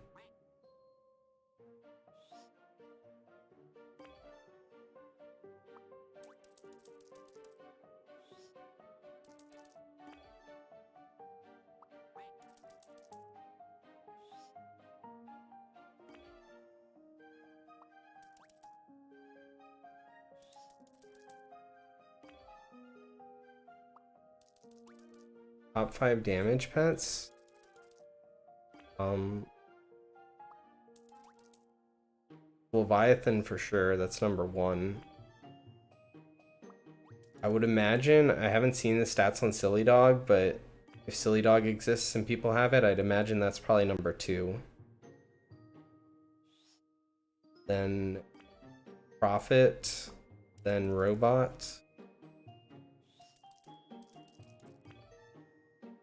Top 5 damage pets? Leviathan for sure, that's number 1. I would imagine, I haven't seen the stats on Silly Dog, but if Silly Dog exists and people have it, I'd imagine that's probably number 2. Then Prophet, then Robot.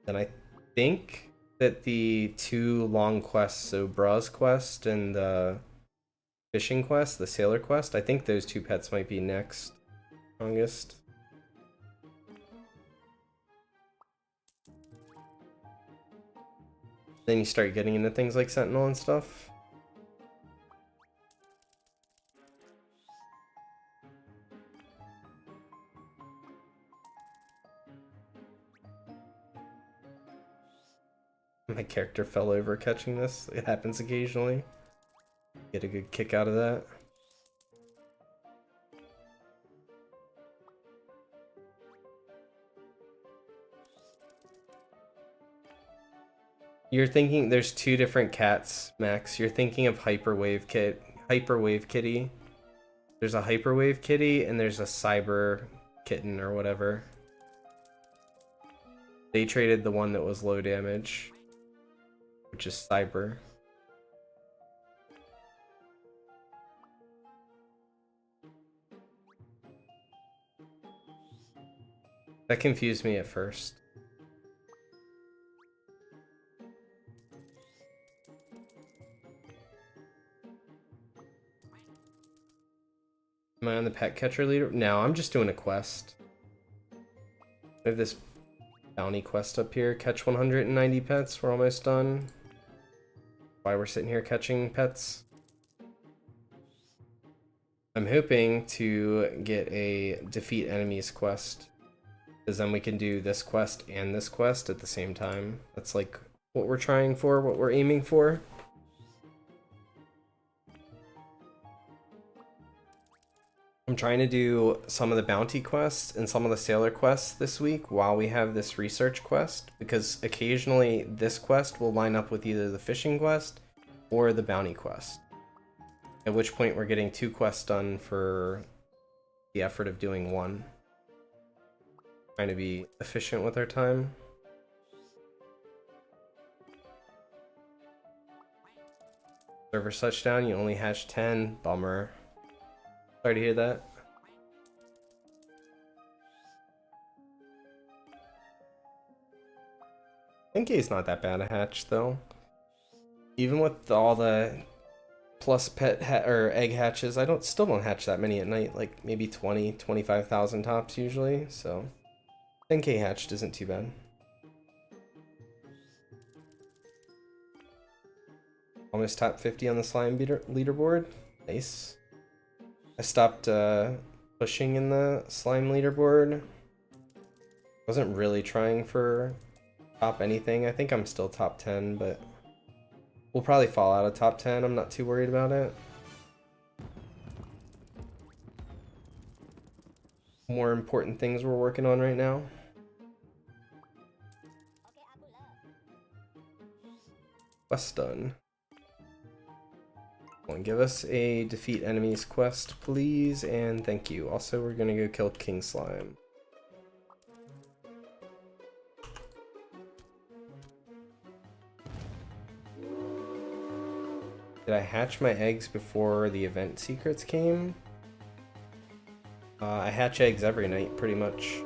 Then I think that the 2 long quests, so Bra's quest and the fishing quest, the sailor quest, I think those 2 pets might be next strongest. Then you start getting into things like Sentinel and stuff. character fell over catching this. It happens occasionally. Get a good kick out of that. You're thinking there's two different cats, Max. You're thinking of Hyperwave Kitty. There's a Hyperwave Kitty and there's a Cyber Kitten or whatever. They traded the one that was low damage, which is Cyber. That confused me at first. Am I on the pet catcher leader? No, I'm just doing a quest. I have this bounty quest up here. Catch 190 pets. We're almost done. Why we're sitting here catching pets. I'm hoping to get a defeat enemies quest, because then we can do this quest and this quest at the same time. That's like what we're trying for, what we're aiming for. I'm trying to do some of the bounty quests and some of the sailor quests this week while we have this research quest, because occasionally this quest will line up with either the fishing quest or the bounty quest. At which point we're getting 2 quests done for the effort of doing 1. Trying to be efficient with our time. Server touchdown, you only hatched 10. Bummer. Sorry to hear that. Tenke's not that bad a hatch though. Even with all the plus pet or egg hatches, I still don't hatch that many at night, like maybe 20, 25,000 tops usually, so 10k hatched isn't too bad. Almost top 50 on the slime leaderboard. Nice. I stopped pushing in the slime leaderboard. Wasn't really trying for top anything. I think I'm still top 10, but we'll probably fall out of top 10. I'm not too worried about it. More important things we're working on right now. Quest done. Give us a defeat enemies quest, please, and thank you. Also, we're gonna go kill King Slime. Did I hatch my eggs before the event secrets came? I hatch eggs every night, pretty much.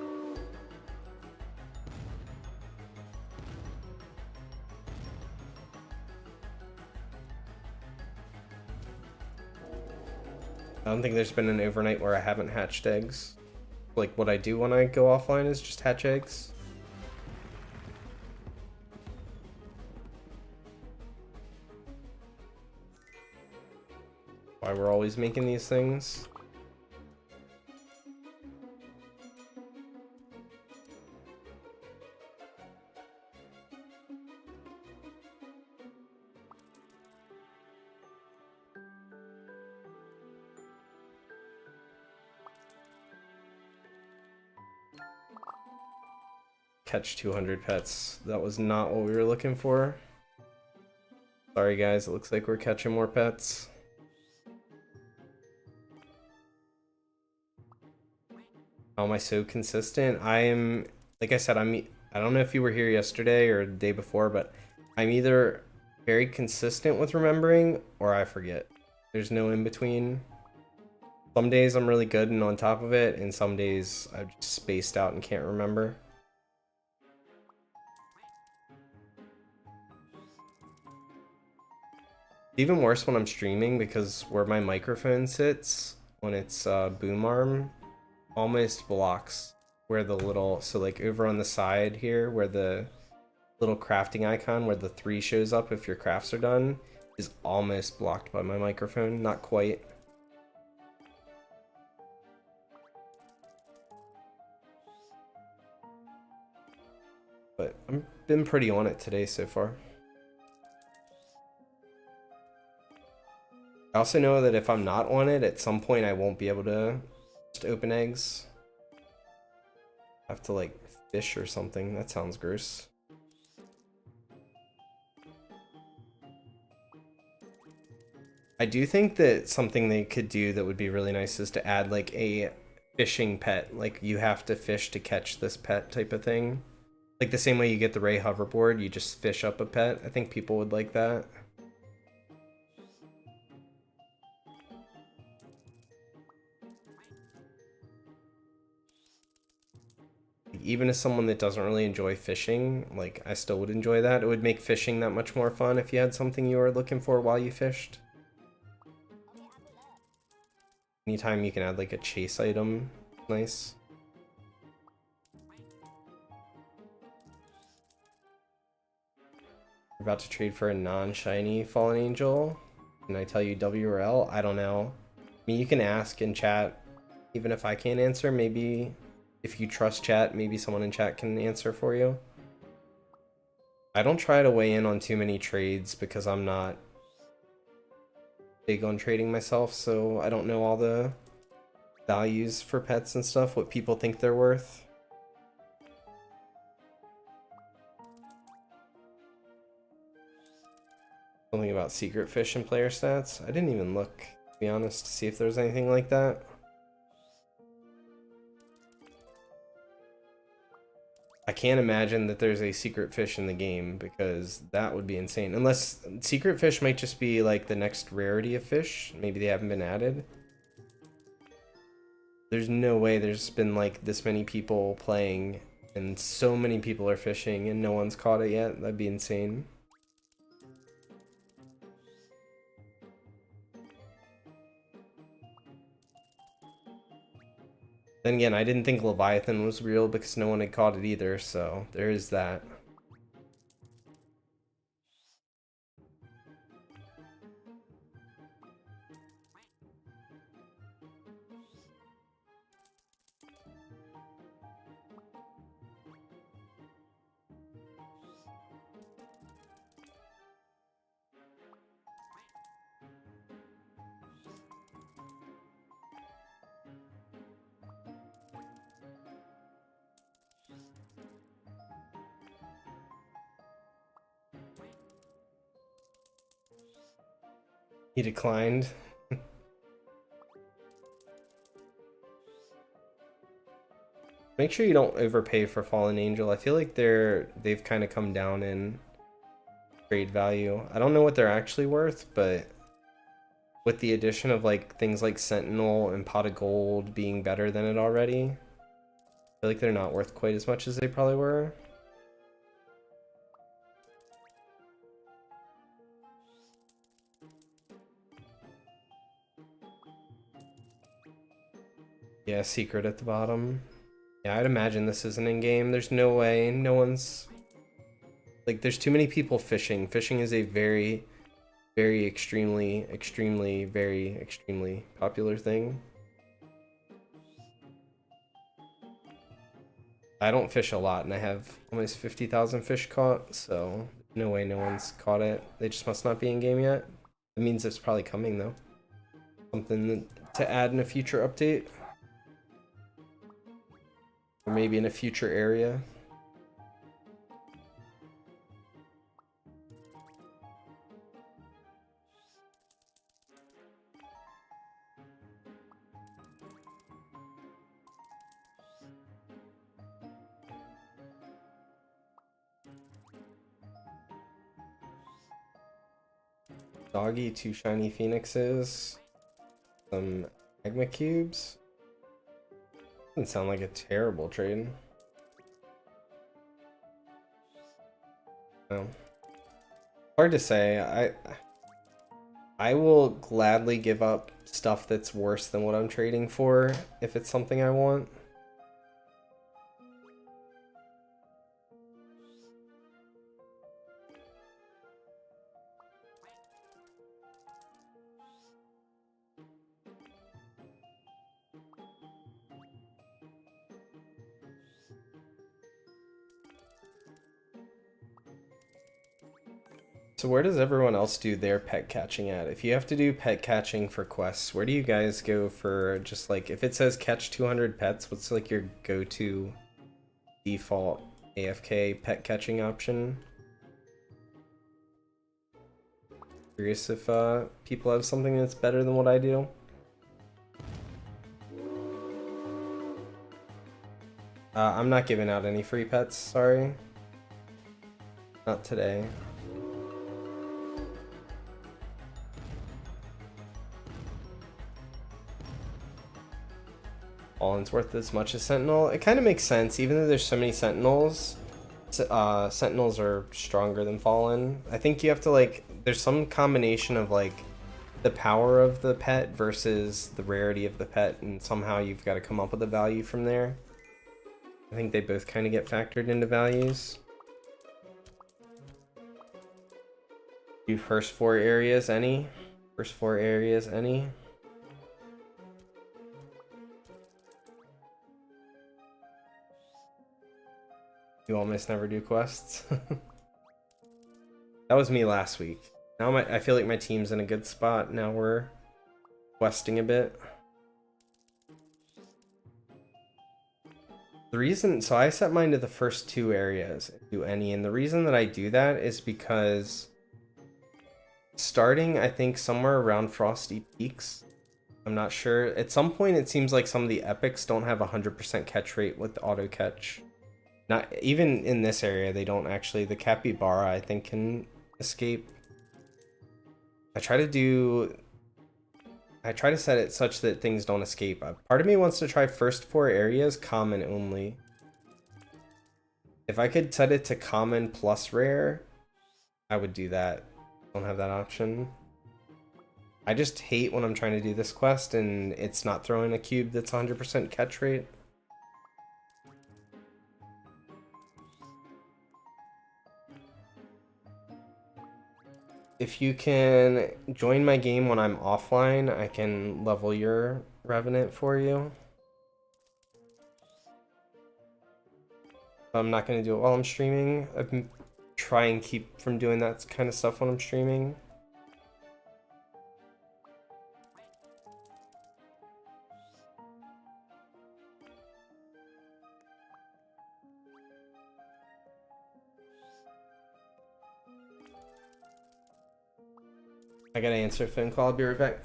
I don't think there's been an overnight where I haven't hatched eggs. Like, what I do when I go offline is just hatch eggs. Why we're always making these things. Catch 200 pets. That was not what we were looking for. Sorry guys, it looks like we're catching more pets. How am I so consistent? I am, like I said, I don't know if you were here yesterday or the day before, but I'm either very consistent with remembering or I forget. There's no in between. Some days I'm really good and on top of it, and some days I've just spaced out and can't remember. Even worse when I'm streaming, because where my microphone sits when it's boom arm almost blocks where the little, so like over on the side here where the little crafting icon where the 3 shows up if your crafts are done is almost blocked by my microphone. Not quite. But I've been pretty on it today so far. I also know that if I'm not on it, at some point I won't be able to just open eggs. I have to like fish or something. That sounds gross. I do think that something they could do that would be really nice is to add like a fishing pet. Like you have to fish to catch this pet type of thing. Like the same way you get the Ray hoverboard, you just fish up a pet. I think people would like that. Even as someone that doesn't really enjoy fishing, like I still would enjoy that. It would make fishing that much more fun if you had something you were looking for while you fished. Anytime you can add like a chase item, nice. We're about to trade for a non-shiny Fallen Angel. Can I tell you W or L? I don't know. I mean, you can ask in chat, even if I can't answer. Maybe if you trust chat, maybe someone in chat can answer for you. I don't try to weigh in on too many trades because I'm not big on trading myself, so I don't know all the values for pets and stuff, what people think they're worth. Something about secret fish and player stats. I didn't even look, to be honest, to see if there's anything like that. I can't imagine that there's a secret fish in the game because that would be insane. Unless secret fish might just be like the next rarity of fish. Maybe they haven't been added. There's no way there's been like this many people playing and so many people are fishing and no one's caught it yet. That'd be insane. Then again, I didn't think Leviathan was real because no one had caught it either, so there is that. He declined. Make sure you don't overpay for Fallen Angel. I feel like they've kind of come down in trade value. I don't know what they're actually worth, but with the addition of like things like Sentinel and Pot of Gold being better than it already, I feel like they're not worth quite as much as they probably were. Yeah, secret at the bottom. Yeah, I'd imagine this isn't in game. There's no way. No one's like, there's too many people fishing. Fishing is a very, very extremely, very extremely popular thing. I don't fish a lot and I have almost 50,000 fish caught, so no way no one's caught it. They just must not be in game yet. It means it's probably coming though. Something to add in a future update. Or maybe in a future area. Doggy, 2 shiny phoenixes, some magma cubes. Doesn't sound like a terrible trade. No. Hard to say. I will gladly give up stuff that's worse than what I'm trading for if it's something I want. So where does everyone else do their pet catching at? If you have to do pet catching for quests, where do you guys go for just like, if it says catch 200 pets, what's like your go-to default AFK pet catching option? Curious if people have something that's better than what I do. I'm not giving out any free pets, sorry. Not today. Fallen's worth as much as Sentinel. It kind of makes sense, even though there's so many Sentinels. Sentinels are stronger than Fallen. I think you have to like, there's some combination of like the power of the pet versus the rarity of the pet, and somehow you've got to come up with a value from there. I think they both kind of get factored into values. Do first 4 areas any? First 4 areas any? You almost never do quests. That was me last week. Now I feel like my team's in a good spot. Now we're questing a bit. The reason, so I set mine to the first 2 areas, do any, and the reason that I do that is because starting, I think, somewhere around Frosty Peaks, I'm not sure. At some point, it seems like some of the epics don't have 100% catch rate with auto catch. Not even in this area, they don't actually. The Capybara, I think, can escape. I try to set it such that things don't escape. Part of me wants to try first 4 areas common only. If I could set it to common plus rare, I would do that. Don't have that option. I just hate when I'm trying to do this quest and it's not throwing a cube that's 100% catch rate. If you can join my game when I'm offline, I can level your Revenant for you. I'm not going to do it while I'm streaming. I try and keep from doing that kind of stuff when I'm streaming. I gotta answer a phone call. I'll be right back.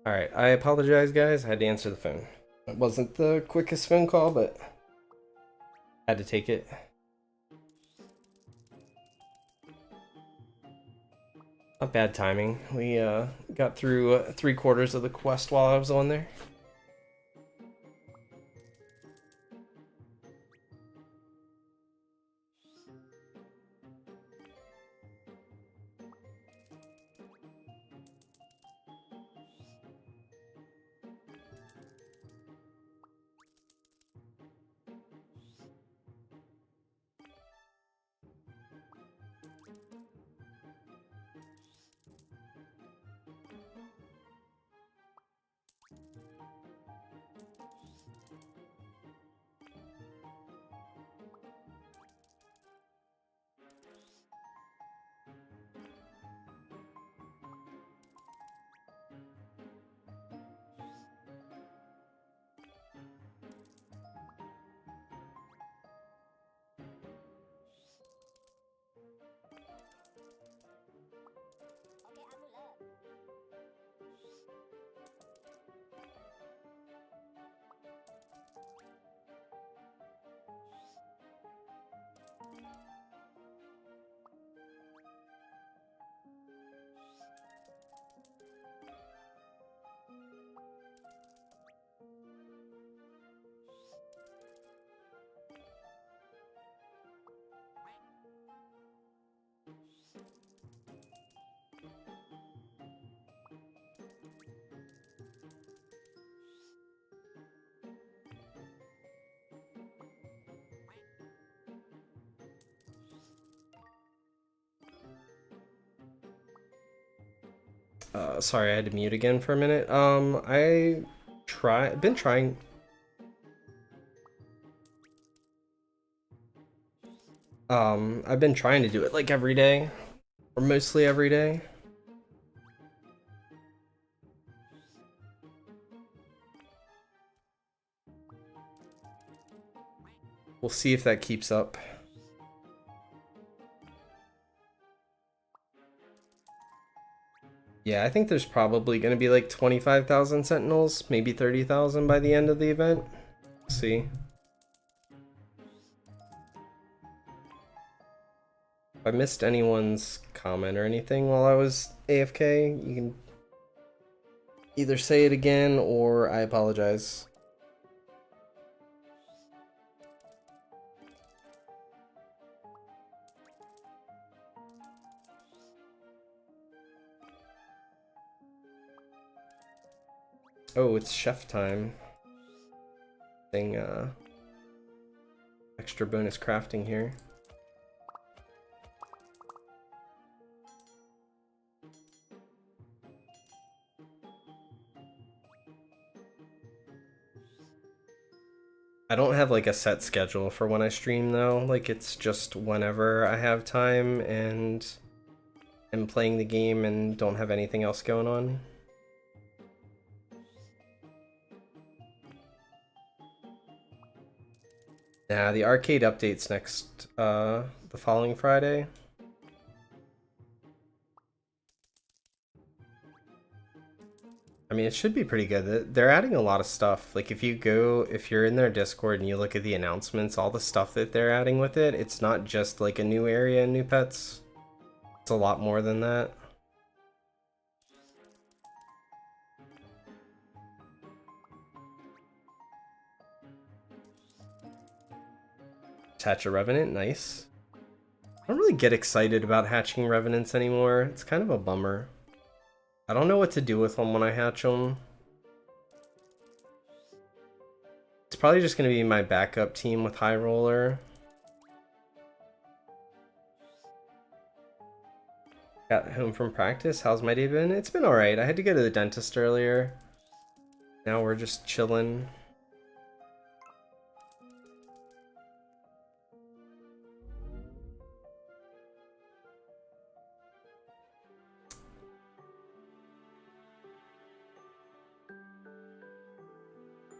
Alright, I apologize, guys. I had to answer the phone. It wasn't the quickest phone call, but had to take it. Not bad timing. We got through 3/4 of the quest while I was on there. Sorry, I had to mute again for a minute. Been trying. I've been trying to do it like every day, or mostly every day. We'll see if that keeps up. Yeah, I think there's probably going to be like 25,000 sentinels, maybe 30,000 by the end of the event. We'll see. If I missed anyone's comment or anything while I was AFK, you can either say it again or I apologize. Oh, it's chef time. Thing, extra bonus crafting here. I don't have like a set schedule for when I stream though. Like it's just whenever I have time and am playing the game and don't have anything else going on. Yeah, the arcade update's next, the following Friday. I mean, it should be pretty good. They're adding a lot of stuff. Like if you're in their Discord and you look at the announcements, all the stuff that they're adding with it, it's not just like a new area and new pets. It's a lot more than that. Hatch a Revenant, nice. I don't really get excited about hatching Revenants anymore. It's kind of a bummer. I don't know what to do with them when I hatch them. It's probably just going to be my backup team with High Roller. Got home from practice. How's my day been? It's been alright. I had to go to the dentist earlier. Now we're just chilling.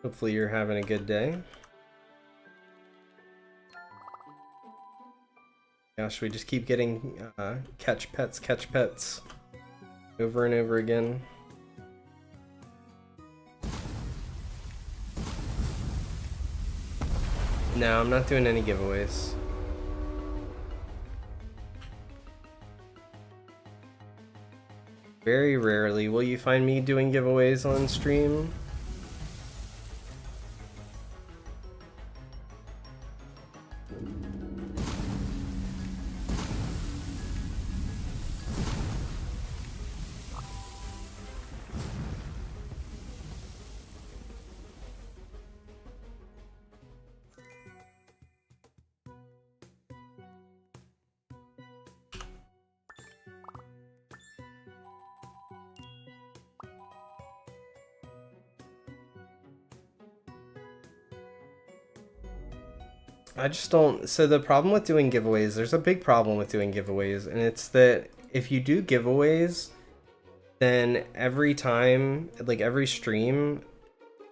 Hopefully you're having a good day. Gosh, we just keep getting catch pets over and over again. No, I'm not doing any giveaways. Very rarely will you find me doing giveaways on stream. I just don't. So the problem with doing giveaways, there's a big problem with doing giveaways, and it's that if you do giveaways, then every time, like every stream,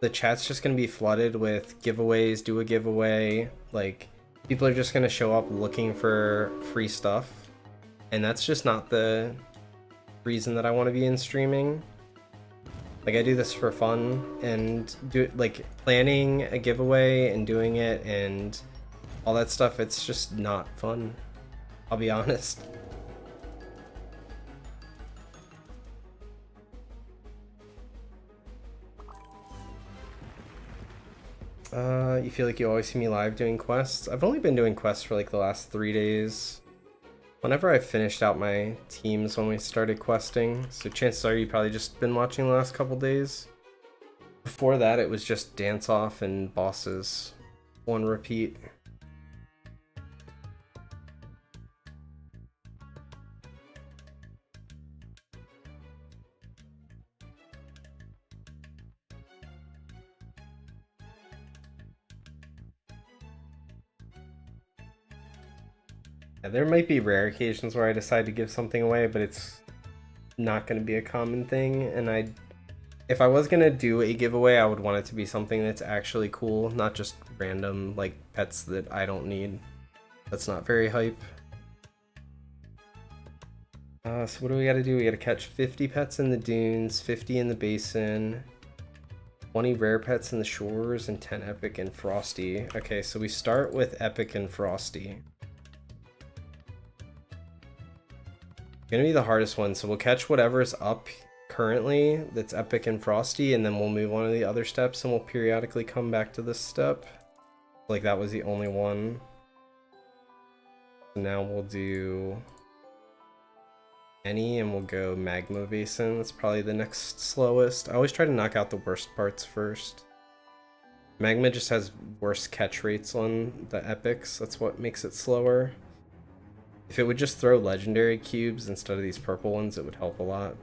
the chat's just gonna be flooded with giveaways, do a giveaway. Like, people are just gonna show up looking for free stuff, and that's just not the reason that I want to be in streaming. Like, I do this for fun, and like planning a giveaway and doing it and all that stuff, it's just not fun. I'll be honest. You feel like you always see me live doing quests? I've only been doing quests for like the last 3 days. Whenever I finished out my teams when we started questing, so chances are you probably just been watching the last couple days. Before that, it was just dance off and bosses on repeat. Yeah, there might be rare occasions where I decide to give something away, but it's not going to be a common thing. And if I was going to do a giveaway, I would want it to be something that's actually cool, not just random like pets that I don't need. That's not very hype. So what do we got to do? We got to catch 50 pets in the dunes, 50 in the basin, 20 rare pets in the shores, and 10 epic and frosty. Okay, so we start with epic and frosty. Gonna be the hardest one, so we'll catch whatever's up currently that's epic and frosty, and then we'll move on to the other steps, and we'll periodically come back to this step. Like, that was the only one. So now we'll do any, and we'll go magma basin. That's probably the next slowest. I always try to knock out the worst parts first. Magma just has worse catch rates on the epics. That's what makes it slower. If it would just throw legendary cubes instead of these purple ones, it would help a lot.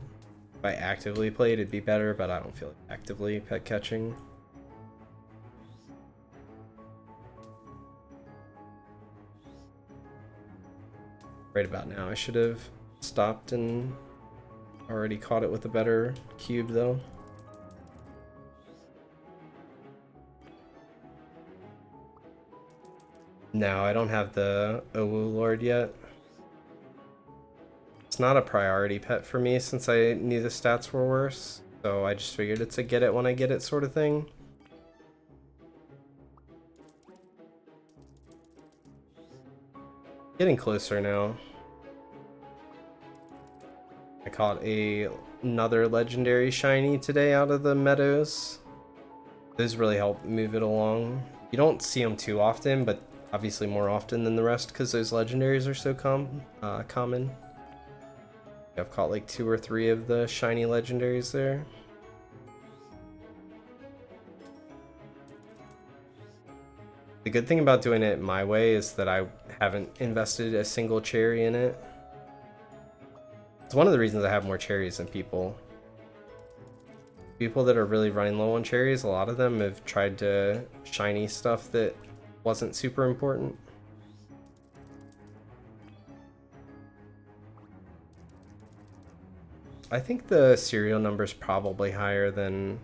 If I actively played, it'd be better, but I don't feel like actively pet catching. Right about now, I should have stopped and already caught it with a better cube, though. No, I don't have the Owu Lord yet. It's not a priority pet for me since I knew the stats were worse, so I just figured it's a get it when I get it sort of thing. Getting closer now. I caught another legendary shiny today out of the meadows. Those really help move it along. You don't see them too often, but obviously more often than the rest because those legendaries are so common. I've caught like 2 or 3 of the shiny legendaries there. The good thing about doing it my way is that I haven't invested a single cherry in it. It's one of the reasons I have more cherries than people. People that are really running low on cherries, a lot of them have tried to shiny stuff that wasn't super important. I think the serial number is probably higher than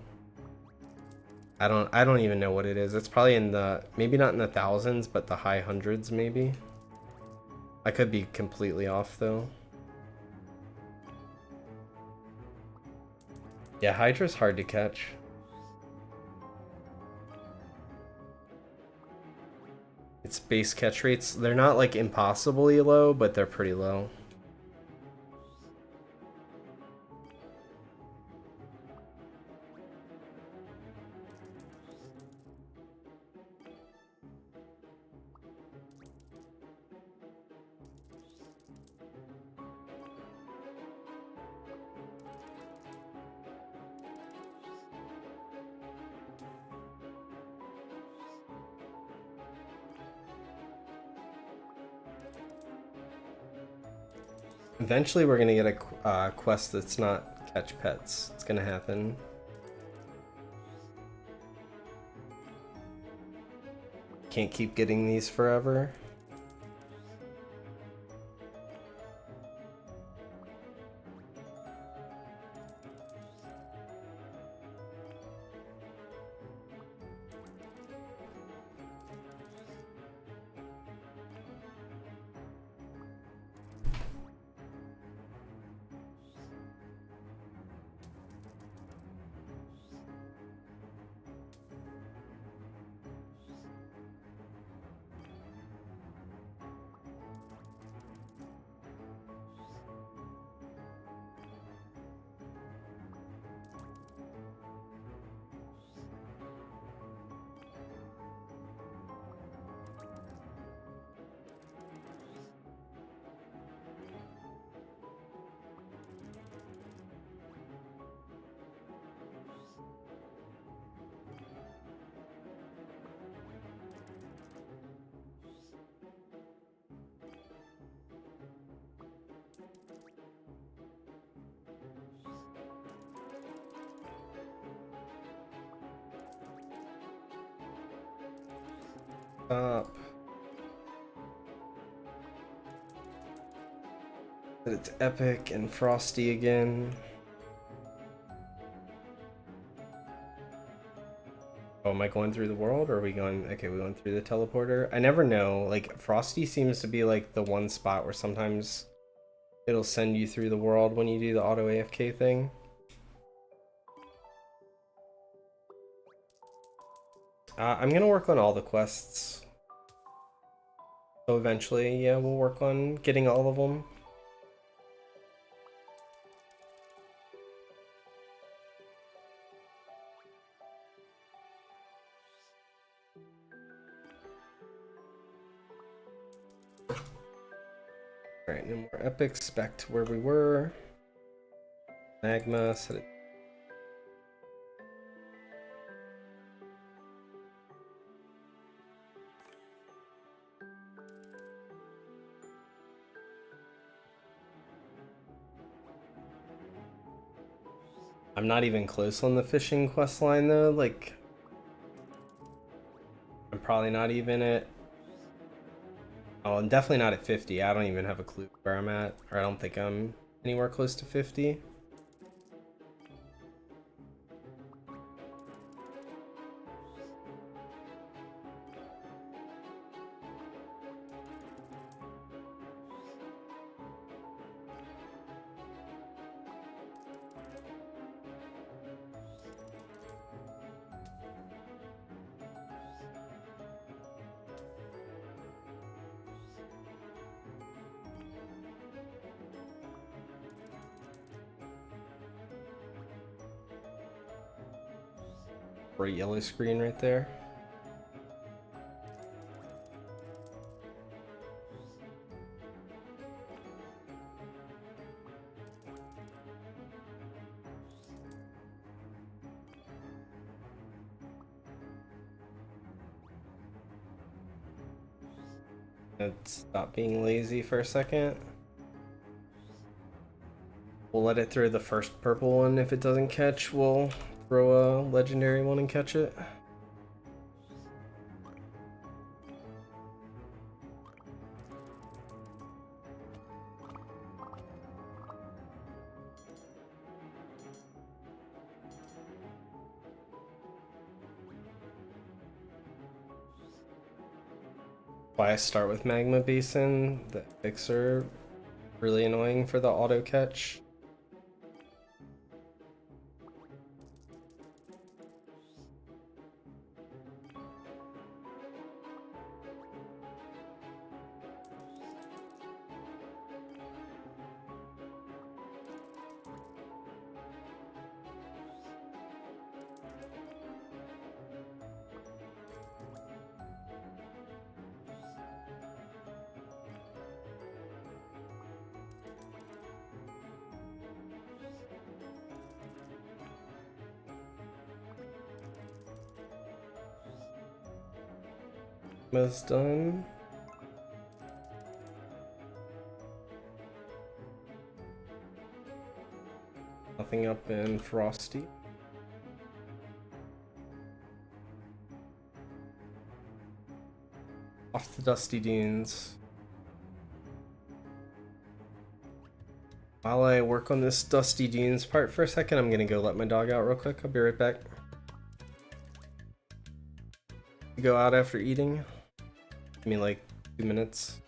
I don't even know what it is. It's probably in the, maybe not in the thousands, but the high hundreds maybe. I could be completely off though. Yeah, Hydra's hard to catch. Its base catch rates, they're not like impossibly low, but they're pretty low. Eventually we're gonna get a quest that's not catch pets. It's gonna happen. Can't keep getting these forever. Stop. But it's epic and frosty again. Oh, am I going through the world or are we going? Okay, we went through the teleporter. I never know. Like, frosty seems to be like the one spot where sometimes it'll send you through the world when you do the auto AFK thing. I'm gonna work on all the quests. So eventually, yeah, we'll work on getting all of them. Alright, no more epics. Back to where we were. Magma, set it. I'm not even close on the fishing quest line though, like I'm probably not even at, oh, I'm definitely not at 50. I don't even have a clue where I'm at, or I don't think I'm anywhere close to 50. Or a yellow screen right there. Let's stop being lazy for a second. We'll let it throw the first purple one. If it doesn't catch, we'll throw a legendary one and catch it. Why I start with Magma Basin. The epics are really annoying for the auto catch. Almost done. Nothing up in Frosty. Off the Dusty Dunes. While I work on this Dusty Dunes part for a second, I'm gonna go let my dog out real quick. I'll be right back. Go out after eating. Give me like 2 minutes.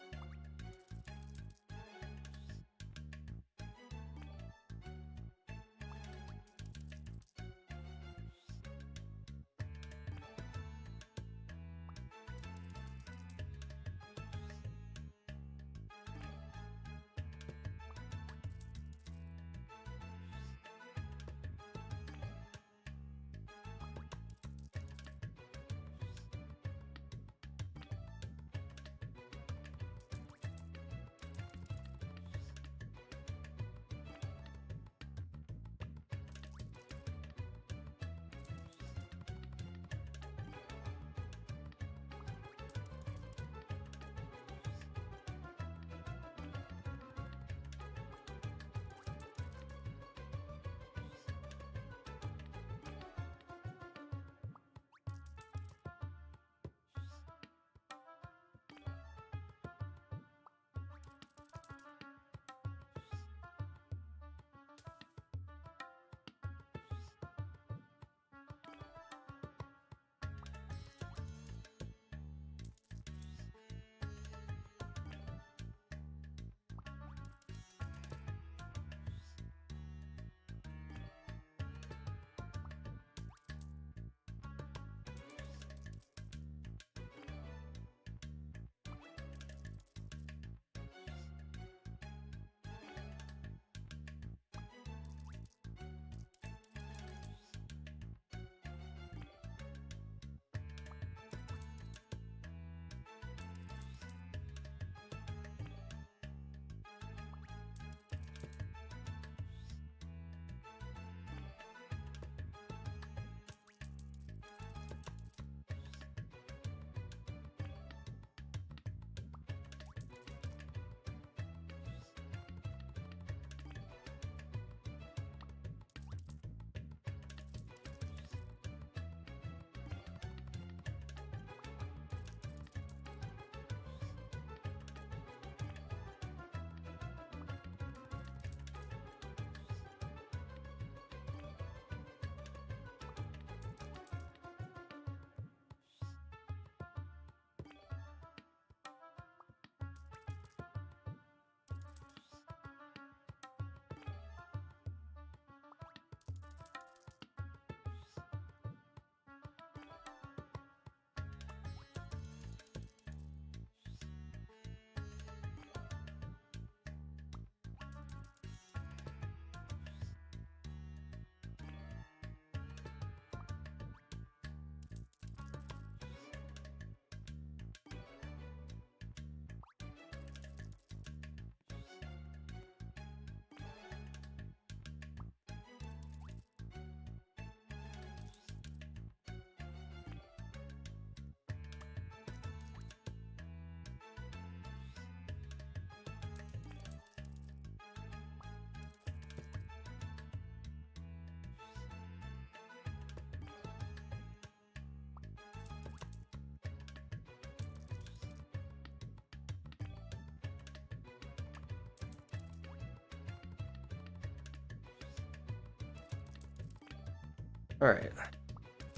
Alright,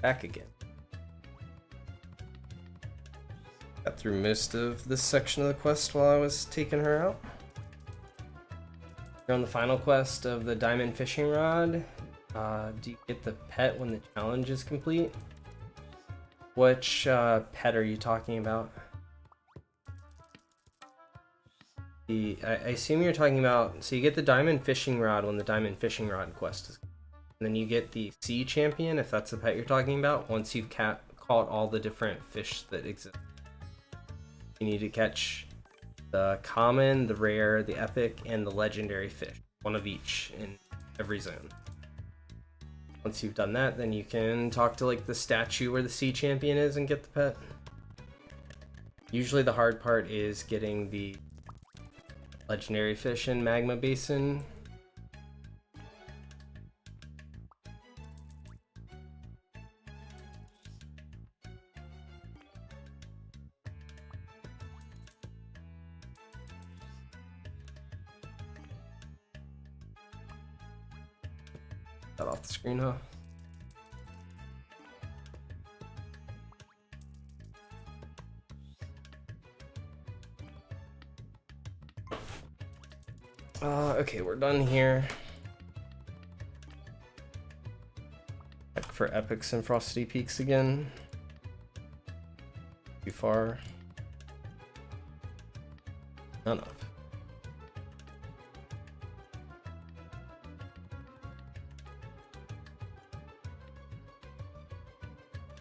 back again. Got through most of this section of the quest while I was taking her out. You're on the final quest of the Diamond Fishing Rod. Do you get the pet when the challenge is complete? Which pet are you talking about? I assume you're talking about, so you get the Diamond Fishing Rod when the Diamond Fishing Rod quest is, and then you get the Sea Champion, if that's the pet you're talking about, once you've caught all the different fish that exist. You need to catch the common, the rare, the epic, and the legendary fish, one of each in every zone. Once you've done that, then you can talk to like the statue where the Sea Champion is and get the pet. Usually the hard part is getting the legendary fish in Magma Basin. That off the screen, huh? Okay, we're done here. Back for Epics and Frosty Peaks again. Too far. None of.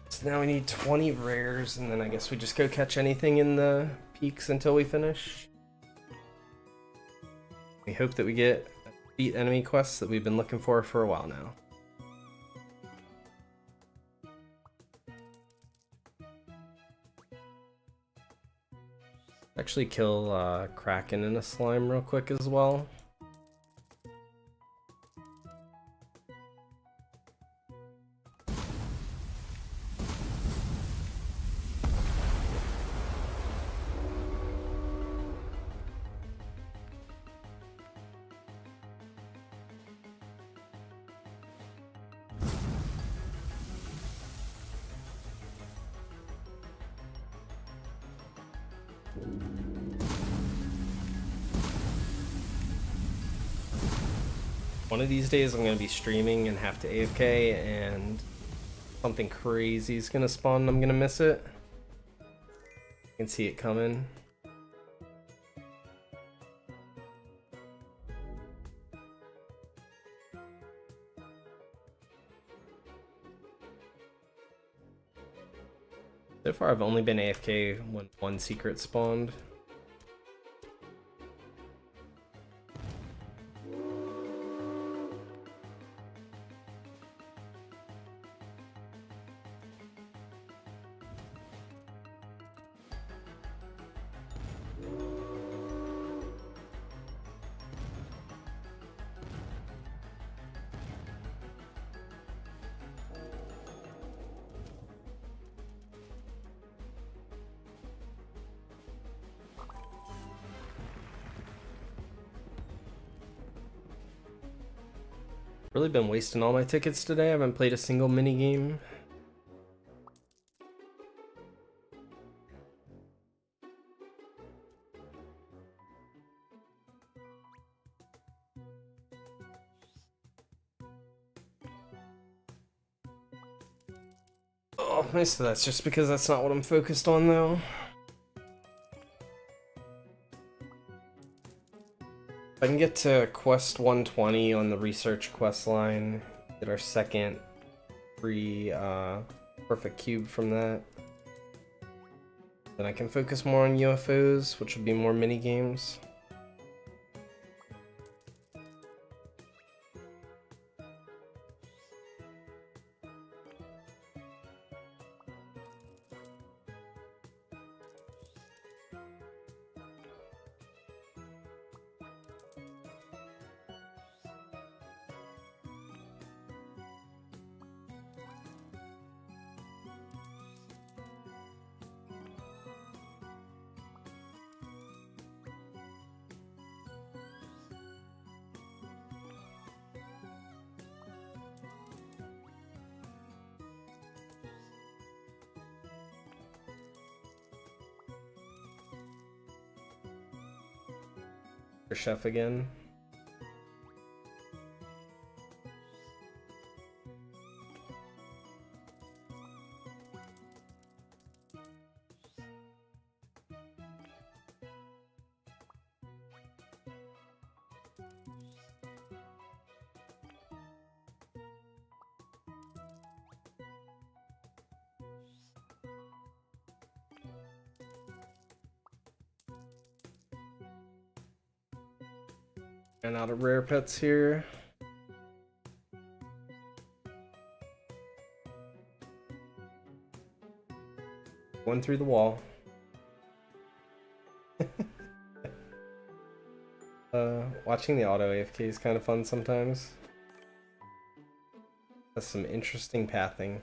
So now we need 20 rares, and then I guess we just go catch anything in the peaks until we finish. We hope that we get beat enemy quests that we've been looking for a while now. Actually kill Kraken in a slime real quick as well. One of these days I'm going to be streaming and have to AFK and something crazy is going to spawn and I'm going to miss it. I can see it coming. So far I've only been AFK when one secret spawned. Really been wasting all my tickets today. I haven't played a single mini game. Oh, most of that's just because that's not what I'm focused on though. If I can get to quest 120 on the research quest line, get our second free perfect cube from that, then I can focus more on UFOs, which would be more mini games. For Chef again. Ran out of rare pets here. Going through the wall. Watching the auto AFK is kind of fun sometimes. That's some interesting pathing.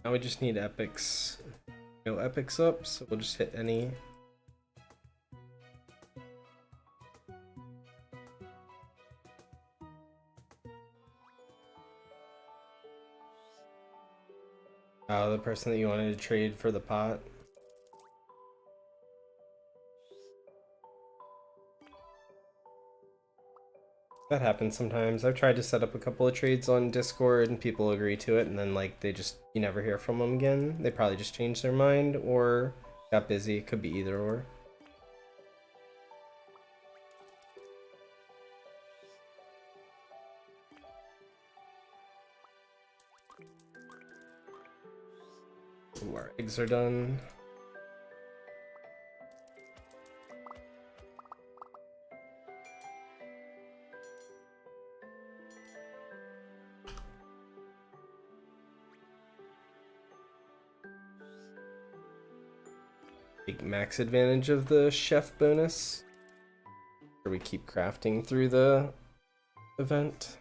Now we just need epics. No epics up, so we'll just hit any. The person that you wanted to trade for the pot. That happens sometimes. I've tried to set up a couple of trades on Discord and people agree to it, and then like you never hear from them again. They probably just changed their mind or got busy. It could be either or. Ooh, our eggs are done. Take max advantage of the chef bonus. Or we keep crafting through the event.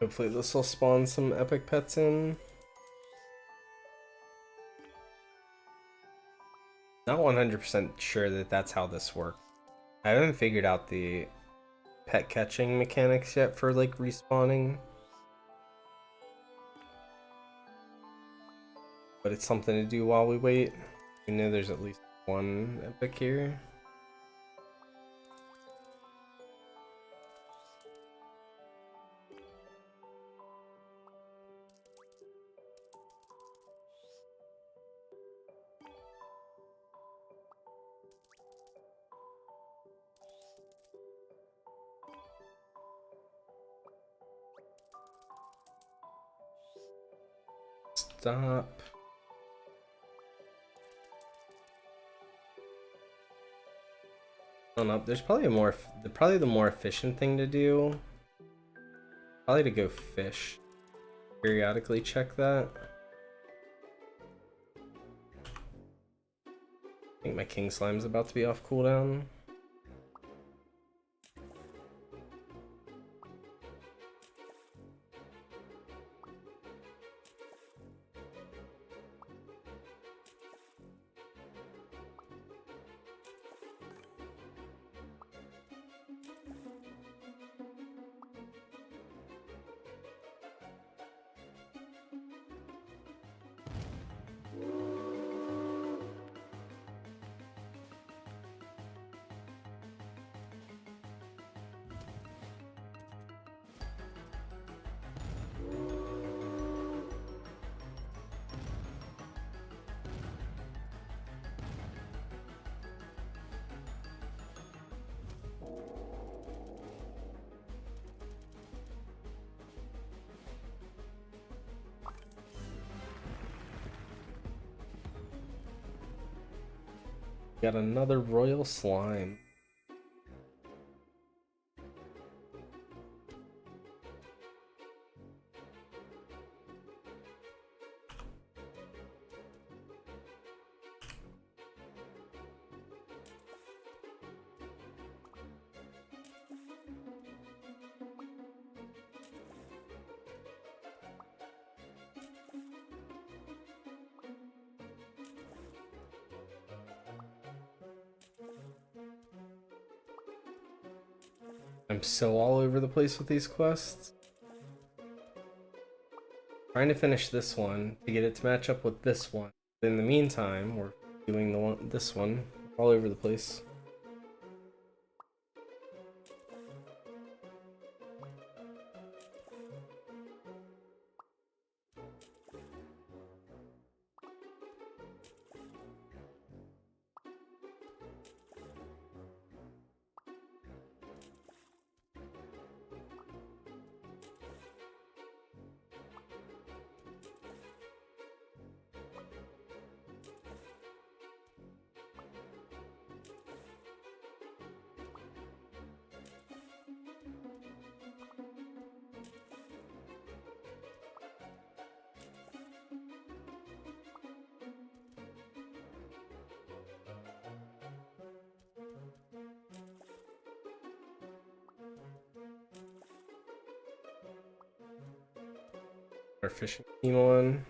Hopefully this will spawn some epic pets in. Not 100% sure that that's how this works. I haven't figured out the pet catching mechanics yet for like respawning. But it's something to do while we wait. We know there's at least one epic here. Stop. I don't know. There's probably the more efficient thing to do. Probably to go fish. Periodically check that. I think my king slime's about to be off cooldown. Got another royal slime. I'm so all over the place with these quests. Trying to finish this one to get it to match up with this one. In the meantime, we're doing this one all over the place. Our fishing team on.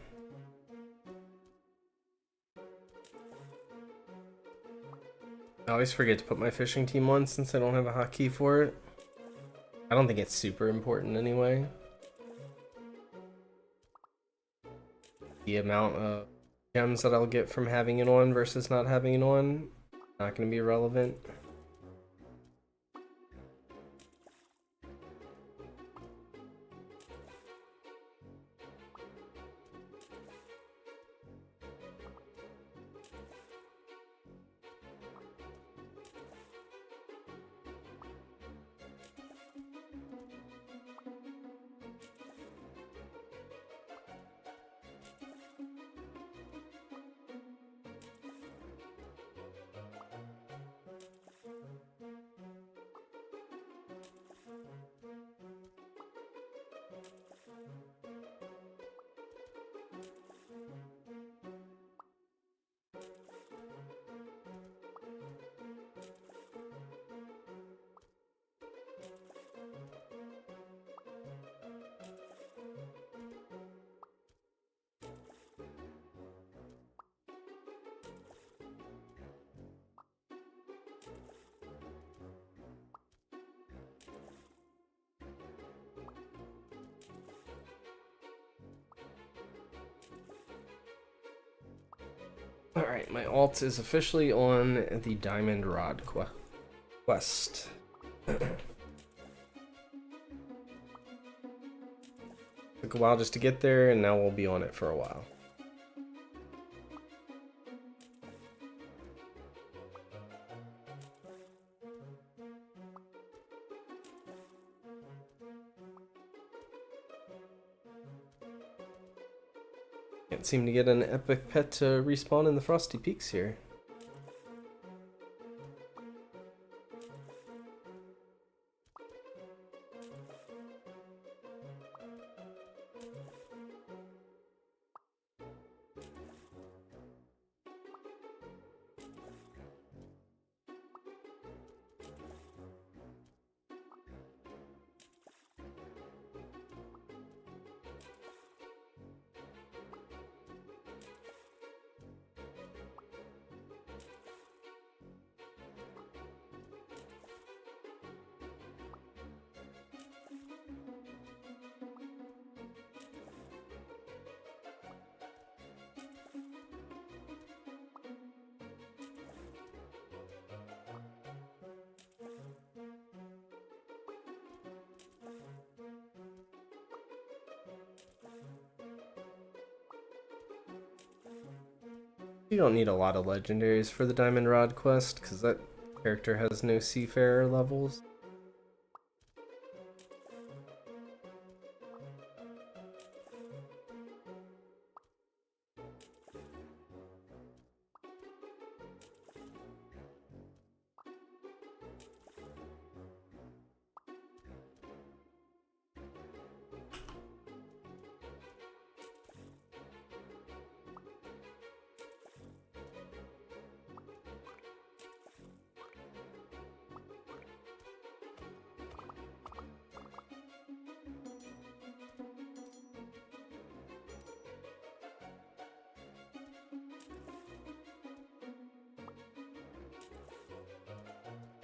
I always forget to put my fishing team on since I don't have a hotkey for it. I don't think it's super important anyway. The amount of gems that I'll get from having it on versus not having it on, not going to be relevant. Alright, my alt is officially on the Diamond Rod quest. Took a while just to get there, and now we'll be on it for a while. Can't seem to get an epic pet to respawn in the Frosty Peaks here. You don't need a lot of legendaries for the Diamond Rod quest, because that character has no Seafarer levels.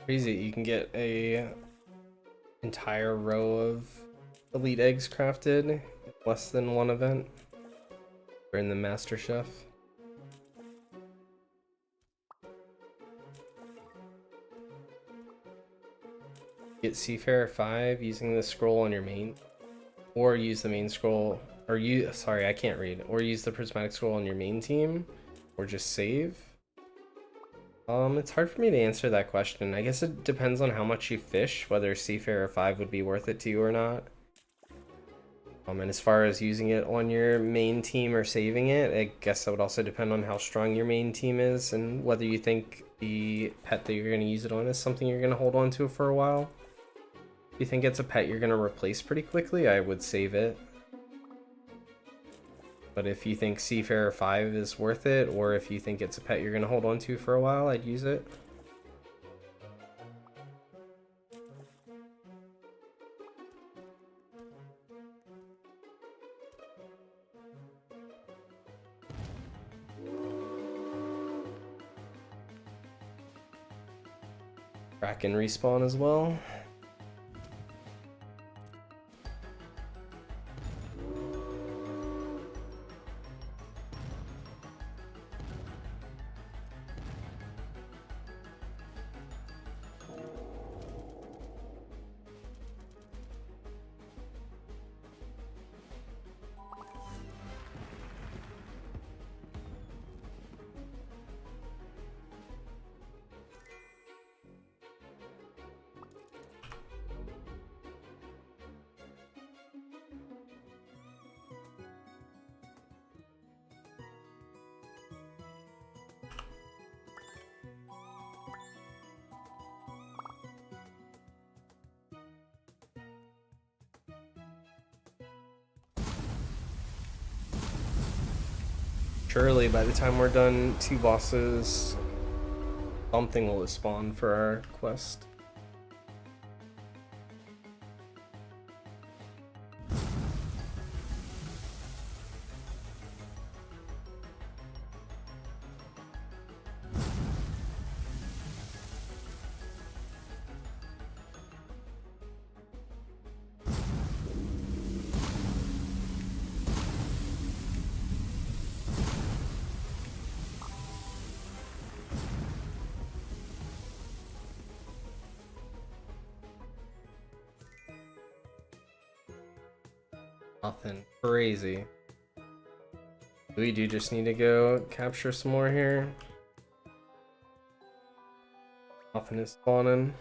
Crazy, you can get a entire row of elite eggs crafted in less than one event. Or in the Master Chef. Get Seafarer 5 using the scroll on your main, or use the main scroll, or sorry, I can't read, or use the prismatic scroll on your main team, or just save. It's hard for me to answer that question. I guess it depends on how much you fish, whether Seafarer 5 would be worth it to you or not. And as far as using it on your main team or saving it, I guess that would also depend on how strong your main team is and whether you think the pet that you're going to use it on is something you're going to hold on to for a while. If you think it's a pet you're going to replace pretty quickly, I would save it. But if you think Seafarer 5 is worth it, or if you think it's a pet you're going to hold on to for a while, I'd use it. Kraken respawn as well. Surely by the time we're done 2 bosses, something will spawn for our quest. Nothing crazy. We do just need to go capture some more here. Nothing is spawning.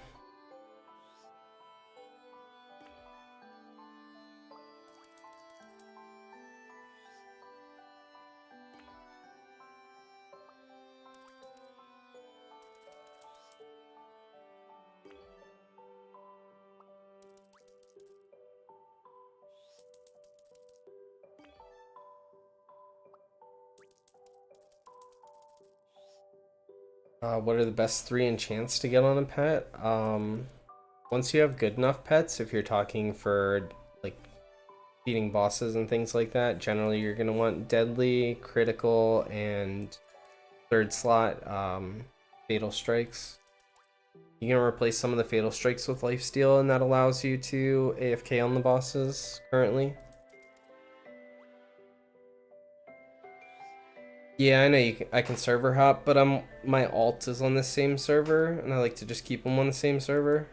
What are the best 3 enchants to get on a pet? Once you have good enough pets, if you're talking for like beating bosses and things like that, generally you're gonna want deadly, critical, and 3rd slot fatal strikes. You can replace some of the fatal strikes with lifesteal, and that allows you to AFK on the bosses currently. Yeah, I know I can server hop, but my alt is on the same server, and I like to just keep them on the same server.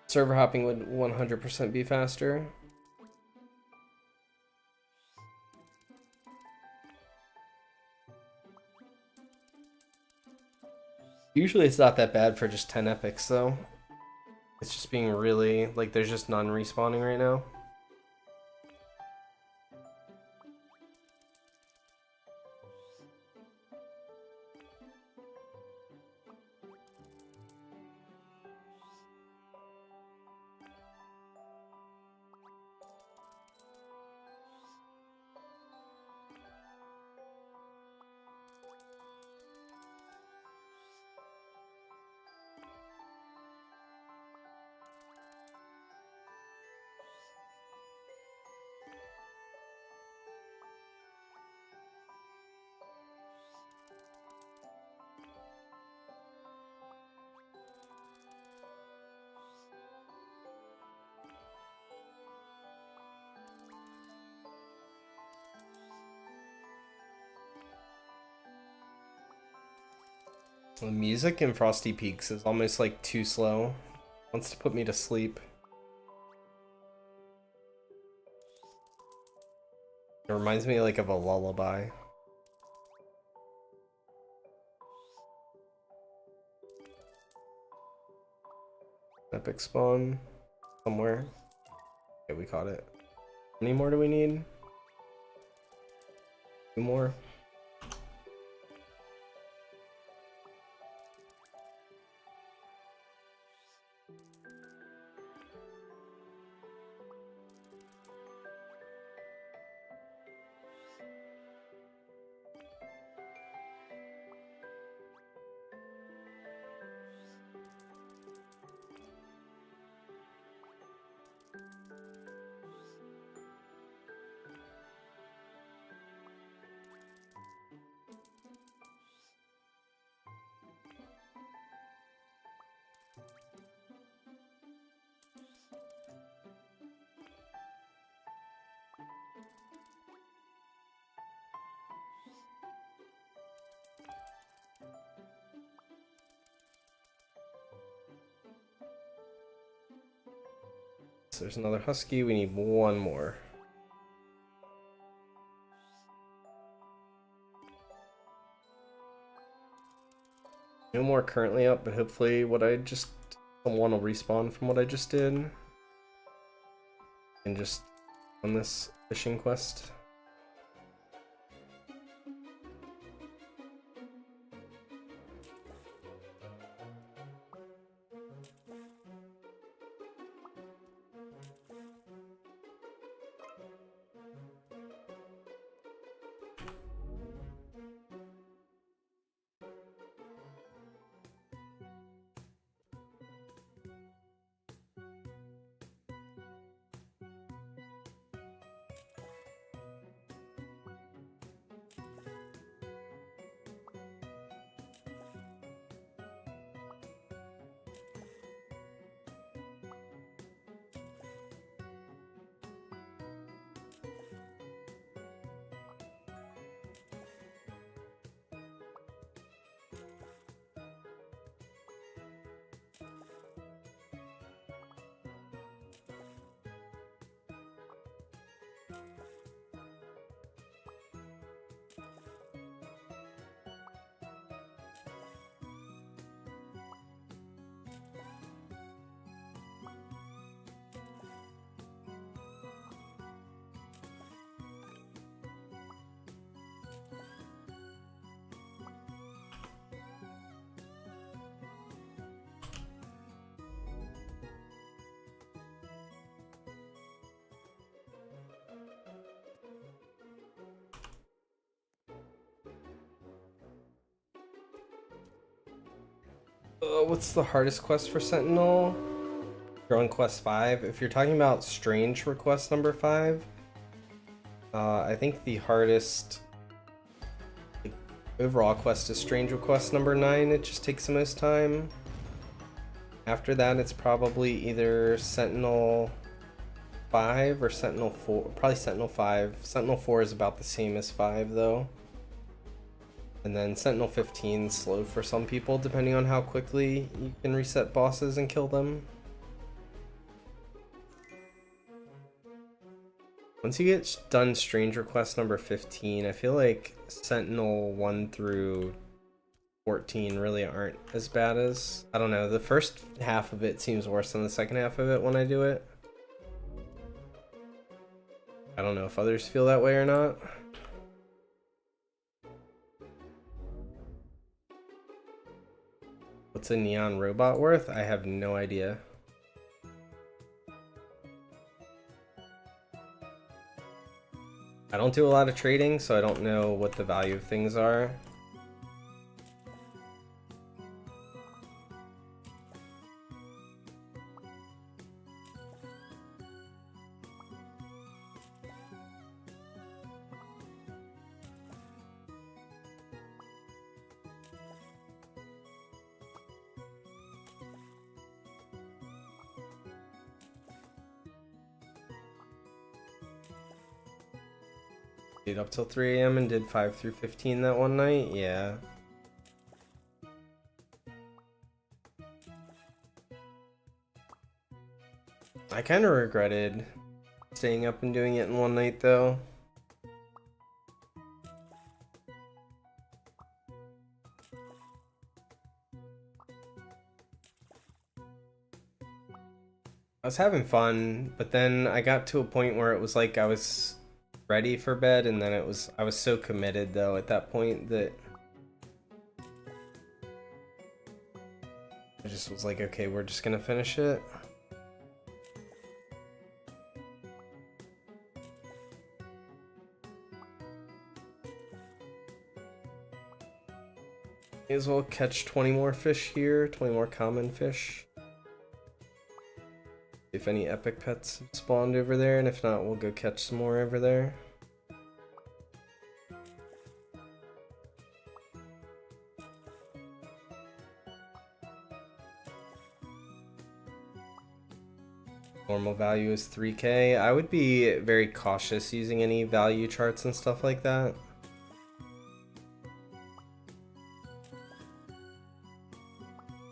Server hopping would 100% be faster. Usually it's not that bad for just 10 epics though. It's just being really, like, there's just none respawning right now. The music in Frosty Peaks is almost like too slow. Wants to put me to sleep. It reminds me like of a lullaby. Epic spawn somewhere. Okay, we caught it. How many more do we need? 2 more. So there's another husky. We need 1 more. No more currently up, but hopefully someone will respawn from what I just did. And just on this fishing quest. What's the hardest quest for Sentinel? You're on quest 5. If you're talking about strange request number 5, I think the hardest overall quest is strange request number 9. It just takes the most time. After that, it's probably either Sentinel 5 or Sentinel 4. Probably Sentinel 5. Sentinel 4 is about the same as 5 though. And then Sentinel 15 is slow for some people, depending on how quickly you can reset bosses and kill them. Once you get done Strange Request number 15, I feel like Sentinel 1 through 14 really aren't as bad as... I don't know, the first half of it seems worse than the second half of it when I do it. I don't know if others feel that way or not. What's a neon robot worth? I have no idea. I don't do a lot of trading, so I don't know what the value of things are. Stayed up till 3 AM and did 5 through 15 that one night, yeah. I kind of regretted staying up and doing it in one night though. I was having fun, but then I got to a point where it was like I was ready for bed, and then I was so committed though at that point that I just was like, okay, we're just gonna finish it. May as well catch 20 more fish here, 20 more common fish. If any epic pets spawned over there, and if not, we'll go catch some more over there. Normal value is 3K. I would be very cautious using any value charts and stuff like that.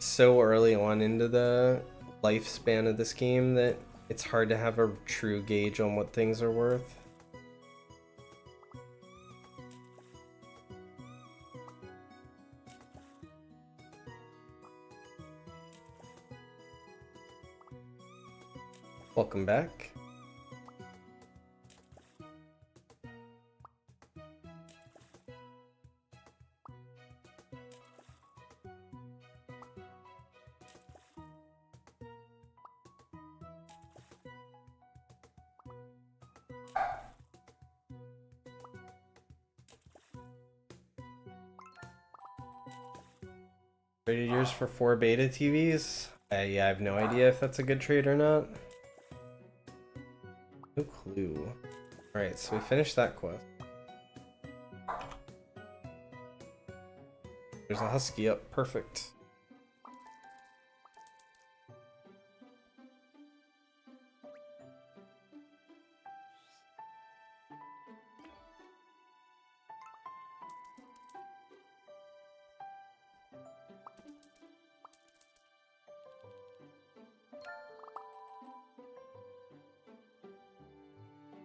So early on into the lifespan of this game that it's hard to have a true gauge on what things are worth. Welcome back. Traded yours for 4 beta TVs? Yeah, I have no idea if that's a good trade or not. No clue. Alright, so we finished that quest. There's a husky up, perfect.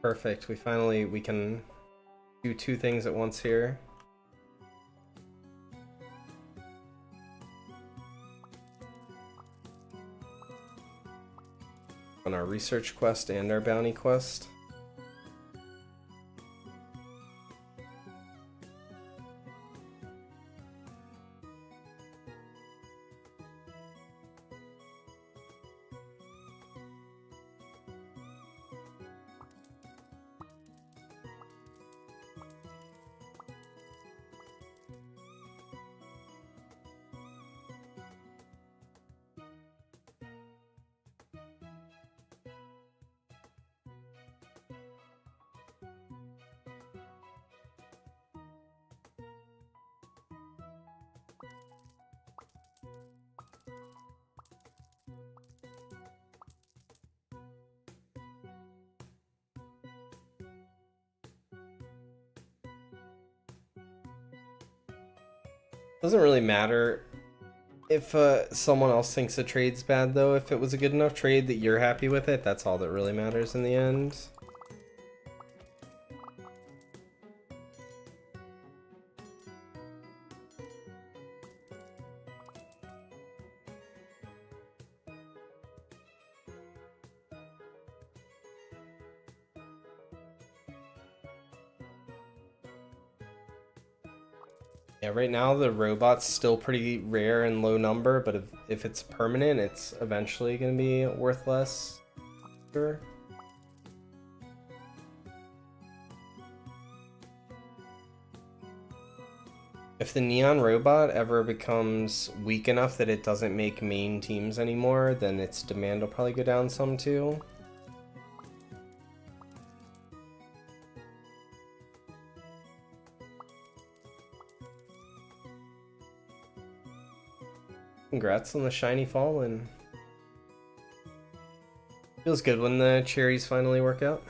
Perfect, we can do 2 things at once here. On our research quest and our bounty quest. Doesn't really matter if someone else thinks a trade's bad though. If it was a good enough trade that you're happy with it, that's all that really matters in the end. Yeah, right now the robot's still pretty rare and low number, but if it's permanent, it's eventually going to be worth less. Sure. If the Neon Robot ever becomes weak enough that it doesn't make main teams anymore, then its demand will probably go down some too. Congrats on the shiny Fallen. Feels good when the cherries finally work out.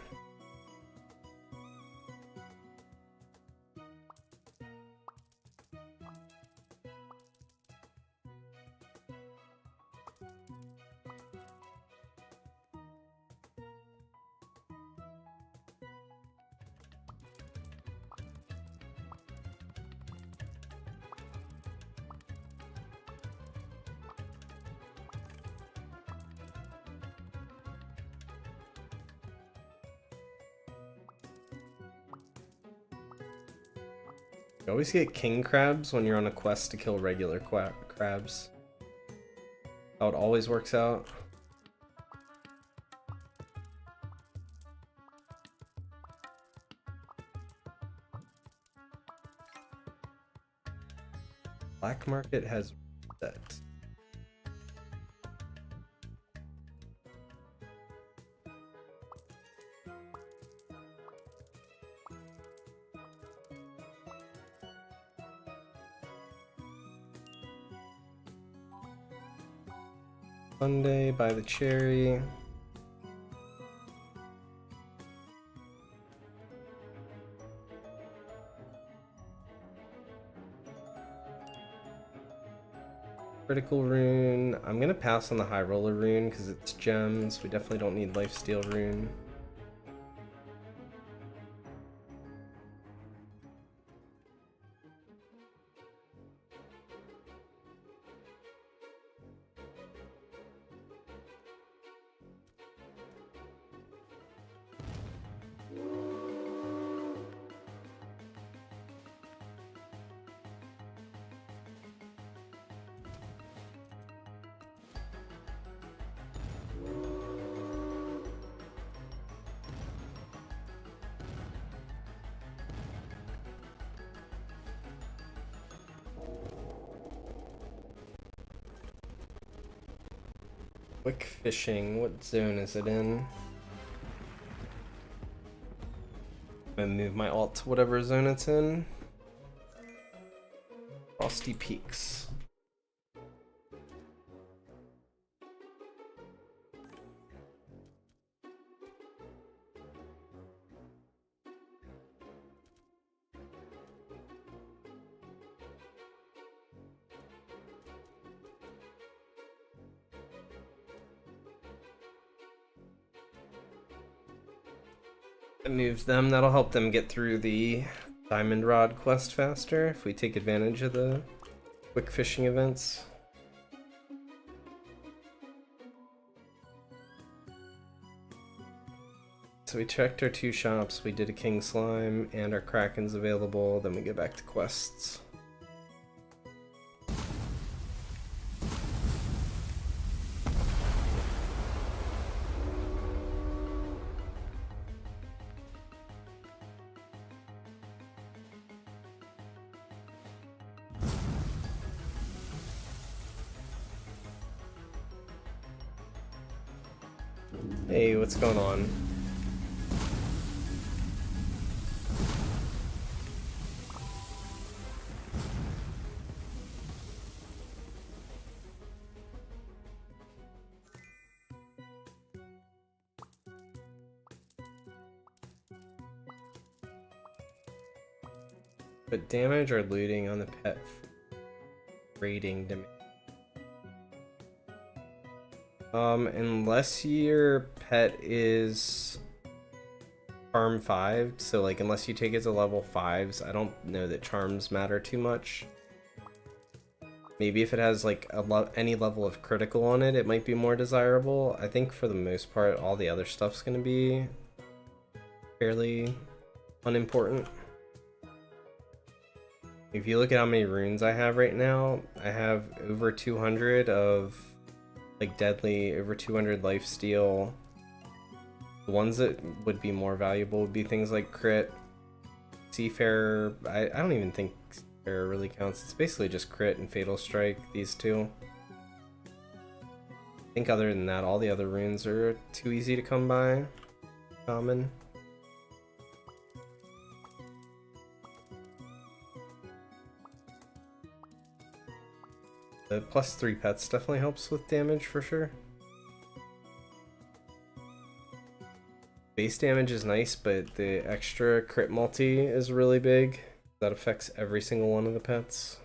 You always get king crabs when you're on a quest to kill regular crabs. How it always works out. Black market has reset. Sunday, buy the cherry. Critical rune. I'm gonna pass on the high roller rune because it's gems. We definitely don't need lifesteal rune. Quick fishing, what zone is it in? I'm gonna move my alt to whatever zone it's in. Frosty Peaks. It moves them, that'll help them get through the Diamond Rod quest faster if we take advantage of the quick fishing events. So we checked our 2 shops, we did a King Slime, and our Kraken's available, then we get back to quests. Hey, what's going on? But damage or looting on the pet rating damage. Unless your pet is Charm 5, so like unless you take it to level 5s, I don't know that charms matter too much. Maybe if it has like any level of critical on it, it might be more desirable. I think for the most part, all the other stuff's gonna be fairly unimportant. If you look at how many runes I have right now, I have over 200 of like deadly, over 200 lifesteal. The ones that would be more valuable would be things like crit, Seafarer. I don't even think Seafarer really counts. It's basically just crit and fatal strike, these two. I think other than that, all the other runes are too easy to come by. Common. The +3 pets definitely helps with damage for sure. Base damage is nice, but the extra crit multi is really big. That affects every single one of the pets.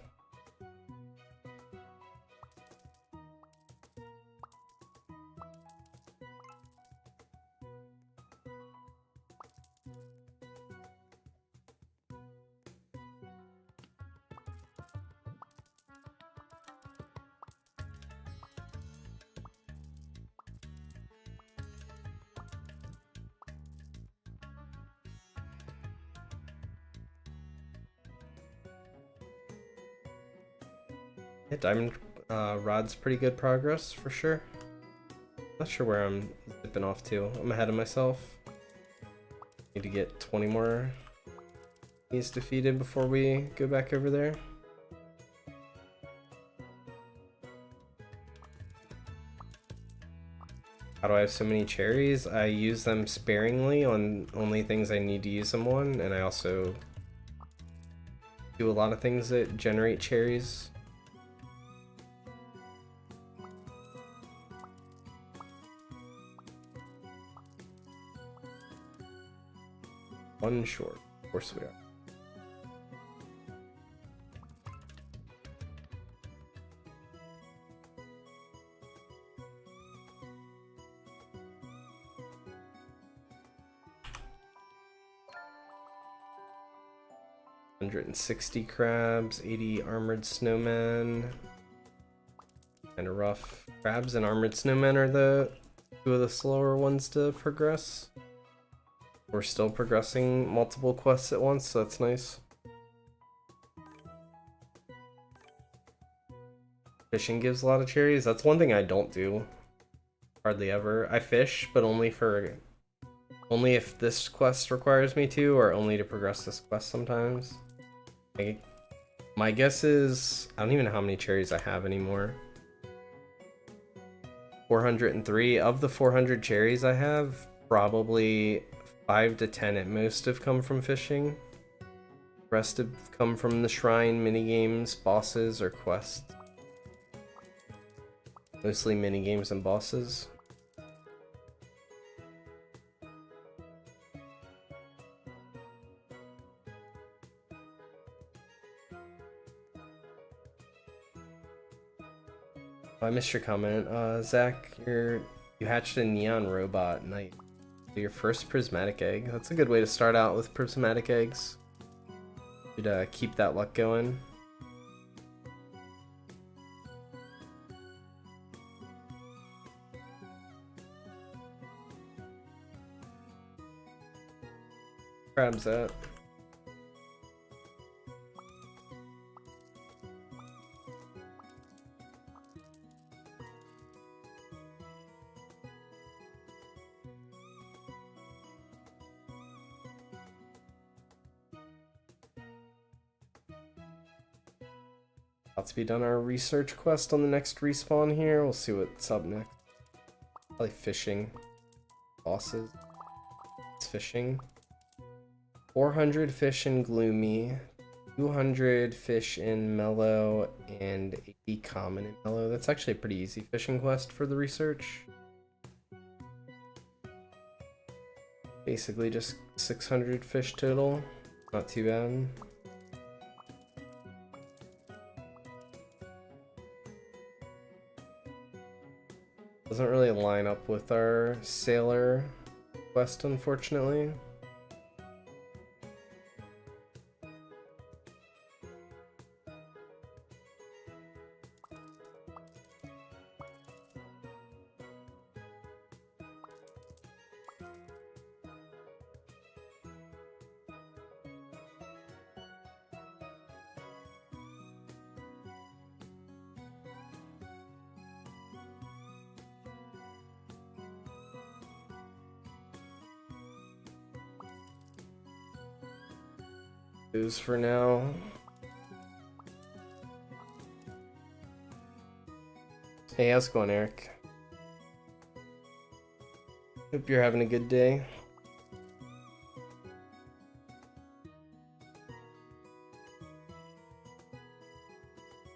Yeah, diamond rod's pretty good progress for sure. Not sure where I'm zipping off to. I'm ahead of myself. Need to get 20 more enemies defeated before we go back over there. How do I have so many cherries? I use them sparingly on only things I need to use them on, and I also do a lot of things that generate cherries. One short, of course we are. $160 crabs, 80 armored snowmen. Kinda rough. Crabs and armored snowmen are the two of the slower ones to progress. We're still progressing multiple quests at once, so that's nice. Fishing gives a lot of cherries. That's one thing I don't do. Hardly ever. I fish, but only if this quest requires me to, or only to progress this quest sometimes. My guess is, I don't even know how many cherries I have anymore. 403. Of the 400 cherries I have, probably 5 to 10 at most have come from fishing. The rest have come from the shrine, minigames, bosses, or quests. Mostly minigames and bosses. I missed your comment. Zach, you hatched a neon robot knight. Your first prismatic egg. That's a good way to start out with prismatic eggs. Should keep that luck going. Crabs at. About to be done our research quest on the next respawn here. We'll see what's up next. Probably fishing. Bosses. It's fishing. 400 fish in Gloomy. 200 fish in Mellow. And 80 common in Mellow. That's actually a pretty easy fishing quest for the research. Basically just 600 fish total. Not too bad. Doesn't really line up with our sailor quest, unfortunately. For now. Hey, how's it going, Eric? Hope you're having a good day.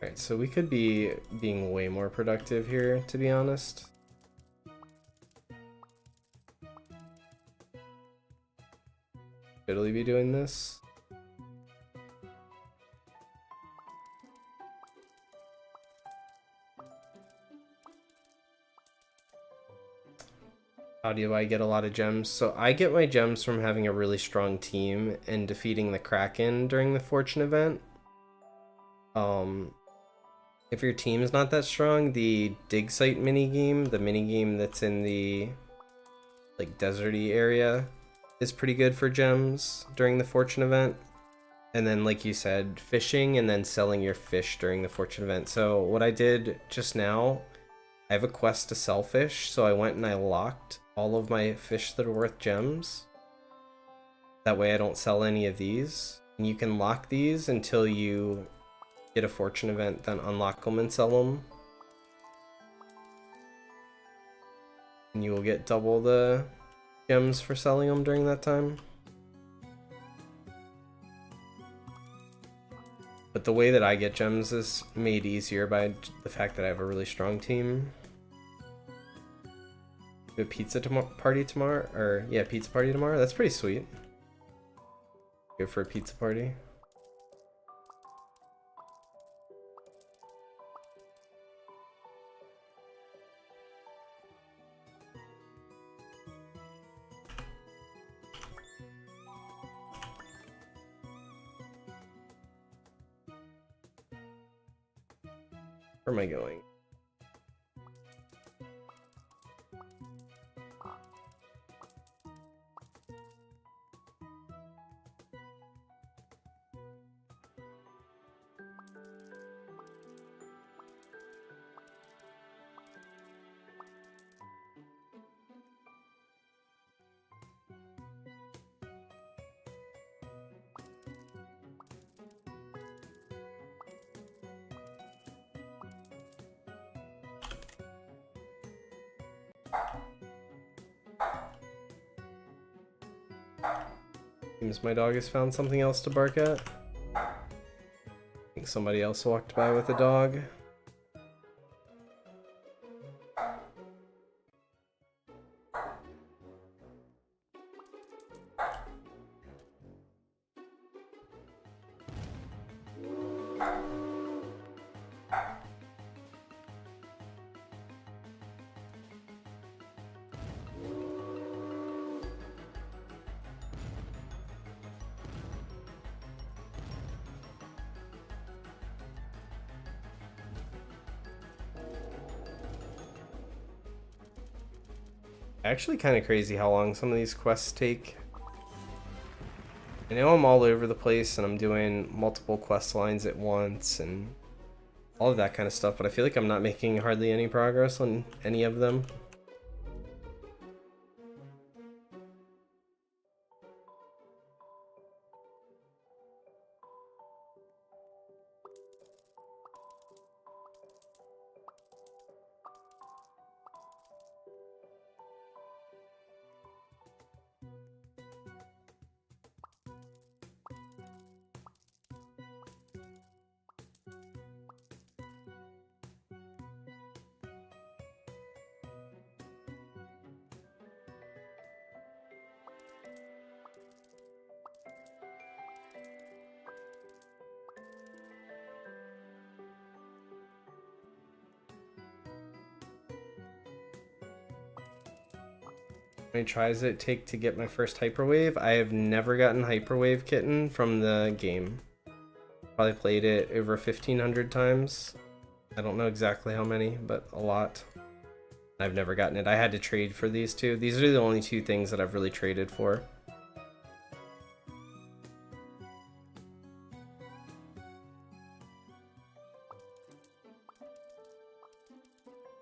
Alright, so we could be being way more productive here, to be honest. Should we be doing this? How do I get a lot of gems? So I get my gems from having a really strong team and defeating the Kraken during the Fortune event. If your team is not that strong, the dig site minigame, the minigame that's in the like deserty area, is pretty good for gems during the Fortune event. And then, like you said, fishing and then selling your fish during the fortune event. So what I did just now, I have a quest to sell fish, so I went and I locked all of my fish that are worth gems. That way I don't sell any of these. And you can lock these until you get a fortune event, then unlock them and sell them. And you will get double the gems for selling them during that time. But the way that I get gems is made easier by the fact that I have a really strong team. Do a pizza party tomorrow, or yeah, pizza party tomorrow. That's pretty sweet. Go for a pizza party. Where am I going? Seems my dog has found something else to bark at. I think somebody else walked by with a dog. Actually kind of crazy how long some of these quests take. I know I'm all over the place and I'm doing multiple quest lines at once and all of that kind of stuff, but I feel like I'm not making hardly any progress on any of them. How many tries did it take to get my first Hyperwave? I have never gotten Hyperwave Kitten from the game. Probably played it over 1,500 times. I don't know exactly how many, but a lot. I've never gotten it. I had to trade for these two. These are the only two things that I've really traded for.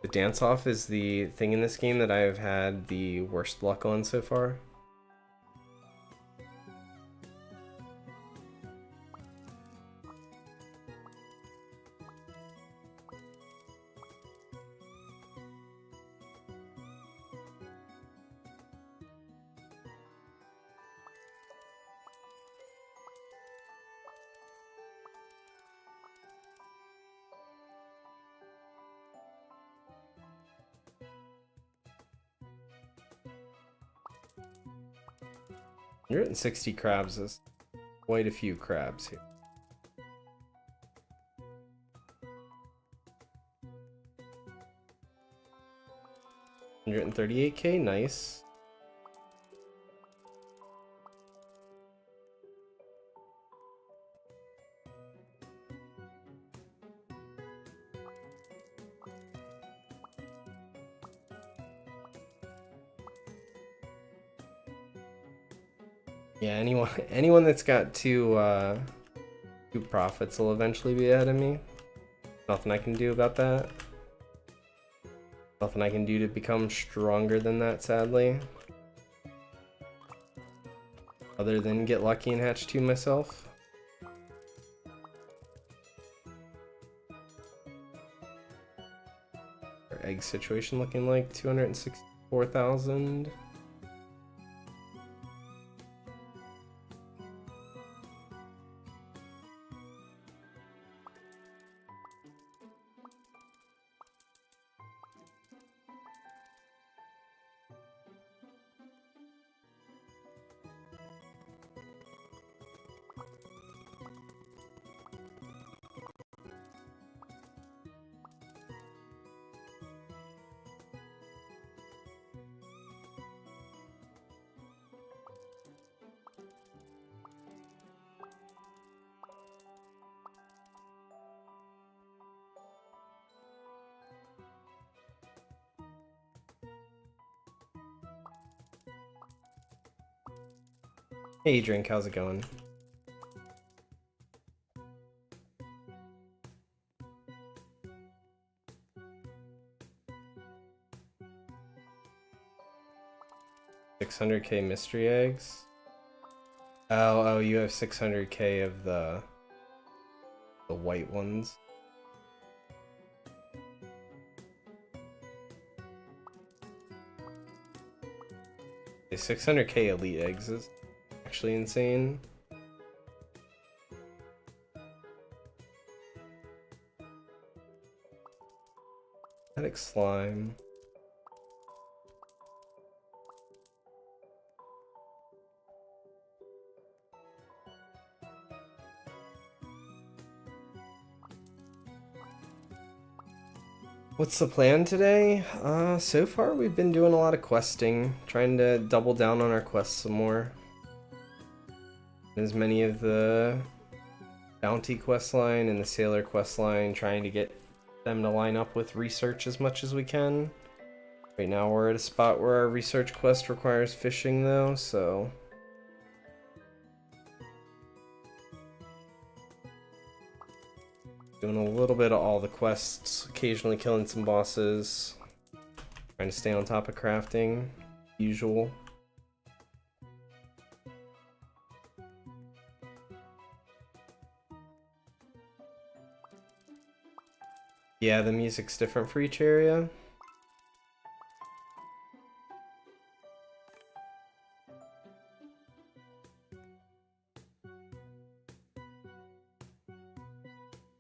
The dance off is the thing in this game that I've had the worst luck on so far. You're getting 60 crabs. Is quite a few crabs here. $138K, nice. Yeah, anyone that's got two 2 profits will eventually be ahead of me. Nothing I can do about that. Nothing I can do to become stronger than that, sadly. Other than get lucky and hatch 2 myself. Our egg situation looking like 264,000. Hey Drink, how's it going? $600K mystery eggs? Oh, you have 600K of the white ones. The 600K elite eggs is actually insane. Static slime. What's the plan today? So far we've been doing a lot of questing, trying to double down on our quests some more. As many of the bounty quest line and the sailor quest line, trying to get them to line up with research as much as we can. Right now we're at a spot where our research quest requires fishing though, so doing a little bit of all the quests, occasionally killing some bosses, trying to stay on top of crafting, usual. Yeah, the music's different for each area.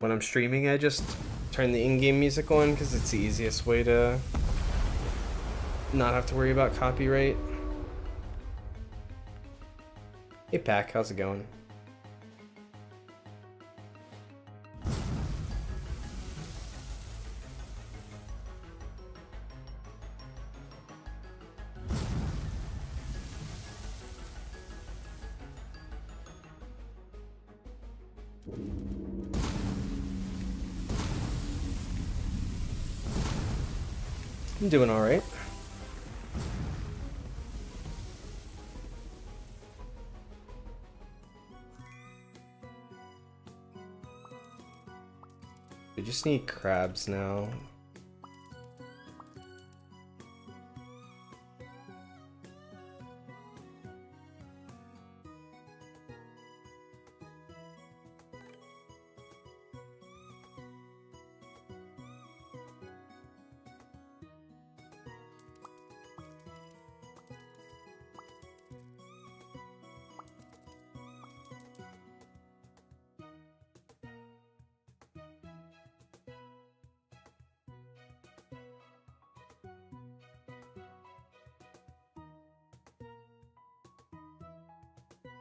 When I'm streaming, I just turn the in-game music on because it's the easiest way to not have to worry about copyright. Hey Pack, how's it going? I'm doing alright. We just need crabs now.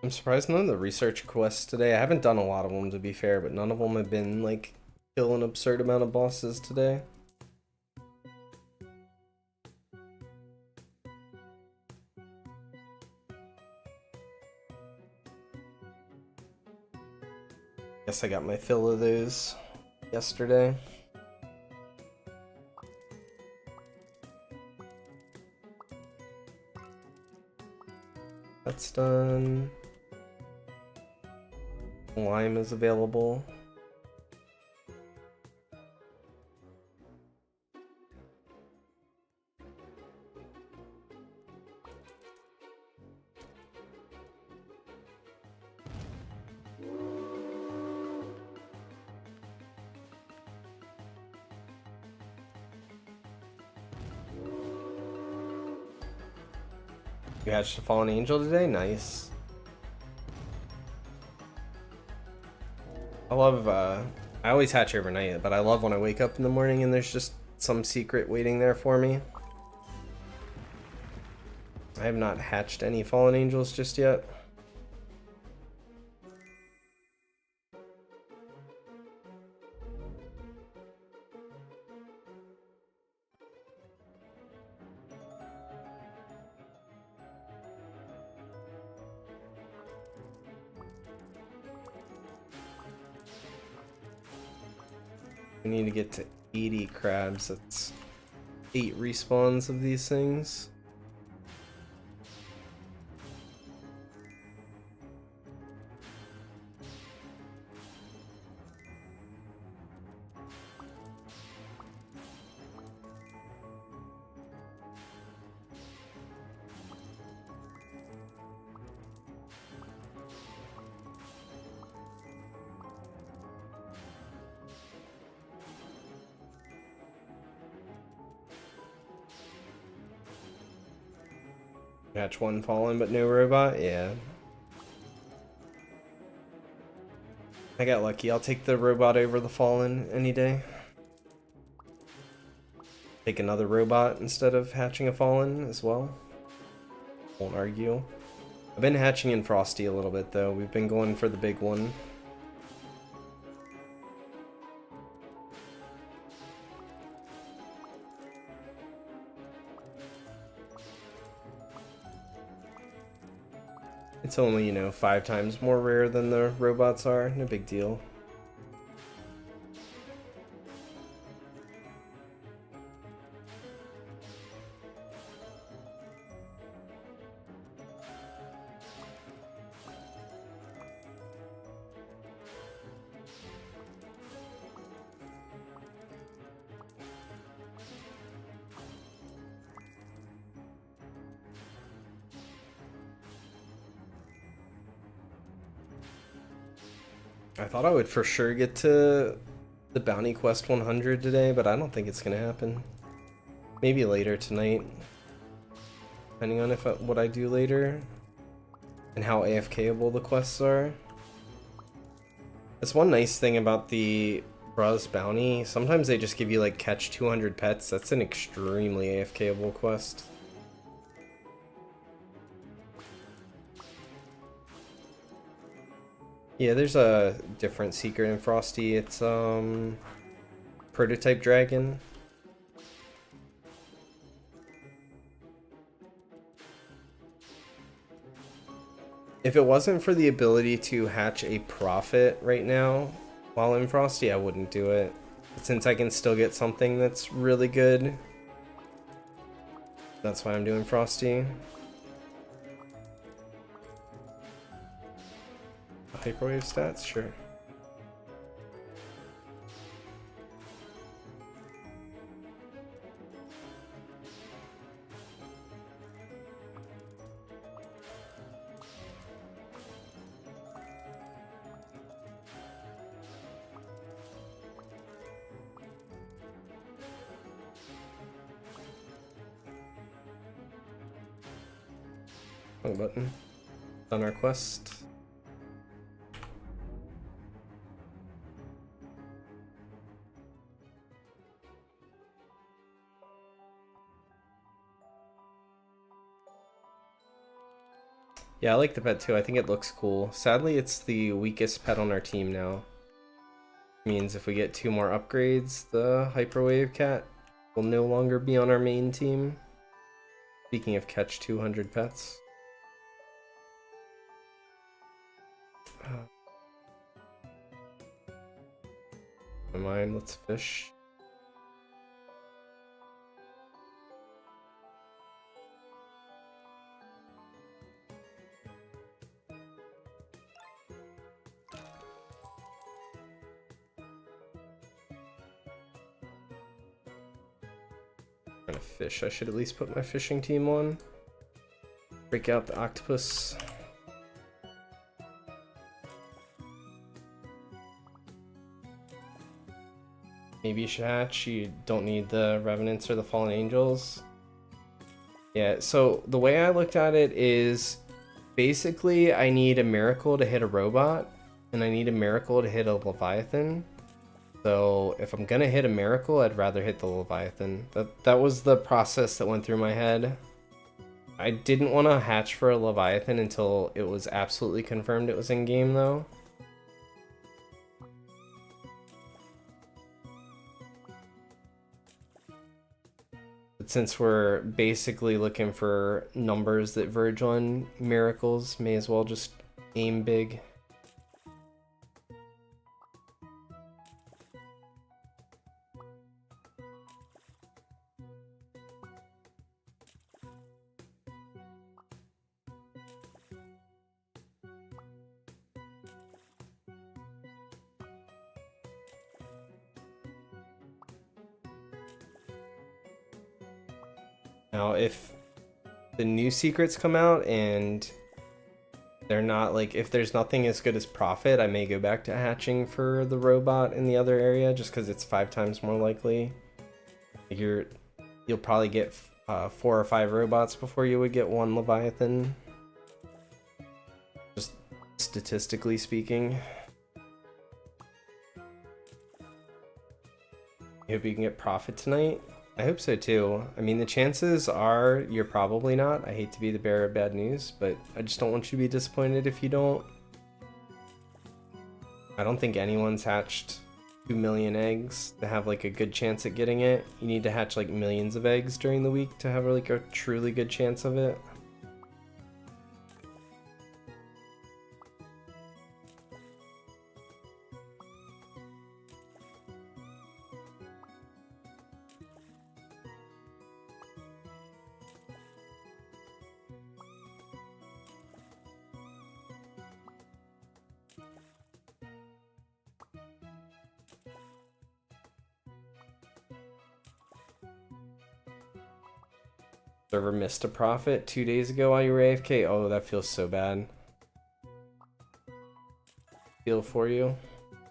I'm surprised none of the research quests today. I haven't done a lot of them to be fair, but none of them have been like kill an absurd amount of bosses today. Guess I got my fill of those yesterday. That's done. lime is available. You hatched a fallen angel today? Nice. I love, I always hatch overnight, but I love when I wake up in the morning and there's just some secret waiting there for me. I have not hatched any fallen angels just yet. We need to get to 80 crabs. That's 8 respawns of these things. Catch one fallen but no robot? Yeah. I got lucky. I'll take the robot over the fallen any day. Take another robot instead of hatching a fallen as well. Won't argue. I've been hatching in Frosty a little bit though. We've been going for the big one. It's only, you know, 5 times more rare than the robots are. No big deal. I thought I would for sure get to the Bounty Quest 100 today, but I don't think it's gonna happen. Maybe later tonight, depending on what I do later and how AFKable the quests are. That's one nice thing about the Bruz Bounty. Sometimes they just give you like catch 200 pets. That's an extremely AFKable quest. Yeah, there's a different secret in Frosty. It's prototype dragon. If it wasn't for the ability to hatch a profit right now while in Frosty, I wouldn't do it. But since I can still get something that's really good, that's why I'm doing Frosty. Hyperwave stats? Sure. Wrong button. Done our quest. Yeah, I like the pet too. I think it looks cool. Sadly, it's the weakest pet on our team now. Means if we get 2 more upgrades, the Hyperwave Cat will no longer be on our main team. Speaking of catch 200 pets. Never mind, let's fish. trying to fish. I should at least put my fishing team on. Break out the octopus. Maybe you should hatch. You don't need the Revenants or the Fallen Angels. Yeah, so the way I looked at it is basically I need a miracle to hit a robot, and I need a miracle to hit a Leviathan. So if I'm gonna hit a miracle, I'd rather hit the Leviathan. That was the process that went through my head. I didn't want to hatch for a Leviathan until it was absolutely confirmed it was in game though. But since we're basically looking for numbers that verge on miracles, may as well just aim big. Now, if the new secrets come out and they're not like, if there's nothing as good as Prophet, I may go back to hatching for the robot in the other area just because it's 5 times more likely. You'll probably get 4 or 5 robots before you would get 1 Leviathan. Just statistically speaking. I hope you can get Prophet tonight. I hope so too. I mean, the chances are you're probably not. I hate to be the bearer of bad news, but I just don't want you to be disappointed if you don't. I don't think anyone's hatched 2 million eggs to have like a good chance at getting it. You need to hatch like millions of eggs during the week to have like a truly good chance of it. Server missed a Prophet 2 days ago while you were AFK. Oh, that feels so bad. Feel for you.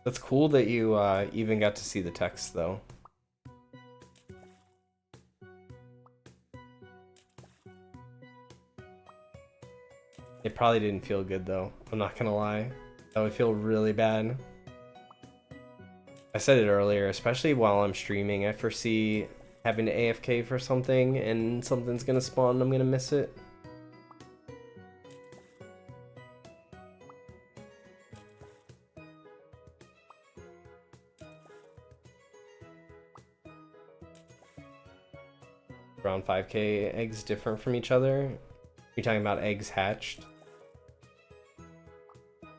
That's cool that you even got to see the text though. It probably didn't feel good though. I'm not gonna lie. That would feel really bad. I said it earlier, especially while I'm streaming, I foresee having to AFK for something and something's gonna spawn and I'm gonna miss it. Around 5k eggs different from each other. You're talking about eggs hatched.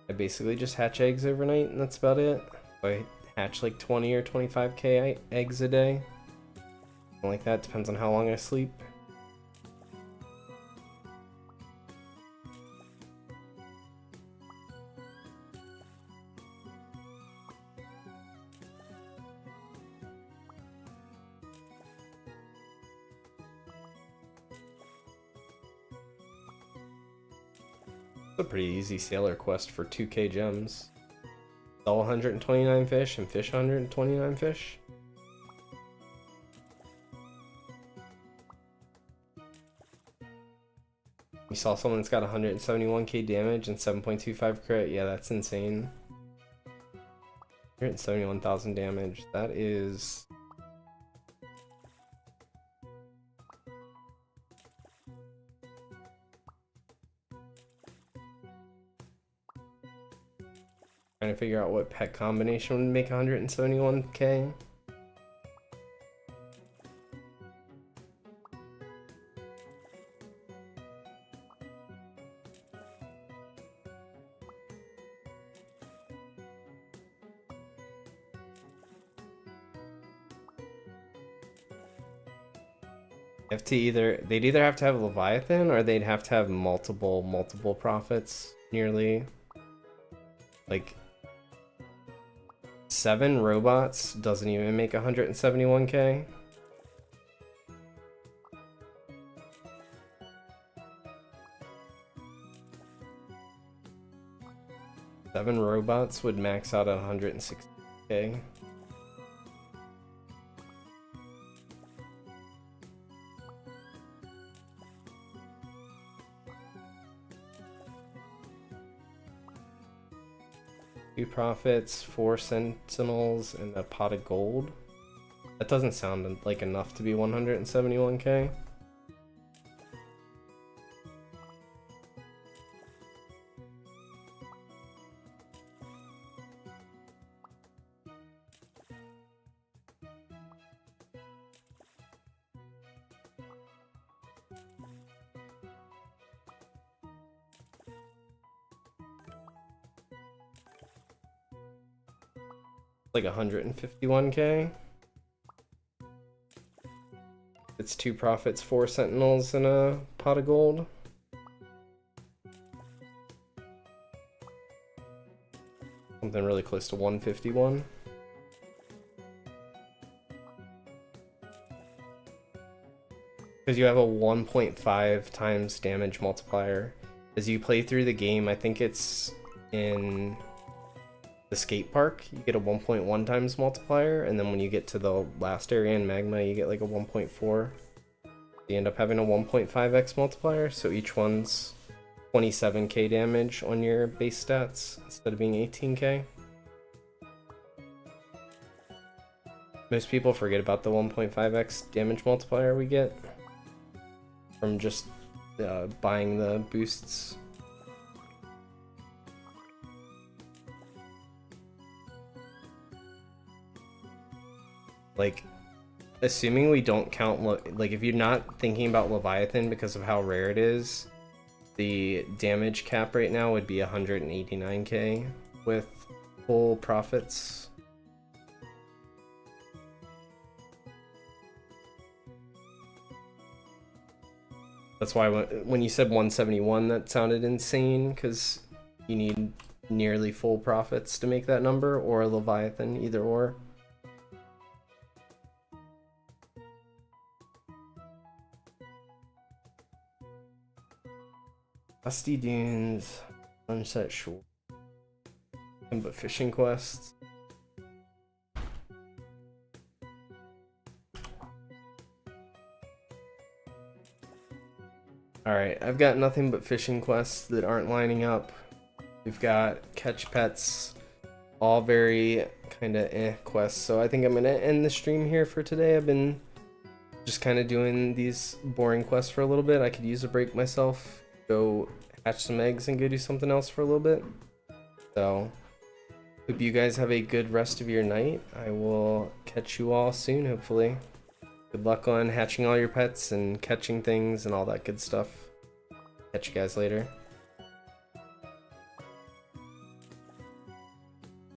I basically just hatch eggs overnight and that's about it. I hatch like 20 or 25k eggs a day. Something like that, depends on how long I sleep. It's a pretty easy sailor quest for 2k gems. Sell 129 fish and fish 129 fish. You saw someone that's got 171k damage and 7.25 crit. Yeah, that's insane. 171,000 damage. That is... Trying to figure out what pet combination would make 171k. They'd either have to have Leviathan or they'd have to have multiple prophets nearly. Like 7 robots doesn't even make 171k. 7 robots would max out at 160k. Two profits, 4 sentinels, and a pot of gold. That doesn't sound like enough to be 171k. Like 151k. It's 2 profits, 4 sentinels, and a pot of gold. Something really close to 151. Because you have a 1.5 times damage multiplier. As you play through the game, I think it's in the skate park, you get a 1.1 times multiplier, and then when you get to the last area in Magma, you get like a 1.4. You end up having a 1.5x multiplier, so each one's 27k damage on your base stats instead of being 18k. Most people forget about the 1.5x damage multiplier we get from just buying the boosts. Like, assuming we don't count, like, if you're not thinking about Leviathan because of how rare it is, the damage cap right now would be 189k with full profits. That's why when you said 171, that sounded insane, because you need nearly full profits to make that number, or Leviathan, either or. Dusty Dunes, Sunset Shore, but fishing quests. Alright, I've got nothing but fishing quests that aren't lining up. We've got catch pets, all very kind of quests, so I think I'm going to end the stream here for today. I've been just kind of doing these boring quests for a little bit. I could use a break myself, go hatch some eggs and go do something else for a little bit. So, hope you guys have a good rest of your night. I will catch you all soon, hopefully. Good luck on hatching all your pets and catching things and all that good stuff. Catch you guys later.